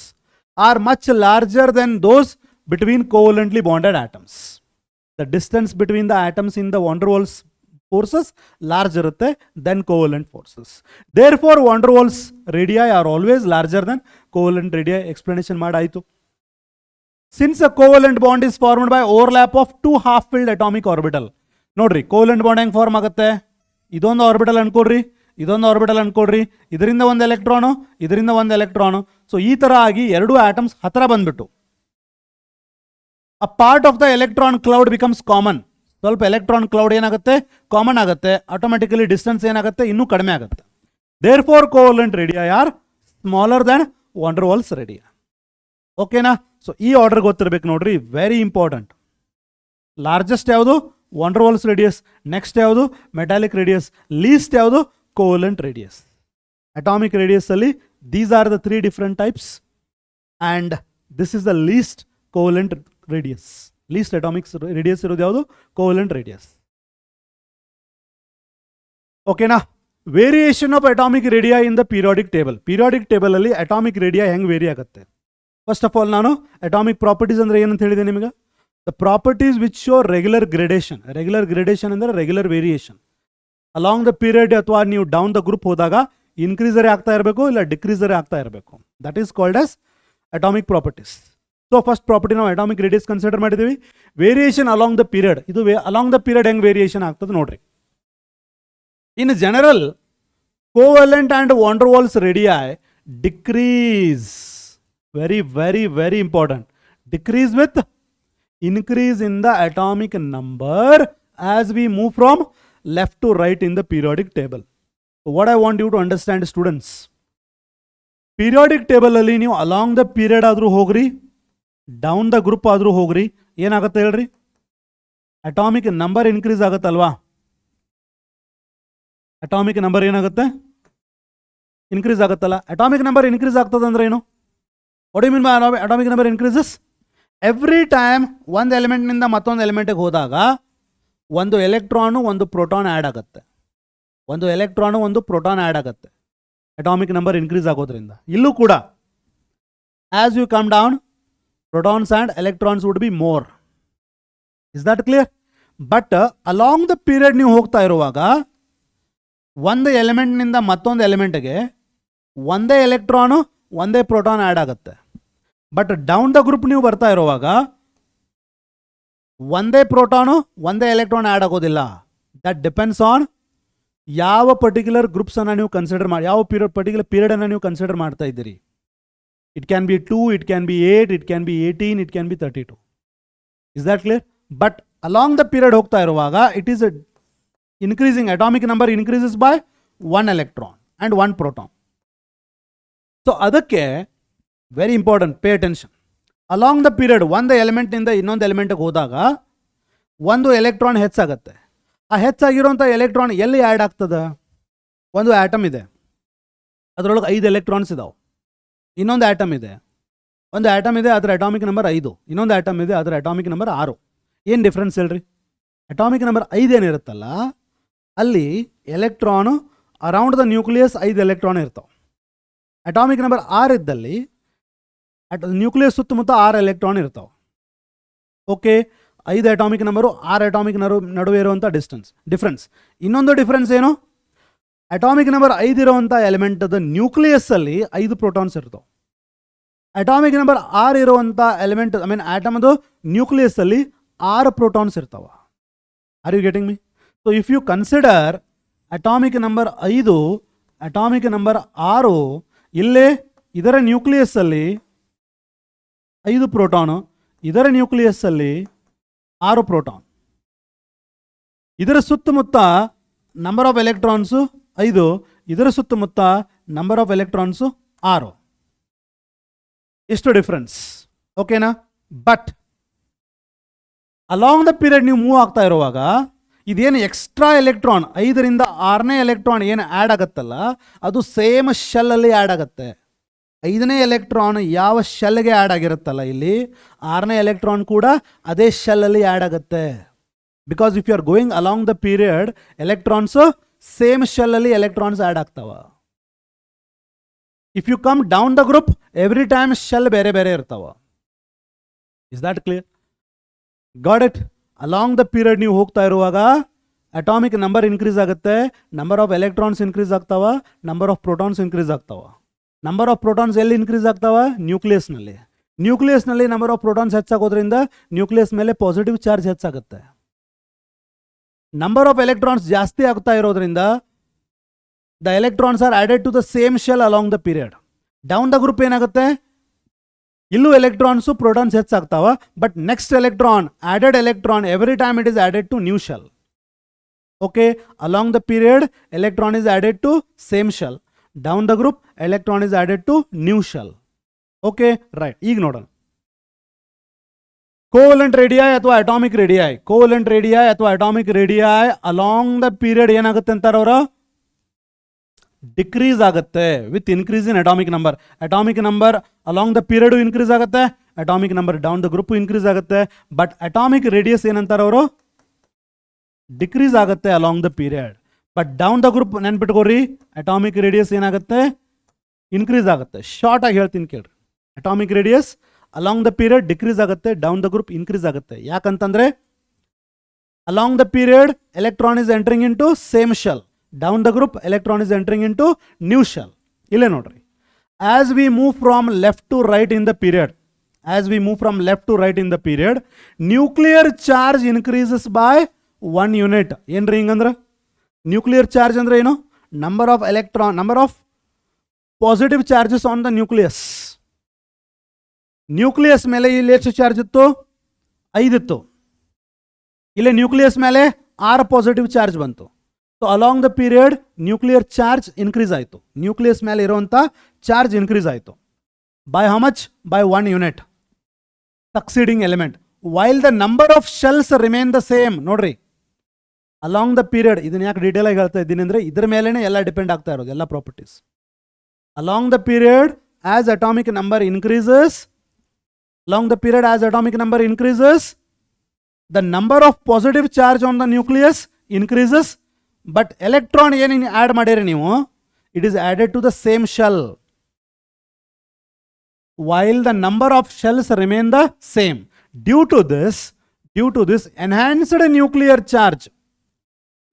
are much larger than those between covalently bonded atoms. The distance between the atoms in the Van der Waals forces large irutte than covalent forces. Therefore Van der Waals radii are always larger than covalent radii. Explanation ಮಾಡಾಯಿತು. Since a covalent bond is formed by overlap of two half filled atomic orbital. ನೋಡ್ರಿ covalent bond ಹೆಂಗ್ form ಆಗುತ್ತೆ, ಇದೊಂದು orbital ಅನ್ಕೊಡ್ರಿ, ಇದೊಂದು orbital ಅನ್ಕೊಡ್ರಿ, ಇದರಿಂದ ಒಂದು electron, ಇದರಿಂದ ಒಂದು electron. So ಈ ತರ ಆಗಿ ಎರಡು ಆಟಮ್ಸ್ ಹತ್ರ ಬಂದ್ಬಿಟ್ಟು a part of the electron cloud becomes common. ಸ್ವಲ್ಪ ಎಲೆಕ್ಟ್ರಾನ್ ಕ್ಲೌಡ್ ಏನಾಗುತ್ತೆ, ಕಾಮನ್ ಆಗುತ್ತೆ, ಆಟೋಮೆಟಿಕಲಿ ಡಿಸ್ಟೆನ್ಸ್ ಏನಾಗುತ್ತೆ, ಇನ್ನೂ ಕಡಿಮೆ ಆಗುತ್ತೆ. Therefore covalent radii are smaller than van der Waals radii. ಓಕೆನಾ? ಸೊ ಈ ಆರ್ಡರ್ ಗೊತ್ತಿರಬೇಕು ನೋಡ್ರಿ, ವೆರಿ ಇಂಪಾರ್ಟೆಂಟ್. ಲಾರ್ಜೆಸ್ಟ್ ಯಾವುದು van der Waals radius, next ಯಾವುದು ಮೆಟಾಲಿಕ್ ರೇಡಿಯಸ್, ಲೀಸ್ಟ್ ಯಾವುದು ಕೋವಲೆಂಟ್ ರೇಡಿಯಸ್. ಅಟಾಮಿಕ್ ರೇಡಿಯಸ್ ಅಲ್ಲಿ these are the 3 different types and this is the least covalent radius. Least atomic radius ಇರೋದು ಯಾವುದು, covalent radius. ಓಕೆನಾ? Variation of atomic radii in the periodic table. Periodic table ಅಲ್ಲಿ atomic radii ಹೆಂಗೆ vary ಆಗುತ್ತೆ? First of all ನಾನು atomic properties ಅಂದ್ರೆ ಏನಂತ ಹೇಳಿದೆ ನಿಮಗೆ. The properties which show regular gradation. Regular gradation ಅಂದರೆ regular variation along the period, ಅಥವಾ ನೀವು ಡೌನ್ ದ ಗ್ರೂಪ್ ಹೋದಾಗ ಇನ್ಕ್ರೀಸರೇ ಆಗ್ತಾ ಇರಬೇಕು, ಇಲ್ಲ ಡಿಕ್ರೀಸರೇ ಆಗ್ತಾ ಇರಬೇಕು. That is called as atomic properties. So first property ನಾವು ಅಟಾಮಿಕ್ ರೇಡಿಯಸ್ ಕನ್ಸಿಡರ್ ಮಾಡಿದ್ದೀವಿ. Variation along the period. ಇದು ಅಲಾಂಗ್ ದ ಪೀರಿಯಡ್ ಹೆಂಗೆ ವೇರಿಯೇಷನ್ ಆಗ್ತದೆ ನೋಡ್ರಿ. In general covalent and van der Waals radii decrease. Very very very important. Decrease with increase in the atomic number as we move from left to right in the periodic table. What I want you to understand students, periodic table ಅಲ್ಲಿ ನೀವು along the period ಆದರೂ ಹೋಗ್ರಿ, down the group ಆದರೂ ಹೋಗ್ರಿ, ಏನಾಗುತ್ತೆ ಹೇಳ್ರಿ, atomic number increase ಆಗುತ್ತಲ್ವಾ? Atomic number ಏನಾಗುತ್ತೆ, ಇನ್ಕ್ರೀಸ್ ಆಗುತ್ತಲ್ಲ. ಅಟಾಮಿಕ್ ನಂಬರ್ ಇನ್ಕ್ರೀಸ್ ಆಗ್ತದೆ ಅಂದ್ರೆ ಏನು? What you mean by atomic number increases? Every time ಒಂದು ಎಲಿಮೆಂಟ್ನಿಂದ ಮತ್ತೊಂದು ಎಲಿಮೆಂಟಿಗೆ ಹೋದಾಗ ಒಂದು ಎಲೆಕ್ಟ್ರಾನು ಒಂದು ಪ್ರೋಟಾನ್ ಆ್ಯಡ್ ಆಗುತ್ತೆ, ಒಂದು ಎಲೆಕ್ಟ್ರಾನು ಒಂದು ಪ್ರೋಟಾನ್ ಆ್ಯಡ್ ಆಗುತ್ತೆ, ಅಟಾಮಿಕ್ ನಂಬರ್ ಇನ್ಕ್ರೀಸ್ ಆಗೋದ್ರಿಂದ. ಇಲ್ಲೂ ಕೂಡ as you come down protons and electrons would be more. Is that clear? But along the period ನೀವು ಹೋಗ್ತಾ ಇರುವಾಗ ಒಂದು ಎಲಿಮೆಂಟ್ನಿಂದ ಮತ್ತೊಂದು ಎಲಿಮೆಂಟ್ಗೆ ಒಂದೇ ಎಲೆಕ್ಟ್ರಾನು ಒಂದೇ ಪ್ರೋಟಾನ್ ಆ್ಯಡ್ ಆಗುತ್ತೆ. ಬಟ್ ಡೌನ್ ದ ಗ್ರೂಪ್ ನೀವು ಬರ್ತಾ ಇರುವಾಗ ಒಂದೇ ಪ್ರೋಟಾನು ಒಂದೇ ಎಲೆಕ್ಟ್ರಾನ್ ಆ್ಯಡ್ ಆಗೋದಿಲ್ಲ. ದಟ್ ಡಿಪೆಂಡ್ಸ್ ಆನ್ ಯಾವ ಪರ್ಟಿಕ್ಯುಲರ್ ಗ್ರೂಪ್ಸನ್ನು ನೀವು ಕನ್ಸಿಡರ್ ಮಾಡಿ, ಯಾವ ಪರ್ಟಿಕ್ಯುಲರ್ ಪೀರಿಯಡನ್ನು ನೀವು ಕನ್ಸಿಡರ್ ಮಾಡ್ತಾ ಇದ್ದೀರಿ. It can be 2, it can be 8, it can be 18, it can be 32. Is that clear? But along the period ಹೋಗ್ತಾ ಇರುವಾಗ it is increasing, atomic number increases by 1 electron and 1 proton. So ಅದಕ್ಕೆ very important, pay attention. Along the period ಒಂದು ಎಲಿಮೆಂಟ್ನಿಂದ ಇನ್ನೊಂದು ಎಲಿಮೆಂಟ್ಗೆ ಹೋದಾಗ ಒಂದು electron ಹೆಚ್ಚಾಗುತ್ತೆ. ಆ ಹೆಚ್ಚಾಗಿರೋಂಥ electron ಎಲ್ಲಿ ಆ್ಯಡ್ ಆಗ್ತದೆ? ಒಂದು ಆಟಮ್ ಇದೆ, ಅದರೊಳಗೆ 5 ಎಲೆಕ್ಟ್ರಾನ್ಸ್ ಇದಾವೆ. ಇನ್ನೊಂದು ಆಟಮ್ ಇದೆ, ಒಂದು ಆಟಮ್ ಇದೆ, ಅದರ ಅಟಾಮಿಕ್ ನಂಬರ್ 5. ಇನ್ನೊಂದು ಆಟಮ್ ಇದೆ, ಅದರ ಅಟಾಮಿಕ್ ನಂಬರ್ 6. ಏನು ಡಿಫ್ರೆನ್ಸ್ ಹೇಳ್ರಿ? ಅಟಾಮಿಕ್ ನಂಬರ್ 5 ಏನಿರುತ್ತಲ್ಲ ಅಲ್ಲಿ electron around the nucleus 5 electron ಇರ್ತಾವೆ. ಅಟಾಮಿಕ್ ನಂಬರ್ 6 ಇದ್ದಲ್ಲಿ ನ್ಯೂಕ್ಲಿಯಸ್ ಸುತ್ತಮುತ್ತ 6 ಎಲೆಕ್ಟ್ರಾನ್ ಇರ್ತಾವೆ. ಓಕೆ, 5 ಅಟಾಮಿಕ್ ನಂಬರು 6 ಅಟಾಮಿಕ್ ನಡುವೆ ಇರುವಂಥ ಡಿಫ್ರೆನ್ಸ್. ಇನ್ನೊಂದು ಡಿಫ್ರೆನ್ಸ್ ಏನು, ಅಟಾಮಿಕ್ ನಂಬರ್ 5 ಇರುವಂಥ ಎಲಿಮೆಂಟದ ನ್ಯೂಕ್ಲಿಯಸ್ಸಲ್ಲಿ 5 ಪ್ರೋಟಾನ್ಸ್ ಇರ್ತಾವೆ. ಅಟಾಮಿಕ್ ನಂಬರ್ 6 ಇರುವಂಥ ಎಲಿಮೆಂಟ್ ಆಟಮದು ನ್ಯೂಕ್ಲಿಯಸ್ಸಲ್ಲಿ 6 ಪ್ರೋಟಾನ್ಸ್ ಇರ್ತಾವೆ. Are you getting me? So if you consider atomic number 5, atomic number 6, ಇಲ್ಲೇ ಇದರ ನ್ಯೂಕ್ಲಿಯಸ್ಸಲ್ಲಿ 5 ಪ್ರೋಟಾನು, ಇದರ ನ್ಯೂಕ್ಲಿಯಸ್ಸಲ್ಲಿ 6 ಪ್ರೋಟಾನ್. ಇದರ ಸುತ್ತಮುತ್ತ ನಂಬರ್ ಆಫ್ ಎಲೆಕ್ಟ್ರಾನ್ಸು 5, ಇದರ ಸುತ್ತಮುತ್ತ ನಂಬರ್ ಆಫ್ ಎಲೆಕ್ಟ್ರಾನ್ಸು 6. ಎಷ್ಟು ಡಿಫ್ರೆನ್ಸ್, ಓಕೆನಾ? ಬಟ್ ಅಲಾಂಗ್ ದ ಪೀರಿಯಡ್ ನೀವು ಮೂವ್ ಆಗ್ತಾ ಇರುವಾಗ ಇದೇನು ಎಕ್ಸ್ಟ್ರಾ ಎಲೆಕ್ಟ್ರಾನ್ 5ರಿಂದ 6ನೇ ಎಲೆಕ್ಟ್ರಾನ್ ಏನು ಆ್ಯಡ್ ಆಗುತ್ತಲ್ಲ ಅದು ಸೇಮ್ ಶೆಲ್ಲಲ್ಲಿ ಆ್ಯಡ್ ಆಗುತ್ತೆ. 5ನೇ ಎಲೆಕ್ಟ್ರಾನ್ ಯಾವ ಶೆಲ್ಗೆ ಆ್ಯಡ್ ಆಗಿರುತ್ತಲ್ಲ ಇಲ್ಲಿ 6ನೇ ಎಲೆಕ್ಟ್ರಾನ್ ಕೂಡ ಅದೇ ಶೆಲ್ಲಲ್ಲಿ ಆ್ಯಡ್ ಆಗುತ್ತೆ. Because if you are going along the period electrons same ಶೆಲ್ಲಲ್ಲಿ ಎಲೆಕ್ಟ್ರಾನ್ಸ್ ಆ್ಯಡ್ ಆಗ್ತಾವ. If you come down the group every time shell ಬೇರೆ ಬೇರೆ ಇರ್ತಾವ. Is that clear? Got it? Along the period ನೀವು ಹೋಗ್ತಾ ಇರುವಾಗ ಅಟಾಮಿಕ್ ನಂಬರ್ ಇನ್ಕ್ರೀಸ್ ಆಗುತ್ತೆ, number of electrons increase ಆಗ್ತಾವ, ನಂಬರ್ ಆಫ್ ಪ್ರೋಟಾನ್ಸ್ ಇನ್ಕ್ರೀಸ್ ಆಗ್ತಾವ. ನಂಬರ್ ಆಫ್ ಪ್ರೋಟಾನ್ಸ್ ಎಲ್ಲಿ ಇನ್ಕ್ರೀಸ್ ಆಗ್ತಾವ? ನ್ಯೂಕ್ಲಿಯಸ್ನಲ್ಲಿ. ನ್ಯೂಕ್ಲಿಯಸ್ನಲ್ಲಿ ನಂಬರ್ ಆಫ್ ಪ್ರೋಟಾನ್ಸ್ ಹೆಚ್ಚಾಗೋದ್ರಿಂದ ನ್ಯೂಕ್ಲಿಯಸ್ ಮೇಲೆ ಪಾಸಿಟಿವ್ ಚಾರ್ಜ್ ಹೆಚ್ಚಾಗುತ್ತೆ. ನಂಬರ್ ಆಫ್ ಎಲೆಕ್ಟ್ರಾನ್ಸ್ ಜಾಸ್ತಿ ಆಗ್ತಾ ಇರೋದ್ರಿಂದ the electrons are added to the same shell along the period. Down the group ಏನಾಗುತ್ತೆ, ಇಲ್ಲೂ ಎಲೆಕ್ಟ್ರಾನ್ಸು ಪ್ರೋಟಾನ್ಸ್ ಹೆಚ್ಚಾಗ್ತಾವ, but next electron added electron every time it is added to new shell. Okay, along the period electron is added to same shell, down the group electron is added to new shell. Okay, right. ಈಗ ನೋಡೋಣ covalent radii ಅಥವಾ atomic ರೇಡಿಯಾಯ್. Covalent radii ಅಥವಾ atomic radii along the period ಏನಾಗುತ್ತೆ ಅಂತಾರೆ ಅವರು? Decrease ಆಗುತ್ತೆ with increase in atomic number. Atomic number along the period increase ಆಗುತ್ತೆ, atomic number down the group increase ಆಗುತ್ತೆ. ಬಟ್ ಅಟಾಮಿಕ್ ರೇಡಿಯಸ್ ಏನಂತಾರೆ ಅವರು? ಡಿಕ್ರೀಸ್ ಆಗುತ್ತೆ along the period. But down the group ನೆನ್ಪಿಟ್ಕೋರಿ, ಅಟಾಮಿಕ್ ರೇಡಿಯಸ್ ಏನಾಗುತ್ತೆ? Increase ಆಗುತ್ತೆ. Short ಆಗಿ ಹೇಳ್ತೀನಿ ಕೇಳ್ರಿ. Atomic radius along the period decrease ಆಗುತ್ತೆ, ಡೌನ್ ದ ಗ್ರೂಪ್ ಇನ್ಕ್ರೀಸ್ ಆಗುತ್ತೆ. ಯಾಕಂತಂದ್ರೆ along the period electron is entering into same shell, down the group electron is entering into new shell. ಇಲ್ಲೇ ನೋಡ್ರಿ, as we move from left to right in the period, as we move from left to right in the period, nuclear charge increases by 1 unit. ಏನ್ರಿ ಹಿಂಗಂದ್ರೆ nuclear charge ಅಂದ್ರೆ ಏನು? Number of electron, number of positive charges on the nucleus. Nucleus ಮೇಲೆ ಇಲ್ಲಿ ಎಷ್ಟು charge ಇತ್ತು? 5 ಇತ್ತು. ಇಲ್ಲಿ nucleus ಮೇಲೆ 6 ಪಾಸಿಟಿವ್ ಚಾರ್ಜ್ ಬಂತು. So along the period nuclear charge increase ಆಯಿತು. ನ್ಯೂಕ್ಲಿಯಸ್ ಮೇಲೆ ಇರುವಂಥ ಚಾರ್ಜ್ ಇನ್ಕ್ರೀಸ್ ಆಯಿತು. By how much? By 1 unit. Succeeding element. While the number of shells remain the same. ನೋಡ್ರಿ, ಅಲಾಂಗ್ ದ ಪೀರಿಯಡ್, ಇದನ್ನ ಯಾಕೆ detail ಆಗಿ ಹೇಳ್ತಾ ಇದ್ದೀನಿ ಅಂದರೆ ಇದರ ಮೇಲೇನೆ ಎಲ್ಲ ಡಿಪೆಂಡ್ ಆಗ್ತಾ ಇರೋದು, ಎಲ್ಲ properties. Along the period as atomic number increases, along the period as atomic number increases, the number of positive charge on the nucleus increases, but electron ಏನು add ಮಾಡಿರಿ ನೀವು, it is added to the same shell, while the number of shells remain the same. Due to this enhanced nuclear charge,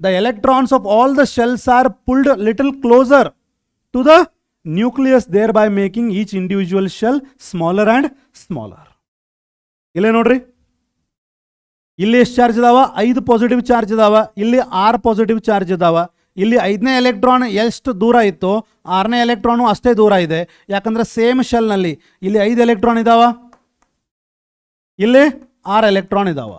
the electrons of all the shells are pulled a little closer to the nucleus, thereby making each individual shell smaller and smaller. ಇಲ್ಲೇ ನೋಡ್ರಿ, ಇಲ್ಲಿ ಎಷ್ಟು charge ಇದಾವ? 5 positive charge ಇದಾವ, ಇಲ್ಲಿ 6 positive charge ಇದಾವ. ಇಲ್ಲಿ 5ನೇ ಎಲೆಕ್ಟ್ರಾನ್ ಎಷ್ಟು ದೂರ ಇತ್ತು, 6ನೇ ಎಲೆಕ್ಟ್ರಾನು ಅಷ್ಟೇ ದೂರ ಇದೆ. ಯಾಕಂದ್ರೆ ಸೇಮ್ ಶೆಲ್ನಲ್ಲಿ ಇಲ್ಲಿ 5 ಎಲೆಕ್ಟ್ರಾನ್ ಇದಾವ, ಇಲ್ಲಿ 6 ಎಲೆಕ್ಟ್ರಾನ್ ಇದಾವ.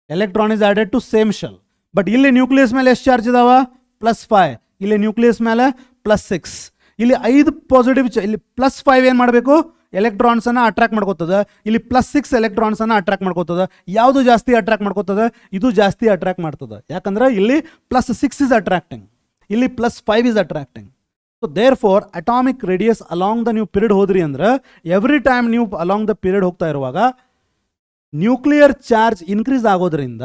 Electron is added to same shell. But ಇಲ್ಲಿ ನ್ಯೂಕ್ಲಿಯಸ್ ಮೇಲೆ ಎಷ್ಟು ಚಾರ್ಜ್ ಇದಾವ? +5. ಇಲ್ಲಿ ನ್ಯೂಕ್ಲಿಯಸ್ ಮೇಲೆ +6. ಇಲ್ಲಿ 5 ಪಾಸಿಟಿವ್, ಇಲ್ಲಿ +5 ಏನು ಮಾಡಬೇಕು? ಎಲೆಕ್ಟ್ರಾನ್ಸನ್ನು ಅಟ್ರಾಕ್ಟ್ ಮಾಡ್ಕೋತದೆ. ಇಲ್ಲಿ +6 ಎಲೆಕ್ಟ್ರಾನ್ಸನ್ನು ಅಟ್ರಾಕ್ಟ್ ಮಾಡ್ಕೋತದೆ. ಯಾವುದು ಜಾಸ್ತಿ ಅಟ್ರಾಕ್ಟ್ ಮಾಡ್ಕೋತದೆ? ಇದು ಜಾಸ್ತಿ ಅಟ್ರಾಕ್ಟ್ ಮಾಡ್ತದೆ. ಯಾಕಂದ್ರೆ ಇಲ್ಲಿ +6 ಇಸ್ ಅಟ್ರಾಕ್ಟಿಂಗ್, ಇಲ್ಲಿ +5 is attracting. So therefore atomic radius along the ನೀವು ಪೀರಿಯಡ್ ಹೋದ್ರಿ ಅಂದ್ರೆ, ಎವ್ರಿ ಟೈಮ್ ನೀವು ಅಲಾಂಗ್ ದ ಪೀರಿಯಡ್ ಹೋಗ್ತಾ ಇರುವಾಗ ನ್ಯೂಕ್ಲಿಯರ್ ಚಾರ್ಜ್ ಇನ್ಕ್ರೀಸ್ ಆಗೋದ್ರಿಂದ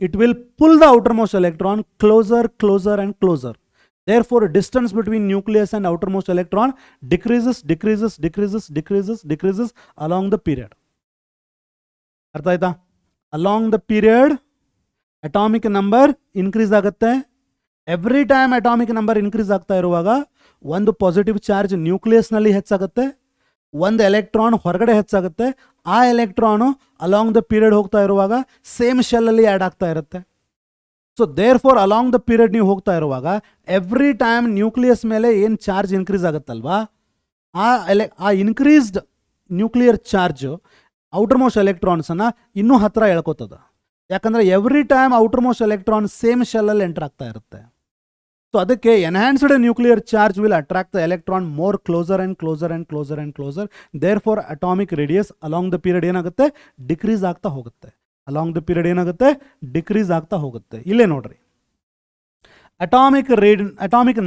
it will pull the outermost electron closer, closer and closer. Therefore, distance between nucleus and outermost electron decreases, decreases, decreases, decreases, decreases along the period. ಅರ್ಥ ಆಯ್ತಾ? Along the period, atomic number increase ಆಗುತ್ತೆ. Every time atomic number increase ಆಗ್ತಾ ಇರುವಾಗ ಒಂದು positive charge ನ್ಯೂಕ್ಲಿಯಸ್ನಲ್ಲಿ ಹೆಚ್ಚಾಗುತ್ತೆ, ಒಂದು electron ಹೊರಗಡೆ ಹೆಚ್ಚಾಗುತ್ತೆ. ಆ ಎಲೆಕ್ಟ್ರಾನು ಅಲಾಂಗ್ ದ ಪೀರಿಯಡ್ ಹೋಗ್ತಾ ಇರುವಾಗ ಸೇಮ್ ಶೆಲ್ಲಲ್ಲಿ ಆ್ಯಡ್ ಆಗ್ತಾ ಇರುತ್ತೆ. So therefore along the period ನೀವು ಹೋಗ್ತಾ ಇರುವಾಗ ಎವ್ರಿ ಟೈಮ್ ನ್ಯೂಕ್ಲಿಯಸ್ ಮೇಲೆ ಏನು ಚಾರ್ಜ್ ಇನ್ಕ್ರೀಸ್ ಆಗುತ್ತಲ್ವಾ, ಆ increased nuclear charge outermost ಎಲೆಕ್ಟ್ರಾನ್ಸನ್ನು ಇನ್ನೂ ಹತ್ತಿರ ಎಳ್ಕೋತದ. ಯಾಕಂದರೆ every time outermost electron same ಶೆಲ್ಲಲ್ಲಿ ಎಂಟರ್ ಆಗ್ತಾ ಇರುತ್ತೆ. ಸೊ ಅದಕ್ಕೆ enhanced nuclear charge will attract the electron more closer and closer and closer and closer. Therefore atomic radius along the period ಏನಾಗುತ್ತೆ, ಡಿಕ್ರೀಸ್ ಆಗ್ತಾ ಹೋಗುತ್ತೆ. Along the period ಏನಾಗುತ್ತೆ, decrease ಆಗ್ತಾ ಹೋಗುತ್ತೆ. ಇಲ್ಲೇ ನೋಡ್ರಿ, atomic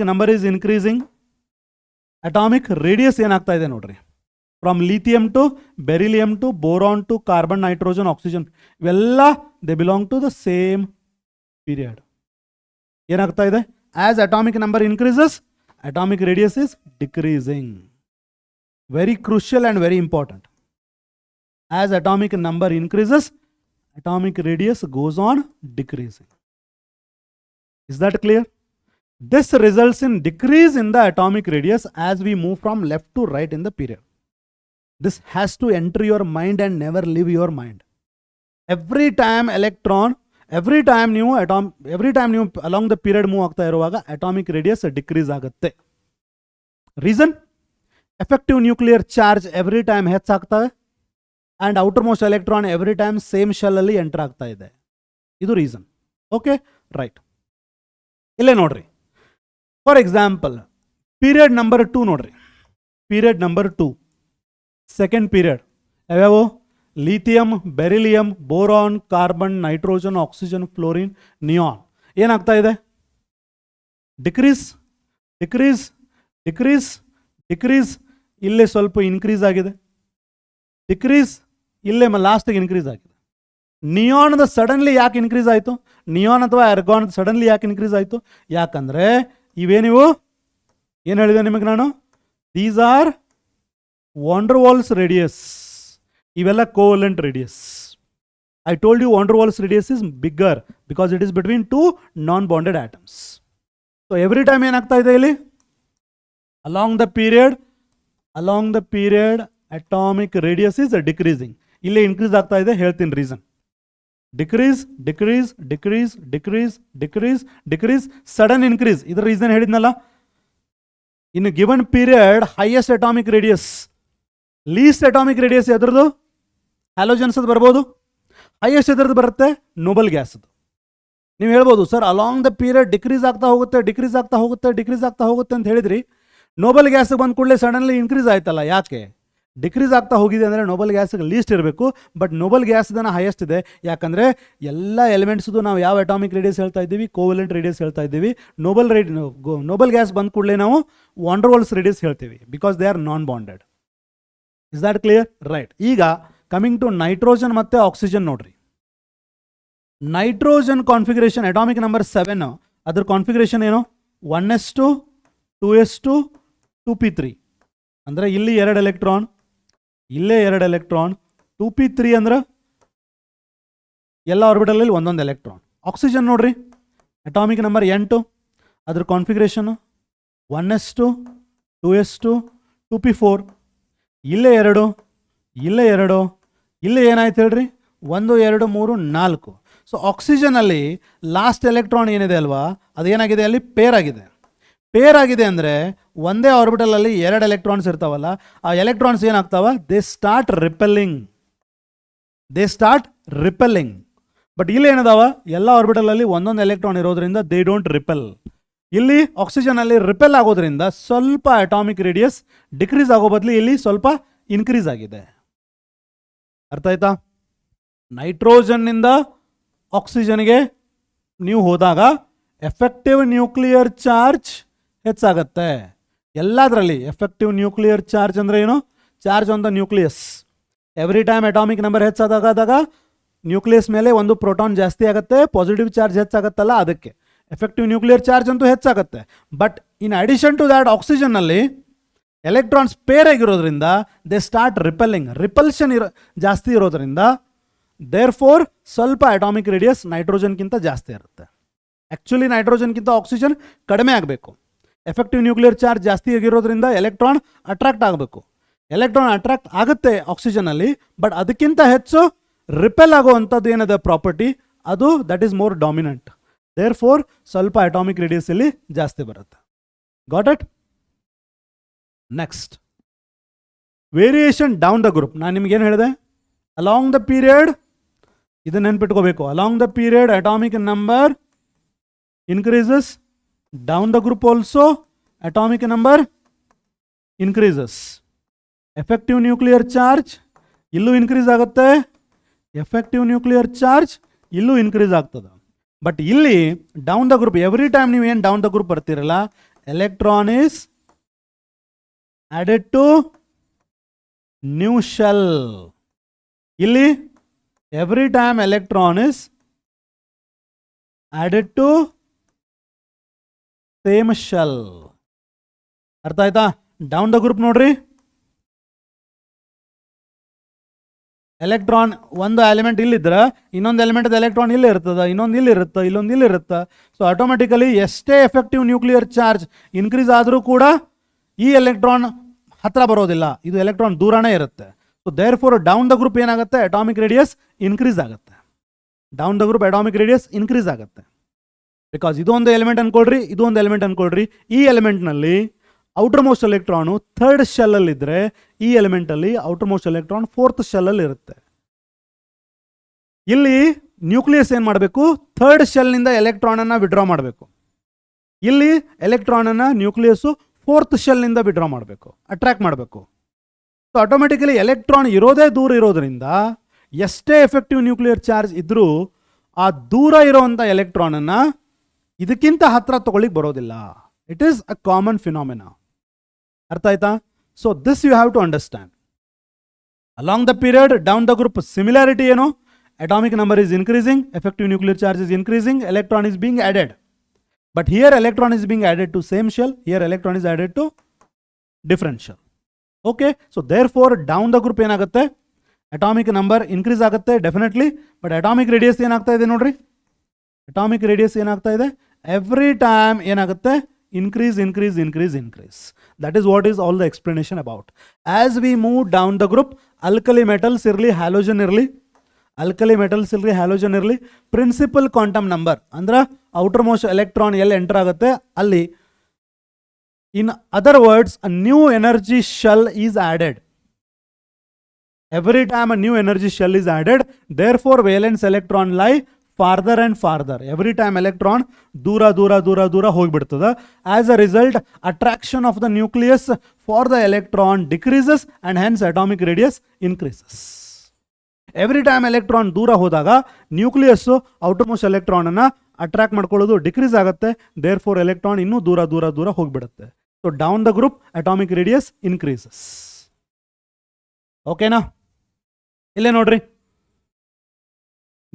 number is increasing, atomic radius ಏನಾಗ್ತಾ ಇದೆ ನೋಡ್ರಿ. From lithium to beryllium to boron to carbon, nitrogen, oxygen, ಇವೆಲ್ಲ they belong to the same period. ಏನಾಗ್ತಾ ಇದೆ, as atomic number increases atomic radius is decreasing. Very crucial and very important. As atomic number increases, atomic radius goes on decreasing. Is that clear? This results in decrease in the atomic radius as we move from left to right in the period. This has to enter your mind and never leave your mind. Every time ನೀವು along the period move ಆಗ್ತಾ ಇರುವಾಗ atomic radius decrease ಆಗುತ್ತೆ. Reason? Effective nuclear charge every time ಹೆಚ್ಚಾಗ್ತವೆ and outermost electron every time same shell ಅಲ್ಲಿ enter ಆಗ್ತಾ ಇದೆ. ಇದು reason. Okay, right. ಇಲ್ಲೇ ನೋಡ್ರಿ, ಫಾರ್ ಎಕ್ಸಾಂಪಲ್ ಪೀರಿಯಡ್ ನಂಬರ್ 2 ನೋಡ್ರಿ. ಪೀರಿಯಡ್ ನಂಬರ್ 2 ಸೆಕೆಂಡ್ ಪೀರಿಯಡ್ ಯಾವ್ಯಾವು, lithium, beryllium, boron, carbon, nitrogen, oxygen, fluorine, neon. ಏನಾಗ್ತಾ ಇದೆ, ಡಿಕ್ರೀಸ್ ಡಿಕ್ರೀಸ್ ಡಿಕ್ರೀಸ್ ಡಿಕ್ರೀಸ್. ಇಲ್ಲೇ ಸ್ವಲ್ಪ ಇನ್ಕ್ರೀಸ್ ಆಗಿದೆ, ಡಿಕ್ರೀಸ್ ಇಲ್ಲೇ ಲಾಸ್ಟಿಗೆ ಇನ್ಕ್ರೀಸ್ ಆಗಿದೆ. ನಿಯಾನ್ದ ಸಡನ್ಲಿ ಯಾಕೆ ಇನ್ಕ್ರೀಸ್ ಆಯಿತು, ನಿಯಾನ್ ಅಥವಾ ಆರ್ಗಾನ್ ಸಡನ್ಲಿ ಯಾಕೆ ಇನ್ಕ್ರೀಸ್ ಆಯಿತು, ಯಾಕಂದರೆ ಇವೇನಿವು ಏನು ಹೇಳಿದೆ ನಿಮಗೆ ನಾನು, these are van der Waals radius, ಇವೆಲ್ಲ covalent radius. I told you van der Waals radius is bigger because it is between two non bonded atoms. So every time ಏನಾಗ್ತಾ ಇದೆ ಇಲ್ಲಿ, along the period atomic radius is decreasing. ಇಲ್ಲೇ increase ಆಗ್ತಾ ಇದೆ, ಹೇಳ್ತೀನಿ reason. Decrease decrease decrease decrease decrease decrease, sudden increase. ಇದರ reason ಹೇಳಿದ್ನಲ್ಲ, in given period highest atomic radius, least atomic radius ಎದ್ರದ್ದು, ಹ್ಯಾಲೋಜನ್ಸ್ ಅದು ಬರ್ಬೋದು. ಹೈಯೆಸ್ಟ್ ಎದ್ರದ್ದು ಬರುತ್ತೆ, ನೋಬಲ್ ಗ್ಯಾಸ್ದು. ನೀವು ಹೇಳ್ಬೋದು sir along the period decrease ಆಗ್ತಾ ಹೋಗುತ್ತೆ ಡಿಕ್ರೀಸ್ ಆಗ್ತಾ ಹೋಗುತ್ತೆ ಡಿಕ್ರೀಸ್ ಆಗ್ತಾ ಹೋಗುತ್ತೆ ಅಂತ ಹೇಳಿದ್ರಿ, ನೋಬಲ್ ಗ್ಯಾಸ್ ಬಂದ ಕೂಡಲೇ ಸಡನ್ಲಿ ಇನ್ಕ್ರೀಸ್ ಆಯ್ತಲ್ಲ, ಯಾಕೆ? ಡಿಕ್ರೀಸ್ ಆಗ್ತಾ ಹೋಗಿದೆ ಅಂದರೆ ನೋಬಲ್ ಗ್ಯಾಸ್ಗೆ ಲೀಸ್ಟ್ ಇರಬೇಕು, ಬಟ್ ನೋಬಲ್ ಗ್ಯಾಸ್ದನ ಹೈಯೆಸ್ಟ್ ಇದೆ. ಯಾಕಂದರೆ ಎಲ್ಲ ಎಲಿಮೆಂಟ್ಸ್ದು ನಾವು ಯಾವ ಅಟಾಮಿಕ್ ರೇಡಿಯಸ್ ಹೇಳ್ತಾ ಇದ್ದೀವಿ, ಕೋವಲೆಂಟ್ ರೇಡಿಯಸ್ ಹೇಳ್ತಾ ಇದ್ದೀವಿ. ನೋಬಲ್ ಗ್ಯಾಸ್ ಬಂದ ಕೂಡಲೇ ನಾವು ವಾಂಡರ್ ವಾಲ್ಸ್ ರೇಡಿಯಸ್ ಹೇಳ್ತೀವಿ, because they are non bonded. Is that clear? Right. ಈಗ ಕಮಿಂಗ್ ಟು ನೈಟ್ರೋಜನ್ ಮತ್ತು ಆಕ್ಸಿಜನ್ ನೋಡ್ರಿ. ನೈಟ್ರೋಜನ್ ಕಾನ್ಫಿಗರೇಷನ್ ಅಟಾಮಿಕ್ ನಂಬರ್ 7, ಅದ್ರ ಕಾನ್ಫಿಗರೇಷನ್ ಏನು, 1s2 2s2 2p3. ಅಂದರೆ ಇಲ್ಲಿ 2 ಎಲೆಕ್ಟ್ರಾನ್, ಇಲ್ಲೇ 2 ಎಲೆಕ್ಟ್ರಾನ್, 2p3 ಅಂದ್ರೆ ಎಲ್ಲ ಆರ್ಬಿಟಲಲ್ಲಿ ಒಂದೊಂದು ಎಲೆಕ್ಟ್ರಾನ್. ಆಕ್ಸಿಜನ್ ನೋಡ್ರಿ, ಅಟಾಮಿಕ್ ನಂಬರ್ 8, ಅದ್ರ ಕಾನ್ಫಿಗರೇಷನು 1s2 2s2 2p4. ಇಲ್ಲೇ 2, ಇಲ್ಲೇ 2, ಇಲ್ಲೇ ಏನಾಯ್ತು ಹೇಳ್ರಿ, 1 2 3 4. ಸೊ ಆಕ್ಸಿಜನಲ್ಲಿ ಲಾಸ್ಟ್ ಎಲೆಕ್ಟ್ರಾನ್ ಏನಿದೆ ಅಲ್ವಾ, ಅದೇನಾಗಿದೆ ಅಲ್ಲಿ ಪೇರ್ ಆಗಿದೆ. ಪೇರ್ ಆಗಿದೆ ಅಂದರೆ ಒಂದೇ ಆರ್ಬಿಟಲಲ್ಲಿ 2 ಎಲೆಕ್ಟ್ರಾನ್ಸ್ ಇರ್ತಾವಲ್ಲ, ಆ ಎಲೆಕ್ಟ್ರಾನ್ಸ್ ಏನಾಗ್ತಾವ, ದೇ ಸ್ಟಾರ್ಟ್ ರಿಪೆಲ್ಲಿಂಗ್. ಬಟ್ ಇಲ್ಲಿ ಏನದಾವ, ಎಲ್ಲ ಆರ್ಬಿಟಲಲ್ಲಿ ಒಂದೊಂದು ಎಲೆಕ್ಟ್ರಾನ್ ಇರೋದ್ರಿಂದ ದೇ ಡೋಂಟ್ ರಿಪೆಲ್. ಇಲ್ಲಿ ಆಕ್ಸಿಜನಲ್ಲಿ ರಿಪೆಲ್ ಆಗೋದ್ರಿಂದ ಸ್ವಲ್ಪ ಅಟಾಮಿಕ್ ರೇಡಿಯಸ್ ಡಿಕ್ರೀಸ್ ಆಗೋ ಬದಲು ಇಲ್ಲಿ ಸ್ವಲ್ಪ ಇನ್ಕ್ರೀಸ್ ಆಗಿದೆ. ಅರ್ಥ ಆಯ್ತಾ? ನೈಟ್ರೋಜನ್ನಿಂದ ಆಕ್ಸಿಜನ್ಗೆ ನೀವು ಹೋದಾಗ ಎಫೆಕ್ಟಿವ್ ನ್ಯೂಕ್ಲಿಯರ್ ಚಾರ್ಜ್ ಹೆಚ್ಚಾಗತ್ತೆ. ಎಲ್ಲದರಲ್ಲಿ ಎಫೆಕ್ಟಿವ್ ನ್ಯೂಕ್ಲಿಯರ್ ಚಾರ್ಜ್ ಅಂದರೆ ಏನು, charge on the nucleus. Every time atomic number ಹೆಚ್ಚಾದಾಗ ನ್ಯೂಕ್ಲಿಯಸ್ ಮೇಲೆ ಒಂದು ಪ್ರೋಟಾನ್ ಜಾಸ್ತಿ ಆಗುತ್ತೆ, ಪಾಸಿಟಿವ್ ಚಾರ್ಜ್ ಹೆಚ್ಚಾಗತ್ತಲ್ಲ ಅದಕ್ಕೆ. ಎಫೆಕ್ಟಿವ್ ನ್ಯೂಕ್ಲಿಯರ್ ಚಾರ್ಜ್ ಅಂತೂ ಹೆಚ್ಚಾಗುತ್ತೆ. But in addition to that ಆಕ್ಸಿಜನ್ನಲ್ಲಿ ಎಲೆಕ್ಟ್ರಾನ್ಸ್ ಪೇರ್ ಆಗಿರೋದ್ರಿಂದ ದೇ ಸ್ಟಾರ್ಟ್ ರಿಪಲ್ಷನ್ ಜಾಸ್ತಿ ಇರೋದ್ರಿಂದ ದೇರ್ ಫೋರ್ ಸ್ವಲ್ಪ ಅಟಾಮಿಕ್ ರೇಡಿಯಸ್ ನೈಟ್ರೋಜನ್ಗಿಂತ ಜಾಸ್ತಿ ಇರುತ್ತೆ. ಆ್ಯಕ್ಚುಲಿ ನೈಟ್ರೋಜನ್ಗಿಂತ ಆಕ್ಸಿಜನ್ ಕಡಿಮೆ ಆಗಬೇಕು. ಎಫೆಕ್ಟಿವ್ ನ್ಯೂಕ್ಲಿಯರ್ ಚಾರ್ಜ್ ಜಾಸ್ತಿ ಆಗಿರೋದ್ರಿಂದ ಎಲೆಕ್ಟ್ರಾನ್ ಅಟ್ರಾಕ್ಟ್ ಆಗಬೇಕು. ಎಲೆಕ್ಟ್ರಾನ್ ಅಟ್ರಾಕ್ಟ್ ಆಗುತ್ತೆ ಆಕ್ಸಿಜನಲ್ಲಿ, ಬಟ್ ಅದಕ್ಕಿಂತ ಹೆಚ್ಚು ರಿಪೆಲ್ ಆಗುವಂಥದ್ದು ಏನಿದೆ ಪ್ರಾಪರ್ಟಿ, ಅದು that is more dominant. Therefore ಸ್ವಲ್ಪ ಅಟಾಮಿಕ್ ರೇಡಿಯಸ್ ಇಲ್ಲಿ ಜಾಸ್ತಿ ಬರುತ್ತೆ. Got it? Next, variation down the group. ನಾನು ನಿಮ್ಗೇನು ಹೇಳಿದೆ? ಅಲಾಂಗ್ ದ ಪೀರಿಯಡ್, ಇದನ್ನ ನೆನ್ಪಿಟ್ಕೋಬೇಕು. Along the period atomic number increases, down the group also atomic number increases. Effective nuclear charge ಇಲ್ಲೂ ಇನ್ಕ್ರೀಸ್ ಆಗುತ್ತೆ, ಎಫೆಕ್ಟಿವ್ ನ್ಯೂಕ್ಲಿಯರ್ ಚಾರ್ಜ್ ಇಲ್ಲೂ ಇನ್ಕ್ರೀಸ್ ಆಗ್ತದೆ. But ಇಲ್ಲಿ down the group, every time ನೀವು ಏನು ಡೌನ್ ದ ಗ್ರೂಪ್ ಬರ್ತಿರಲ್ಲ, electron is added to new shell. ಇಲ್ಲಿ every time electron is added to same shell. ಅರ್ಥ ಆಯ್ತಾ? ಡೌನ್ ದ ಗ್ರೂಪ್ ನೋಡ್ರಿ, ಎಲೆಕ್ಟ್ರಾನ್ ಒಂದು ಎಲಿಮೆಂಟ್ ಇಲ್ಲಿದ್ರೆ ಇನ್ನೊಂದು ಎಲಿಮೆಂಟ್ ಎಲೆಕ್ಟ್ರಾನ್ ಇಲ್ಲಿ ಇರ್ತದೆ, ಇನ್ನೊಂದು ಇಲ್ಲಿ ಇರುತ್ತೆ, ಇಲ್ಲೊಂದು ಇಲ್ಲಿ ಇರುತ್ತೆ. ಸೊ ಆಟೋಮೆಟಿಕಲಿ ಎಷ್ಟೇ ಎಫೆಕ್ಟಿವ್ ನ್ಯೂಕ್ಲಿಯರ್ ಚಾರ್ಜ್ ಇನ್ಕ್ರೀಸ್ ಆದರೂ ಕೂಡ ಈ ಎಲೆಕ್ಟ್ರಾನ್ ಹತ್ರ ಬರೋದಿಲ್ಲ, ಇದು ಎಲೆಕ್ಟ್ರಾನ್ ದೂರನೇ ಇರುತ್ತೆ. So therefore down the group ಏನಾಗುತ್ತೆ, ಅಟಾಮಿಕ್ ರೇಡಿಯಸ್ ಇನ್ಕ್ರೀಸ್ ಆಗುತ್ತೆ. Down the group atomic radius increase ಆಗುತ್ತೆ. ಬಿಕಾಸ್ ಇದು ಒಂದು ಎಲಿಮೆಂಟ್ ಅನ್ಕೊಳ್ರಿ, ಇದು ಒಂದು ಎಲಿಮೆಂಟ್ ಅನ್ಕೊಳ್ರಿ. ಈ ಎಲಿಮೆಂಟ್ನಲ್ಲಿ ಔಟರ್ ಮೋಸ್ಟ್ ಎಲೆಕ್ಟ್ರಾನು ಥರ್ಡ್ ಶೆಲ್ಲಲ್ಲಿ ಇದ್ದರೆ, ಈ ಎಲಿಮೆಂಟಲ್ಲಿ ಔಟರ್ ಮೋಸ್ಟ್ ಎಲೆಕ್ಟ್ರಾನ್ ಫೋರ್ತ್ ಶೆಲ್ಲಲ್ಲಿ ಇರುತ್ತೆ. ಇಲ್ಲಿ ನ್ಯೂಕ್ಲಿಯಸ್ ಏನು ಮಾಡಬೇಕು, ಥರ್ಡ್ ಶೆಲ್ನಿಂದ ಎಲೆಕ್ಟ್ರಾನನ್ನು ವಿಡ್ರಾ ಮಾಡಬೇಕು. ಇಲ್ಲಿ ಎಲೆಕ್ಟ್ರಾನನ್ನು ನ್ಯೂಕ್ಲಿಯಸ್ಸು ಫೋರ್ತ್ ಶೆಲ್ನಿಂದ ವಿಡ್ರಾ ಮಾಡಬೇಕು, ಅಟ್ರಾಕ್ಟ್ ಮಾಡಬೇಕು. ಸೊ ಆಟೋಮೆಟಿಕಲಿ ಎಲೆಕ್ಟ್ರಾನ್ ಇರೋದೇ ದೂರ ಇರೋದ್ರಿಂದ ಎಷ್ಟೇ ಎಫೆಕ್ಟಿವ್ ನ್ಯೂಕ್ಲಿಯರ್ ಚಾರ್ಜ್ ಇದ್ದರೂ ಆ ದೂರ ಇರೋವಂಥ ಎಲೆಕ್ಟ್ರಾನನ್ನು ಇದಕ್ಕಿಂತ ಹತ್ರ ತಗೊಳ್ಳಿಕ್ಕೆ ಬರೋದಿಲ್ಲ. It is a common phenomena. ಅರ್ಥ ಆಯ್ತಾ? So this you have to understand. Along the period down the group similarity ಏನು, atomic number is increasing, effective nuclear charge is increasing, electron is being added. But here electron is being added to same shell, here electron is added to different shell. Okay, so therefore down the group ಏನಾಗುತ್ತೆ, atomic number increase ಆಗುತ್ತೆ definitely, but atomic radius ಏನಾಗ್ತಾ ಇದೆ ನೋಡ್ರಿ, atomic radius ಏನಾಗ್ತಾ ಇದೆ, every time ಏನಾಗುತ್ತೆ, increase. That is what is all the explanation about. As we move down the group, alkali metals ಇರಲಿ, halogen ಇರಲಿ, alkali metals ಇರಲಿ, halogen ಇರಲಿ, ಪ್ರಿನ್ಸಿಪಲ್ ಕ್ವಾಂಟಮ್ ನಂಬರ್ ಅಂದ್ರೆ ಔಟರ್ ಮೋಸ್ಟ್ ಎಲೆಕ್ಟ್ರಾನ್ ಎಲ್ಲಿ enter ಆಗುತ್ತೆ ಅಲ್ಲಿ, in other words a new energy shell is added. Every time a new energy shell is added, therefore valence electron lie farther and farther. Every time electron ದೂರ ಹೋಗ್ಬಿಡ್ತದೆ. As a result, attraction of the nucleus for the electron decreases and hence atomic radius increases. Every time electron ದೂರ ಹೋದಾಗ nucleus outermost ಎಲೆಕ್ಟ್ರಾನನ್ನು attract ಮಾಡ್ಕೊಳ್ಳೋದು decrease ಆಗುತ್ತೆ. Therefore electron ಇನ್ನೂ ದೂರ ಹೋಗಿಬಿಡುತ್ತೆ. So down the group atomic radius increases. ಓಕೆನಾ? ಇಲ್ಲೇ ನೋಡ್ರಿ,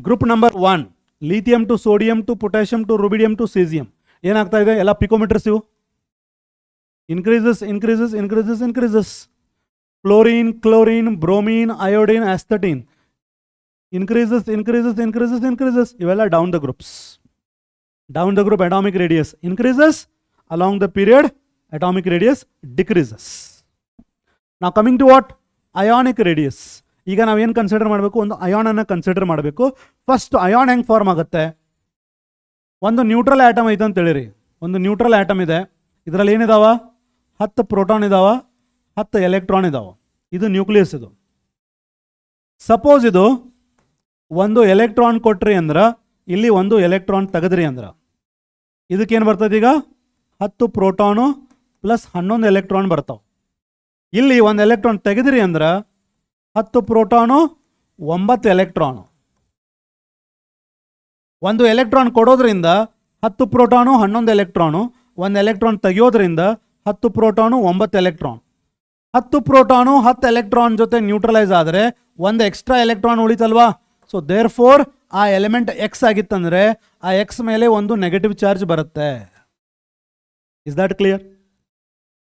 group number 1 lithium to sodium to potassium to rubidium to caesium ಏನಾಗ್ತಾ ಇದೆ, ಎಲ್ಲ ಪಿಕೋಮೀಟರ್ಸ್ ಇವು. Increases. Fluorine, chlorine, bromine, iodine, astatine increases. ಇವೆಲ್ಲ down the groups. Down the group atomic radius increases, along the period atomic radius decreases. ನಾವು coming to what, ionic radius. ಈಗ ನಾವೇನು consider ಮಾಡಬೇಕು, ಒಂದು ಅಯಾನನ್ನು ಕನ್ಸಿಡರ್ ಮಾಡಬೇಕು. ಫಸ್ಟ್ ಅಯಾನ್ ಹೆಂಗೆ form ಆಗುತ್ತೆ, ಒಂದು ನ್ಯೂಟ್ರಲ್ ಆಟಮ್ ಐತೆ ಅಂತ ಹೇಳಿರಿ. ಒಂದು ನ್ಯೂಟ್ರಲ್ ಆಟಮ್ ಇದೆ, ಇದರಲ್ಲಿ ಏನಿದಾವ, 10 ಪ್ರೋಟಾನ್ ಇದಾವ, 10 ಎಲೆಕ್ಟ್ರಾನ್ ಇದಾವ. ಇದು ನ್ಯೂಕ್ಲಿಯಸ್. ಇದು ಸಪೋಸ್ ಇದು ಒಂದು ಎಲೆಕ್ಟ್ರಾನ್ ಕೊಟ್ರಿ ಅಂದ್ರೆ, ಇಲ್ಲಿ ಒಂದು ಎಲೆಕ್ಟ್ರಾನ್ ತೆಗೆದ್ರಿ ಅಂದ್ರೆ ಇದಕ್ಕೇನು ಬರ್ತದೆ, ಈಗ 10 ಪ್ರೋಟಾನು ಪ್ಲಸ್ 11 ಎಲೆಕ್ಟ್ರಾನ್ ಬರ್ತಾವೆ. ಇಲ್ಲಿ ಒಂದು ಎಲೆಕ್ಟ್ರಾನ್ ತೆಗೆದ್ರಿ ಅಂದ್ರೆ 10 ಪ್ರೋಟಾನು 9 ಎಲೆಕ್ಟ್ರಾನು. ಒಂದು ಎಲೆಕ್ಟ್ರಾನ್ ಕೊಡೋದ್ರಿಂದ 10 ಪ್ರೋಟಾನು 11 ಎಲೆಕ್ಟ್ರಾನು, ಒಂದು ಎಲೆಕ್ಟ್ರಾನ್ ತೆಗೆಯೋದ್ರಿಂದ 10 ಪ್ರೋಟಾನು 9 ಎಲೆಕ್ಟ್ರಾನ್. 10 ಪ್ರೋಟಾನು 10 ಎಲೆಕ್ಟ್ರಾನ್ ಜೊತೆ ನ್ಯೂಟ್ರಲೈಸ್ ಆದರೆ ಒಂದು ಎಕ್ಸ್ಟ್ರಾ ಎಲೆಕ್ಟ್ರಾನ್ ಉಳಿತಲ್ವಾ. ಸೊ ದೇರ್ ಫೋರ್ ಆ ಎಲಿಮೆಂಟ್ ಎಕ್ಸ್ ಆಗಿತ್ತಂದ್ರೆ ಆ ಎಕ್ಸ್ ಮೇಲೆ ಒಂದು ನೆಗೆಟಿವ್ ಚಾರ್ಜ್ ಬರುತ್ತೆ. Is that clear?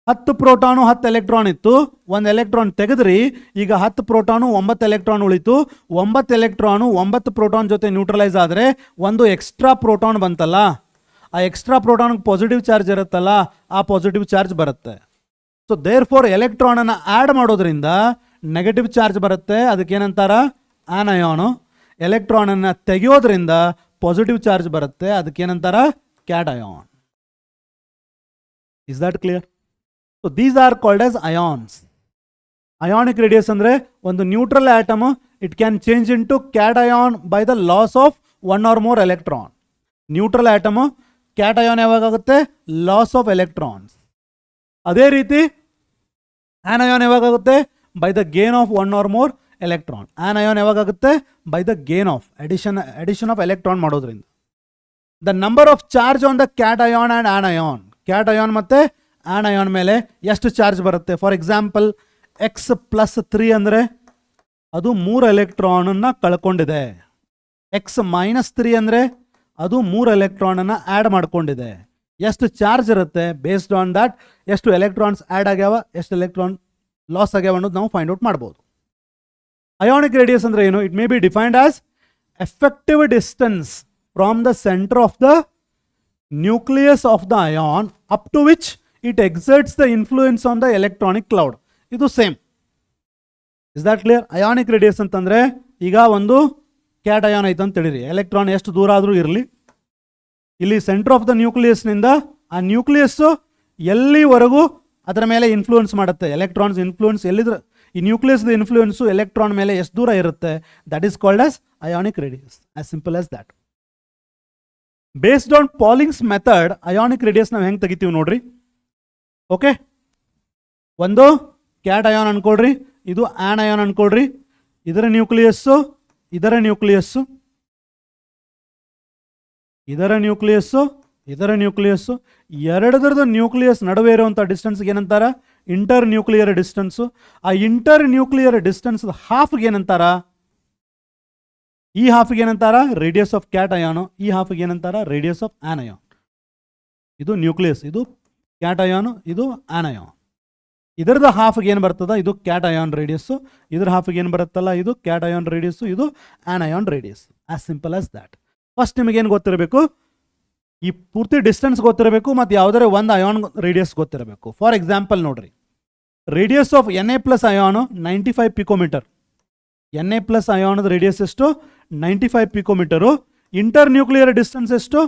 10 proton 10 electron ಇತ್ತು, ಒಂದು ಎಲೆಕ್ಟ್ರಾನ್ ತೆಗೆದ್ರಿ, ಈಗ 10 ಪ್ರೋಟಾನು 9 ಎಲೆಕ್ಟ್ರಾನ್ ಉಳಿತು. 9 ಎಲೆಕ್ಟ್ರಾನು 9 ಪ್ರೋಟಾನ್ ಜೊತೆ ನ್ಯೂಟ್ರಲೈಸ್ ಆದರೆ ಒಂದು ಎಕ್ಸ್ಟ್ರಾ ಪ್ರೋಟಾನ್ ಬಂತಲ್ಲ, ಆ ಎಕ್ಸ್ಟ್ರಾ ಪ್ರೋಟಾನ್ಗೆ ಪಾಸಿಟಿವ್ ಚಾರ್ಜ್ ಇರುತ್ತಲ್ಲ, ಆ ಪಾಸಿಟಿವ್ ಚಾರ್ಜ್ ಬರುತ್ತೆ. ಸೊ ದೇರ್ ಫೋರ್ ಎಲೆಕ್ಟ್ರಾನ್ ಅನ್ನು ಆ್ಯಡ್ ಮಾಡೋದ್ರಿಂದ ನೆಗೆಟಿವ್ ಚಾರ್ಜ್ ಬರುತ್ತೆ, ಅದಕ್ಕೇನಂತಾರ ಆನಯಾನು. ಎಲೆಕ್ಟ್ರಾನ್ ಅನ್ನು ತೆಗೆಯೋದ್ರಿಂದ ಪಾಸಿಟಿವ್ ಚಾರ್ಜ್ ಬರುತ್ತೆ, ಅದಕ್ಕೇನಂತಾರ cation. Is that clear? So these are called as ions. Ionic radius ಅಂದರೆ ಒಂದು neutral atom it can change into cation by the loss of one or more electron. Neutral atom cation ಯಾವಾಗುತ್ತೆ? Loss of electrons. ಅದೇ ರೀತಿ anion ಯಾವಾಗುತ್ತೆ? By the gain of one or more electron. Anion ಯಾವಾಗುತ್ತೆ? By the gain of addition of electron ಮಾಡೋದ್ರಿಂದ. The number of charge on the cation and anion. Cation ಮತ್ತು anion ಮೇಲೆ ಎಷ್ಟು charge ಬರುತ್ತೆ? For example X+3 ಅಂದರೆ ಅದು 3 ಎಲೆಕ್ಟ್ರಾನನ್ನು ಕಳ್ಕೊಂಡಿದೆ. X-3 ಅಂದರೆ ಅದು 3 ಎಲೆಕ್ಟ್ರಾನನ್ನು ಆ್ಯಡ್ ಮಾಡ್ಕೊಂಡಿದೆ. ಎಷ್ಟು ಚಾರ್ಜ್ ಇರುತ್ತೆ ಬೇಸ್ಡ್ ಆನ್ ದ್ಯಾಟ್, ಎಷ್ಟು ಎಲೆಕ್ಟ್ರಾನ್ಸ್ ಆ್ಯಡ್ ಆಗ್ಯಾವ, ಎಷ್ಟು ಎಲೆಕ್ಟ್ರಾನ್ ಲಾಸ್ ಆಗ್ಯಾವ ಅನ್ನೋದು ನಾವು ಫೈಂಡ್ ಔಟ್ ಮಾಡ್ಬೋದು. ಅಯಾನಿಕ್ ರೇಡಿಯಸ್ ಅಂದರೆ ಏನು? It may be defined as effective distance from the centre of the nucleus of the ion up to which it exerts the influence on the electronic cloud. ಇದು same. Is that clear? Ionic radius ಅಂತಂದರೆ ಈಗ ಒಂದು cation ಐತೆ ಅಂತ ಹೇಳಿರಿ, electron ಎಷ್ಟು ದೂರ ಆದರೂ ಇರಲಿ, ಇಲ್ಲಿ ಸೆಂಟರ್ ಆಫ್ ದ ನ್ಯೂಕ್ಲಿಯಸ್ನಿಂದ ಆ ನ್ಯೂಕ್ಲಿಯಸ್ಸು ಎಲ್ಲಿವರೆಗೂ ಅದರ ಮೇಲೆ ಇನ್ಫ್ಲೂಯೆನ್ಸ್ ಮಾಡುತ್ತೆ, ಎಲೆಕ್ಟ್ರಾನ್ಸ್ ಇನ್ಫ್ಲೂಯೆನ್ಸ್ ಎಲ್ಲಿದ್ರೆ ಈ ನ್ಯೂಕ್ಲಿಯಸ್ದ ಇನ್ಫ್ಲೂಯೆನ್ಸು ಎಲೆಕ್ಟ್ರಾನ್ ಮೇಲೆ ಎಷ್ಟು ದೂರ ಇರುತ್ತೆ, that is called as ionic radius. As simple as that. Based on Pauling's method ionic radius ನಾವು ಹೆಂಗೆ ತೆಗಿತೀವಿ ನೋಡ್ರಿ. ಓಕೆ, ಒಂದು ಕ್ಯಾಟಯಾನ್ ಅನ್ಕೊಳ್ರಿ, ಇದು ಆನಯಾನ್ ಅನ್ಕೊಳ್ರಿ, ಇದರ ನ್ಯೂಕ್ಲಿಯಸ್ಸು ಇದರ ನ್ಯೂಕ್ಲಿಯಸ್ಸು, ಇದರ ನ್ಯೂಕ್ಲಿಯಸ್ಸು ಇದರ ನ್ಯೂಕ್ಲಿಯಸ್ಸು, ಎರಡರದ್ದು ನ್ಯೂಕ್ಲಿಯಸ್ ನಡುವೆ ಇರುವಂಥ ಡಿಸ್ಟೆನ್ಸ್ಗೆ ಏನಂತಾರ? Internuclear distance. ಆ ಇಂಟರ್ ನ್ಯೂಕ್ಲಿಯರ್ ಡಿಸ್ಟೆನ್ಸ್ ಹಾಫ್ಗೆ ಏನಂತಾರ? ಈ ಹಾಫ್ಗೆ ಏನಂತಾರ? Radius of cation. ಈ ಹಾಫ್ಗೆ ಏನಂತಾರ? Radius of anion. ಇದು ನ್ಯೂಕ್ಲಿಯಸ್, ಇದು ಕ್ಯಾಟಯಾನು, ಇದು ಆನಯಾನ್. ಇದರದ ಹಾಫ್ಗೆ ಏನು ಬರ್ತದ? ಇದು ಕ್ಯಾಟಯಾನ್ ರೇಡಿಯಸ್ಸು. ಇದರ ಹಾಫ್ಗೆ ಏನು ಬರುತ್ತಲ್ಲ, ಇದು ಕ್ಯಾಟಯಾನ್ ರೇಡಿಯಸ್ಸು, ಇದು anion radius. As simple as that. First ನಿಮಗೇನು ಗೊತ್ತಿರಬೇಕು? ಈ ಪೂರ್ತಿ ಡಿಸ್ಟೆನ್ಸ್ ಗೊತ್ತಿರಬೇಕು ಮತ್ತು ಯಾವುದಾದ್ರೆ ಒಂದು ಅಯಾನ್ ರೇಡಿಯಸ್ ಗೊತ್ತಿರಬೇಕು. ಫಾರ್ ಎಕ್ಸಾಂಪಲ್ ನೋಡ್ರಿ, radius of Na+ ion 95 picometre. Na+ ಅಯಾನದ ರೇಡಿಯಸ್ ಎಷ್ಟು? 95 ಪಿಕೋಮೀಟರು. ಇಂಟರ್ ನ್ಯೂಕ್ಲಿಯರ್ ಡಿಸ್ಟೆನ್ಸ್ ಎಷ್ಟು?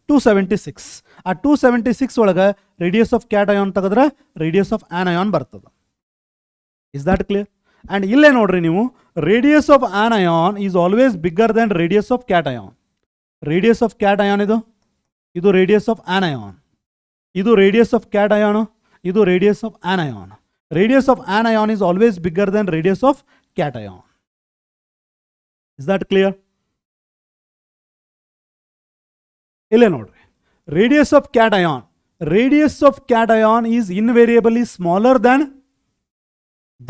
276. ಆ 276 ಒಳಗೆ ರೇಡಿಯಸ್ ಆಫ್ ಕ್ಯಾಟಯಾನ್ ತೆಗೆದ್ರೆ ರೇಡಿಯಸ್ ಆಫ್ ಆನಯಾನ್ ಬರ್ತದೆ. Is that clear? ಆ್ಯಂಡ್ ಇಲ್ಲೇ ನೋಡ್ರಿ ನೀವು, radius of anion is always bigger than radius of cation. Radius of cation ಇದು ರೇಡಿಯಸ್ ಆಫ್ ಆನಯಾನ್, ಇದು ರೇಡಿಯಸ್ ಆಫ್ ಕ್ಯಾಟಯಾನು, ಇದು radius of anion. Radius of anion is always bigger than radius of cation. Is that clear? ಇಲ್ಲೇ ನೋಡ್ರಿ, radius of cation is invariably smaller than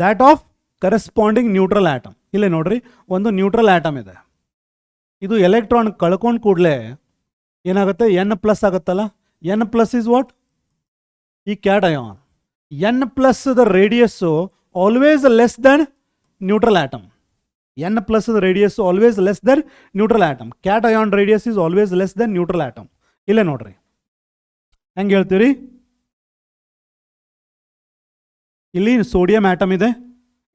that of corresponding neutral atom. ಇಲ್ಲೇ ನೋಡ್ರಿ, ಒಂದು neutral atom ಇದೆ, ಇದು electron ಕಳ್ಕೊಂಡು ಕೂಡಲೇ ಏನಾಗುತ್ತೆ? N+ ಆಗುತ್ತಲ್ಲ. N+ is what? ಈ cation. N+ the radius always less than neutral atom. N+ the radius always less than neutral atom. Cation radius is always less than neutral atom. ಇಲ್ಲೇ ನೋಡ್ರಿ, ಹೆಂಗೆ ಹೇಳ್ತೀರಿ? ಇಲ್ಲಿ ಸೋಡಿಯಂ ಆಟಮ್ ಇದೆ,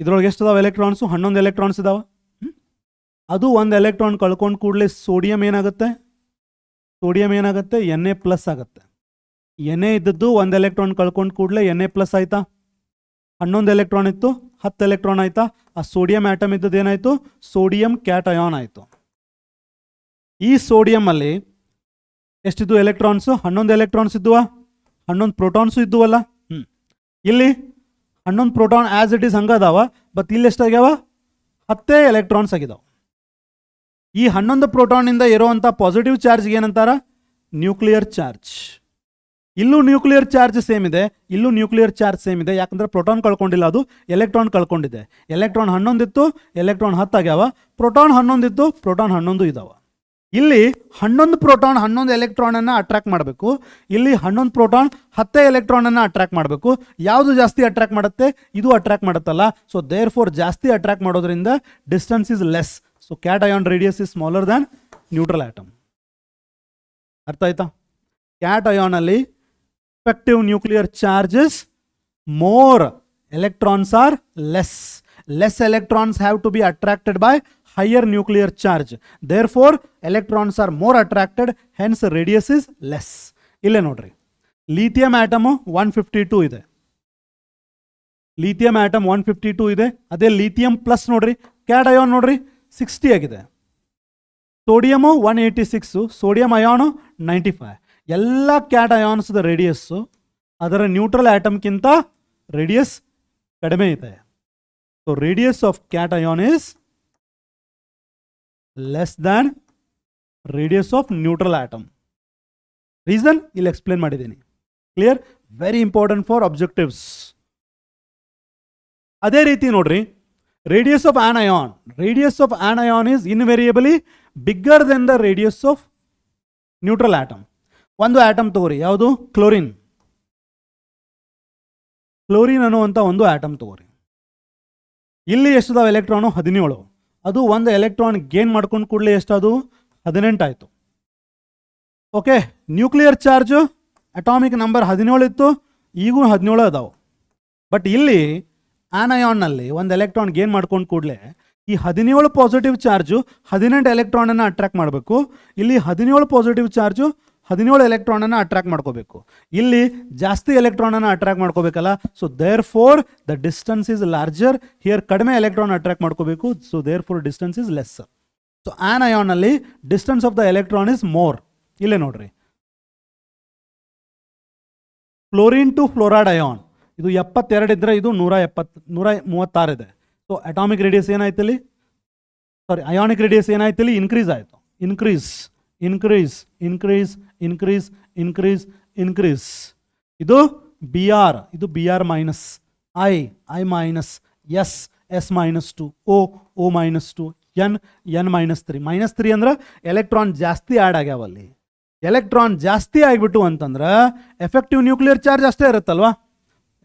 ಇದ್ರೊಳಗೆ ಎಷ್ಟು ಇದಾವೆ ಎಲೆಕ್ಟ್ರಾನ್ಸು? 11 ಎಲೆಕ್ಟ್ರಾನ್ಸ್ ಇದಾವೆ. ಅದು ಒಂದು ಎಲೆಕ್ಟ್ರಾನ್ ಕಳ್ಕೊಂಡು ಕೂಡಲೇ ಸೋಡಿಯಂ ಏನಾಗುತ್ತೆ? Na+ ಆಗುತ್ತೆ. Na ಇದ್ದದ್ದು ಒಂದು ಎಲೆಕ್ಟ್ರಾನ್ ಕಳ್ಕೊಂಡು ಕೂಡಲೇ Na+ ಆಯ್ತಾ? 11 ಎಲೆಕ್ಟ್ರಾನ್ ಇತ್ತು, 10 ಎಲೆಕ್ಟ್ರಾನ್ ಆಯ್ತಾ? ಆ ಸೋಡಿಯಂ ಆಟಮ್ ಇದ್ದದ್ದು ಏನಾಯಿತು? ಸೋಡಿಯಂ ಕ್ಯಾಟಯಾನ್ ಆಯಿತು. ಈ ಸೋಡಿಯಮಲ್ಲಿ ಎಷ್ಟಿದ್ದು ಎಲೆಕ್ಟ್ರಾನ್ಸು? 11 ಎಲೆಕ್ಟ್ರಾನ್ಸ್ ಇದ್ದುವ, 11 ಪ್ರೋಟಾನ್ಸು ಇದ್ದುವಲ್ಲ. ಇಲ್ಲಿ 11 ಪ್ರೋಟಾನ್ ಆ್ಯಸ್ ಇಟ್ ಈಸ್ ಹಂಗದಾವ, ಬಟ್ ಇಲ್ಲಿ ಎಷ್ಟಾಗ್ಯಾವ? 10 ಎಲೆಕ್ಟ್ರಾನ್ಸ್ ಆಗಿದಾವೆ. ಈ 11 ಪ್ರೋಟಾನಿಂದ ಇರುವಂಥ ಪಾಸಿಟಿವ್ ಚಾರ್ಜ್ಗೆ ಏನಂತಾರ? Nuclear charge. ಇಲ್ಲೂ ನ್ಯೂಕ್ಲಿಯರ್ ಚಾರ್ಜ್ ಸೇಮ್ ಇದೆ, ಇಲ್ಲೂ ನ್ಯೂಕ್ಲಿಯರ್ ಚಾರ್ಜ್ ಸೇಮ್ ಇದೆ. ಯಾಕಂದ್ರೆ ಪ್ರೋಟಾನ್ ಕಳ್ಕೊಂಡಿಲ್ಲ, ಅದು ಎಲೆಕ್ಟ್ರಾನ್ ಕಳ್ಕೊಂಡಿದೆ. ಎಲೆಕ್ಟ್ರಾನ್ 11 ಇತ್ತು, ಎಲೆಕ್ಟ್ರಾನ್ 10 ಆಗ್ಯಾವ. ಪ್ರೋಟಾನ್ 11 ಇತ್ತು, ಪ್ರೋಟಾನ್ 11 ಇದಾವ. ಇಲ್ಲಿ 11 ಪ್ರೋಟಾನ್ 11 ಎಲೆಕ್ಟ್ರಾನ್ ಅನ್ನ ಅಟ್ರಾಕ್ಟ್ ಮಾಡಬೇಕು. ಇಲ್ಲಿ 11 ಪ್ರೋಟಾನ್ 10 ಎಲೆಕ್ಟ್ರಾನ್ ಅನ್ನ ಅಟ್ರಾಕ್ಟ್ ಮಾಡಬೇಕು. ಯಾವುದು ಜಾಸ್ತಿ ಅಟ್ರಾಕ್ಟ್ ಮಾಡುತ್ತೆ? ಇದು ಅಟ್ರಾಕ್ಟ್ ಮಾಡುತ್ತಲ್ಲ. ಸೊ ದೇರ್ ಫೋರ್ ಜಾಸ್ತಿ ಅಟ್ರಾಕ್ಟ್ ಮಾಡೋದ್ರಿಂದ distance is less. So cation radius is smaller than neutral atom. ಅರ್ಥ ಆಯ್ತಾ? ಕ್ಯಾಟಯಾನ್ ಅಲ್ಲಿ effective nuclear charges more, electrons are less. Less electrons have to be attracted by higher nuclear charge. Therefore, electrons are more attracted, hence radius is less. Ille nodri. Lithium atom 152 ಇದೆ. Lithium atom 152 ಇದೆ. ಅದೇ lithium plus ನೋಡ್ರಿ, cation ನೋಡ್ರಿ 60 ಆಗಿದೆ. Sodium 186, sodium ion 95. ಎಲ್ಲ cations radius ಅದರ neutral ಆಟಮ್ಗಿಂತ radius ಕಡಿಮೆ ಇದೆ. So radius of cation is less than radius of neutral atom. Reason ಇಲ್ಲಿ ಎಕ್ಸ್ಪ್ಲೇನ್ ಮಾಡಿದ್ದೀನಿ. Clear? Very important for objectives. ಅದೇ ರೀತಿ ನೋಡ್ರಿ, radius of anion. Radius of anion is invariably bigger than the radius of neutral atom. ಒಂದು atom ತಗೋರಿ, ಯಾವುದು? Chlorine. Chlorine ಅನ್ನುವಂಥ ಒಂದು ಆಟಮ್ ತಗೋರಿ. ಇಲ್ಲಿ ಎಷ್ಟಿದಾವೆ ಎಲೆಕ್ಟ್ರಾನು? 17. ಅದು ಒಂದು ಎಲೆಕ್ಟ್ರಾನ್ ಗೇನ್ ಮಾಡ್ಕೊಂಡು ಕೂಡಲೇ ಎಷ್ಟದು? 18 ಆಯಿತು. Okay, nuclear charge atomic number 17 ಇತ್ತು, ಈಗೂ 17 ಅದಾವೆ. ಬಟ್ ಇಲ್ಲಿ ಆನಯಾನ್ನಲ್ಲಿ ಒಂದು ಎಲೆಕ್ಟ್ರಾನ್ ಗೇನ್ ಮಾಡ್ಕೊಂಡು ಕೂಡಲೇ ಈ 17 ಪಾಸಿಟಿವ್ ಚಾರ್ಜು 18 ಎಲೆಕ್ಟ್ರಾನನ್ನು ಅಟ್ರಾಕ್ಟ್ ಮಾಡಬೇಕು. ಇಲ್ಲಿ 17 ಪಾಸಿಟಿವ್ ಚಾರ್ಜು 17 ಎಲೆಕ್ಟ್ರಾನನ್ನು ಅಟ್ರಾಕ್ಟ್ ಮಾಡ್ಕೋಬೇಕು. ಇಲ್ಲಿ ಜಾಸ್ತಿ ಎಲೆಕ್ಟ್ರಾನನ್ನು ಅಟ್ರಾಕ್ಟ್ ಮಾಡ್ಕೋಬೇಕಲ್ಲ. So therefore the distance is larger. Here ಕಡಿಮೆ ಎಲೆಕ್ಟ್ರಾನ್ ಅಟ್ರಾಕ್ಟ್ ಮಾಡ್ಕೋಬೇಕು. So therefore distance is less. So ಆನಯಾನ್ನಲ್ಲಿ distance of the electron is more. ಇಲ್ಲೇ ನೋಡ್ರಿ, ಫ್ಲೋರಿನ್ ಟು ಫ್ಲೋರೈಡ್ ಅಯಾನ್ ಇದು 72 ಇದ್ರೆ ಇದು 136 ಇದೆ. ಸೊ ಅಟಾಮಿಕ್ ರೇಡಿಯಸ್ ಏನಾಯ್ತು ಇಲ್ಲಿ? ಸಾರಿ, ಅಯಾನಿಕ್ ರೇಡಿಯಸ್ ಏನಾಯ್ತು ಇಲ್ಲಿ? ಇನ್ಕ್ರೀಸ್ ಆಯಿತು. Increase increase increase increase increase increase. ಇದು ಬಿ ಆರ್, ಇದು B R minus, I minus, S minus 2, O minus 2, N -3. -3 ಅಂದ್ರೆ ಎಲೆಕ್ಟ್ರಾನ್ ಜಾಸ್ತಿ ಆ್ಯಡ್ ಆಗ್ಯಾವಲ್ಲಿ. ಎಲೆಕ್ಟ್ರಾನ್ ಜಾಸ್ತಿ ಆಗಿಬಿಟ್ಟು ಅಂತಂದ್ರೆ ಎಫೆಕ್ಟಿವ್ ನ್ಯೂಕ್ಲಿಯರ್ ಚಾರ್ಜ್ ಅಷ್ಟೇ ಇರುತ್ತಲ್ವಾ?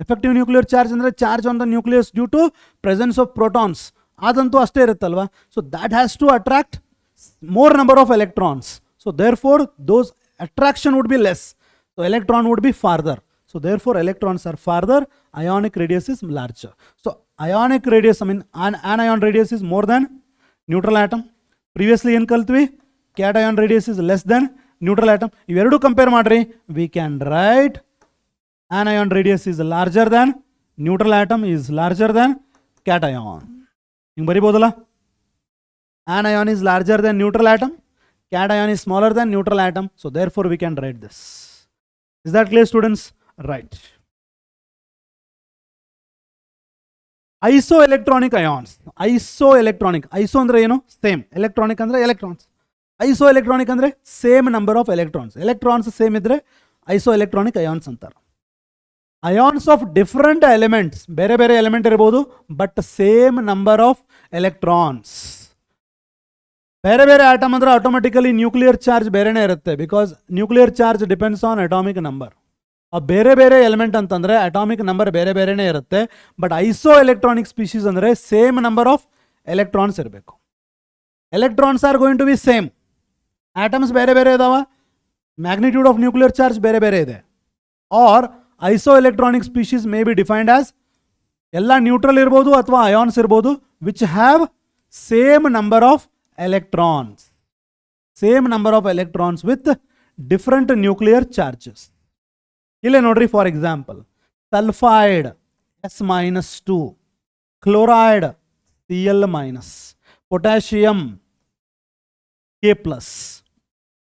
ಎಫೆಕ್ಟಿವ್ ನ್ಯೂಕ್ಲಿಯರ್ ಚಾರ್ಜ್ ಅಂದರೆ charge on the nucleus due to presence of protons. ಅದಂತೂ ಅಷ್ಟೇ ಇರುತ್ತಲ್ವಾ? So that has to attract more number of electrons. So therefore those attraction would be less. So electron would be farther. So therefore electrons are farther. Ionic radius is larger. So ionic radius, I mean anion radius is more than neutral atom. Previously ಏನು ಕಲ್ತ್ವಿ? cation radius is less than neutral atom. ಇವೆರಡು compare ಮಾಡ್ರಿ, we can write anion radius is larger than neutral atom is larger than cation. ಹಿಂಗೆ ಬರಿಬೋದಲ್ಲ? Anion is larger than neutral atom, cation is smaller than neutral atom. So therefore we can write this. Is that clear, students? Right. Isoelectronic ions. Isoelectronic. Iso andre ಏನು? Same. Electronic andre electrons. Isoelectronic andre same number of electrons. Electrons same ಇದ್ರೆ isoelectronic ions ಅಂತಾರೆ. Ions of different elements. ಬೇರೆ ಬೇರೆ element ಇರಬಹುದು, but same number of electrons. ಬೇರೆ ಬೇರೆ atom ಅಂದ್ರೆ automatically nuclear charge ಬೇರೆನೇ ಇರುತ್ತೆ. Because nuclear charge depends on atomic number. ಆ ಬೇರೆ ಬೇರೆ ಎಲಿಮೆಂಟ್ ಅಂತಂದ್ರೆ ಅಟಾಮಿಕ್ ನಂಬರ್ ಬೇರೆ ಬೇರೆನೇ ಇರುತ್ತೆ. ಬಟ್ ಐಸೋ ಎಲೆಕ್ಟ್ರಾನಿಕ್ ಸ್ಪೀಶೀಸ್ ಅಂದರೆ ಸೇಮ್ ನಂಬರ್ ಆಫ್ ಎಲೆಕ್ಟ್ರಾನ್ಸ್ ಇರಬೇಕು. Electrons are going to be same. Atoms ಬೇರೆ ಬೇರೆ ಇದಾವ, ಮ್ಯಾಗ್ನಿಟ್ಯೂಡ್ ಆಫ್ ನ್ಯೂಕ್ಲಿಯರ್ ಚಾರ್ಜ್ ಬೇರೆ ಬೇರೆ ಇದೆ. Or isoelectronic species may be defined as ಎಲ್ಲ ನ್ಯೂಟ್ರಲ್ ಇರ್ಬೋದು ಅಥವಾ ಅಯಾನ್ಸ್ ಇರ್ಬೋದು, which have same number of electrons, same number of electrons with different nuclear charges. Ille nodri, for example, sulfide S-2, chloride Cl-, potassium K+.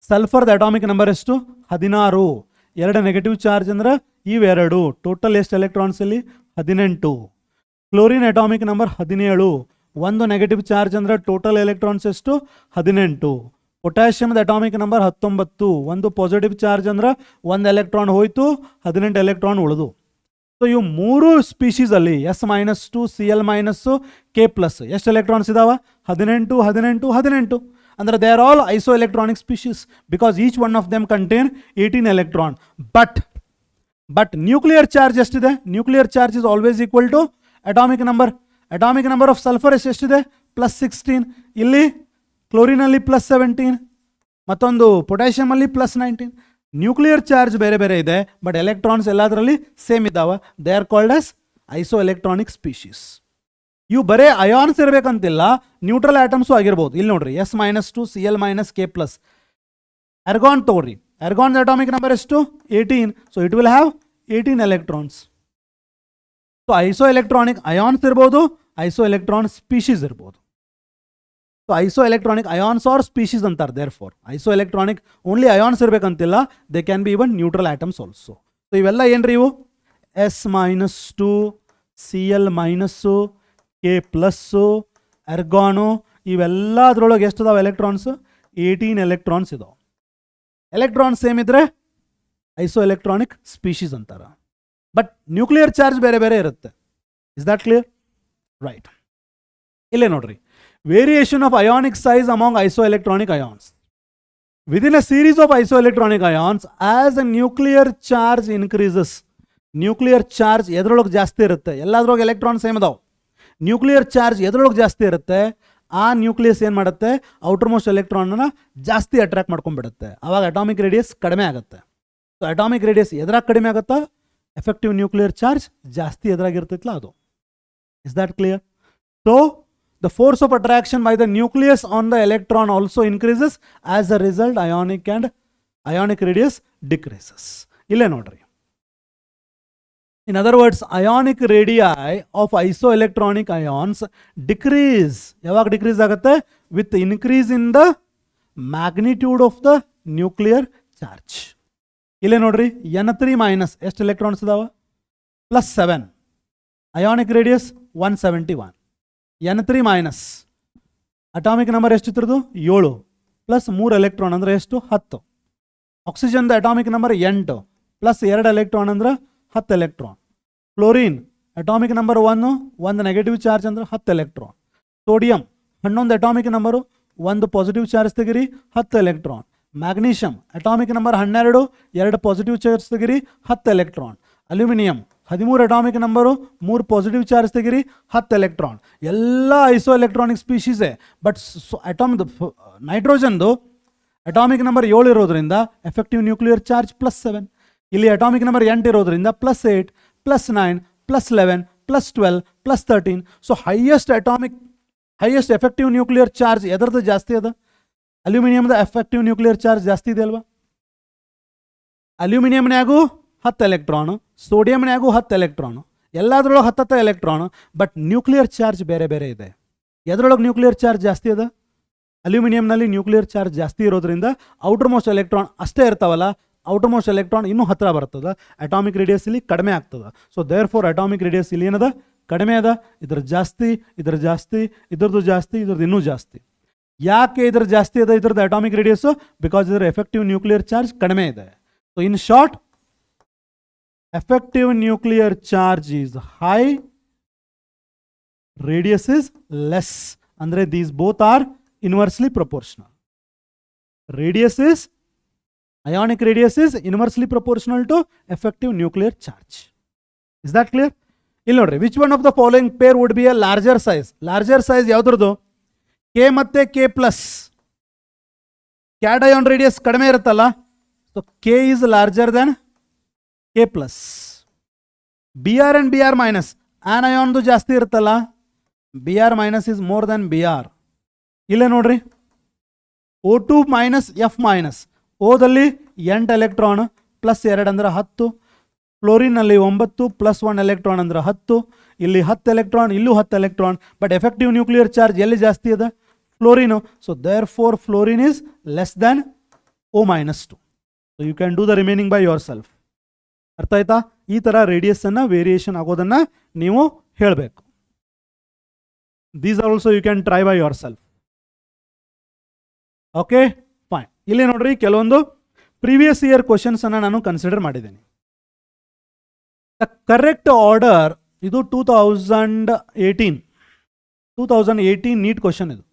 Sulfur the atomic number ಎಷ್ಟು? 16. ಎರಡು negative charge ಅಂದ್ರೆ ಇವೆರಡು. Total ಎಷ್ಟು electrons ಇಲ್ಲಿ? 18. Chlorine atomic number 17. ಒಂದು negative charge ಅಂದರೆ total electrons ಎಷ್ಟು? 18. ಪೊಟ್ಯಾಷಿಯಮ್ದ atomic number 19. ಒಂದು ಪಾಸಿಟಿವ್ ಚಾರ್ಜ್ ಅಂದ್ರೆ ಒಂದು ಎಲೆಕ್ಟ್ರಾನ್ ಹೋಯ್ತು, 18 ಎಲೆಕ್ಟ್ರಾನ್ ಉಳಿದು. ಸೊ ಇವು ಮೂರು ಸ್ಪೀಶೀಸಲ್ಲಿ S-2 Cl- K+, ಎಷ್ಟು ಎಲೆಕ್ಟ್ರಾನ್ಸ್ ಇದಾವೆ? 18 18 18. ಅಂದ್ರೆ they are all isoelectronic species because each one of them contain 18 electron. But nuclear charge ಎಷ್ಟಿದೆ? Nuclear charge is always equal to atomic number. Atomic number of sulphur ಎಷ್ಟಿದೆ? +16. ಇಲ್ಲಿ ಕ್ಲೋರಿನಲ್ಲಿ +17, ಮತ್ತೊಂದು ಪೊಟ್ಯಾಷಿಯಮಲ್ಲಿ +19. Nuclear charge ಬೇರೆ ಬೇರೆ ಇದೆ, ಬಟ್ ಎಲೆಕ್ಟ್ರಾನ್ಸ್ ಎಲ್ಲದರಲ್ಲಿ ಸೇಮ್ ಇದ್ದಾವೆ. They are called as iso electronic species. ಇವು ಬರೇ ಅಯಾನ್ಸ್ ಇರಬೇಕಂತಿಲ್ಲ, ನ್ಯೂಟ್ರಲ್ ಆಟಮ್ಸು ಆಗಿರ್ಬೋದು. ಇಲ್ಲಿ ನೋಡ್ರಿ, S-2 Cl- K+. ಅರ್ಗಾನ್ ತಗೋರಿ, ಅರ್ಗಾನ್ ಅಟಾಮಿಕ್ ನಂಬರ್ ಎಷ್ಟು? 18. So it will have 18 electrons. So isoelectronic ions ಇರ್ಬೋದು, ಐಸೋ ಎಲೆಕ್ಟ್ರಾನ್ ಸ್ಪೀಶೀಸ್ ಇರ್ಬೋದು. So isoelectronic ions are species ಅಂತಾರೆ. Therefore isoelectronic only ions ಇರಬೇಕಂತಿಲ್ಲ, they can be even neutral atoms also. So ಇವೆಲ್ಲ ಏನ್ರಿ ಇವು? S-2 Cl- K+, ಅರ್ಗಾನು, ಇವೆಲ್ಲ ಅದ್ರೊಳಗೆ ಎಷ್ಟು ಇದಾವೆ ಎಲೆಕ್ಟ್ರಾನ್ಸ್? 18 ಎಲೆಕ್ಟ್ರಾನ್ಸ್ ಇದಾವೆ. ಎಲೆಕ್ಟ್ರಾನ್ಸ್ ಸೇಮ್ ಇದ್ರೆ ಐಸೋ ಎಲೆಕ್ಟ್ರಾನಿಕ್ ಸ್ಪೀಶೀಸ್ ಅಂತಾರೆ. ಬಟ್ ನ್ಯೂಕ್ಲಿಯರ್ ಚಾರ್ಜ್ ಬೇರೆ ಬೇರೆ ಇರುತ್ತೆ. Is that clear? ರೈಟ್. ಇಲ್ಲೇ ನೋಡ್ರಿ, variation of ionic size among isoelectronic ions. Within a series of isoelectronic ions, as a nuclear charge increases, nuclear charge ಎದ್ರೊಳಗೆ ಜಾಸ್ತಿ ಇರುತ್ತೆ, ಎಲ್ಲದ್ರೊಳಗೆ ಎಲೆಕ್ಟ್ರಾನ್ ಸೇಮ್ ಅದಾವೆ. ನ್ಯೂಕ್ಲಿಯರ್ ಚಾರ್ಜ್ ಎದ್ರೊಳಗೆ ಜಾಸ್ತಿ ಇರುತ್ತೆ, ಆ ನ್ಯೂಕ್ಲಿಯಸ್ ಏನು ಮಾಡುತ್ತೆ? ಔಟರ್ ಮೋಸ್ಟ್ ಎಲೆಕ್ಟ್ರಾನ್ನ ಜಾಸ್ತಿ ಅಟ್ರಾಕ್ಟ್ ಮಾಡ್ಕೊಂಡ್ಬಿಡುತ್ತೆ. ಆವಾಗ ಅಟಾಮಿಕ್ ರೇಡಿಯಸ್ ಕಡಿಮೆ ಆಗುತ್ತೆ. ಸೊ ಅಟಾಮಿಕ್ ರೇಡಿಯಸ್ ಎದ್ರಾಗ ಕಡಿಮೆ ಆಗುತ್ತಾ? ಎಫೆಕ್ಟಿವ್ ನ್ಯೂಕ್ಲಿಯರ್ ಚಾರ್ಜ್ ಜಾಸ್ತಿ ಎದ್ರಾಗಿರ್ತೈತಲ್ಲ ಅದು. Is that clear? So the force of attraction by the nucleus on the electron also increases. As a result, ionic radius decreases. Ille nodri. In other words, ionic radii of isoelectronic ions decrease. Yavag decrease agutte? With increase in the magnitude of the nuclear charge. Ille nodri, N3- ಎಷ್ಟು electrons idava? +7. Ionic radius 171. N3- atomic number ಎಷ್ಟಿತ್ತು? 7 plus 3 electron ಅಂದರೆ ಎಷ್ಟು? 10. ಆಕ್ಸಿಜನ್ದ atomic number 8 plus 2 electron ಅಂದ್ರೆ 10 electron. Chlorine atomic number 1, ಒಂದು negative charge ಅಂದ್ರೆ 10 electron. Sodium 11 atomic number, ಒಂದು positive charge ತೆಗಿರಿ, 10 electron. Magnesium atomic number 12, 2 positive charge ತೆಗಿರಿ, 10 electron. Aluminium 13 atomic number, 3 positive charge ತೆಗಿರಿ, 10 ಎಲೆಕ್ಟ್ರಾನ್. ಎಲ್ಲ ಐಸೋ ಎಲೆಕ್ಟ್ರಾನಿಕ್ ಸ್ಪೀಶೀಸೇ. But ನೈಟ್ರೋಜನ್ದು ಅಟಾಮಿಕ್ ನಂಬರ್ 7 ಇರೋದ್ರಿಂದ ಎಫೆಕ್ಟಿವ್ ನ್ಯೂಕ್ಲಿಯರ್ ಚಾರ್ಜ್ +7. ಇಲ್ಲಿ ಅಟಾಮಿಕ್ ನಂಬರ್ 8 ಇರೋದ್ರಿಂದ +8, +9, +11, +12, +13. So highest effective nuclear charge ಎದರದ್ದು ಜಾಸ್ತಿ ಅದ? ಅಲ್ಯೂಮಿನಿಯಮ್ದ ಎಫೆಕ್ಟಿವ್ ನ್ಯೂಕ್ಲಿಯರ್ ಚಾರ್ಜ್ ಜಾಸ್ತಿ ಇದೆ ಅಲ್ವಾ? ಅಲ್ಯೂಮಿನಿಯಮ್ನ್ಯಾಗೂ 10 ಎಲೆಕ್ಟ್ರಾನು, ಸೋಡಿಯಂನ್ಯಾಗೂ 10 ಎಲೆಕ್ಟ್ರಾನು, ಎಲ್ಲದ್ರೊಳಗೆ 10 ಎಲೆಕ್ಟ್ರಾನು. ಬಟ್ ನ್ಯೂಕ್ಲಿಯರ್ ಚಾರ್ಜ್ ಬೇರೆ ಬೇರೆ ಇದೆ. ಎದ್ರೊಳಗೆ ನ್ಯೂಕ್ಲಿಯರ್ ಚಾರ್ಜ್ ಜಾಸ್ತಿ ಅದ? ಅಲ್ಯೂಮಿನಿಯಂನಲ್ಲಿ ನ್ಯೂಕ್ಲಿಯರ್ ಚಾರ್ಜ್ ಜಾಸ್ತಿ ಇರೋದ್ರಿಂದ ಔಟರ್ ಮೋಸ್ಟ್ ಎಲೆಕ್ಟ್ರಾನ್ ಅಷ್ಟೇ ಇರ್ತಾವಲ್ಲ, ಔಟರ್ ಮೋಸ್ಟ್ ಎಲೆಕ್ಟ್ರಾನ್ ಇನ್ನೂ ಹತ್ತಿರ ಬರ್ತದೆ, ಅಟಾಮಿಕ್ ರೇಡಿಯಸ್ ಇಲ್ಲಿ ಕಡಿಮೆ ಆಗ್ತದೆ. So therefore atomic radius ಇಲ್ಲಿ ಏನದ? ಕಡಿಮೆ ಅದ. ಇದ್ರ ಜಾಸ್ತಿ, ಇದ್ರ ಜಾಸ್ತಿ, ಇದ್ರದ್ದು ಜಾಸ್ತಿ, ಇದ್ರದ್ದು ಇನ್ನೂ ಜಾಸ್ತಿ. ಯಾಕೆ ಇದ್ರ ಜಾಸ್ತಿ ಅದ ಇದ್ರದ್ದು ಅಟಾಮಿಕ್ ರೇಡಿಯಸ್ಸು? ಬಿಕಾಸ್ ಇದರ ಎಫೆಕ್ಟಿವ್ ನ್ಯೂಕ್ಲಿಯರ್ ಚಾರ್ಜ್ ಕಡಿಮೆ ಇದೆ. So in short, effective nuclear charge is high, radius is less. Andre these both are inversely proportional. Ionic radius is inversely proportional to effective nuclear charge. Is that clear? Illi nodri, which one of the following pair would be a larger size? Larger size yavudradu? K ಮತ್ತೆ K+. Cation radius kadime iruttalla, so K is larger than K+. Br and Br-, anion ಜಾಸ್ತಿ ಇರುತ್ತಲ್ಲ, Br- is more than Br. ಇಲ್ಲೇ ನೋಡ್ರಿ, O2- F-, ಓದಲ್ಲಿ 8 electron plus 2 ಅಂದ್ರೆ 10, ಫ್ಲೋರಿನಲ್ಲಿ 9 plus 1 electron ಅಂದ್ರೆ 10, ಇಲ್ಲಿ 10 electron, ಇಲ್ಲೂ 10 electron. But effective nuclear charge ಎಲ್ಲಿ ಜಾಸ್ತಿ ಇದೆ? Fluorine. So therefore fluorine is less than O-2. So you can do the remaining by yourself. ಅರ್ಥ ಆಯ್ತಾ? ಈ ಥರ ರೇಡಿಯಸ್ಸನ್ನು ವೇರಿಯೇಷನ್ ಆಗೋದನ್ನು ನೀವು ಹೇಳಬೇಕು. These are also you can try by yourself. Okay, ಇಲ್ಲಿ ನೋಡ್ರಿ ಕೆಲವೊಂದು ಪ್ರೀವಿಯಸ್ ಇಯರ್ ಕ್ವಶನ್ಸ್ ಅನ್ನು ನಾನು ಕನ್ಸಿಡರ್ ಮಾಡಿದ್ದೀನಿ. ದ ಕರೆಕ್ಟ್ ಆರ್ಡರ್ ಇದು 2018 ನೀಟ್ ಕ್ವಶನ್ ಇದು.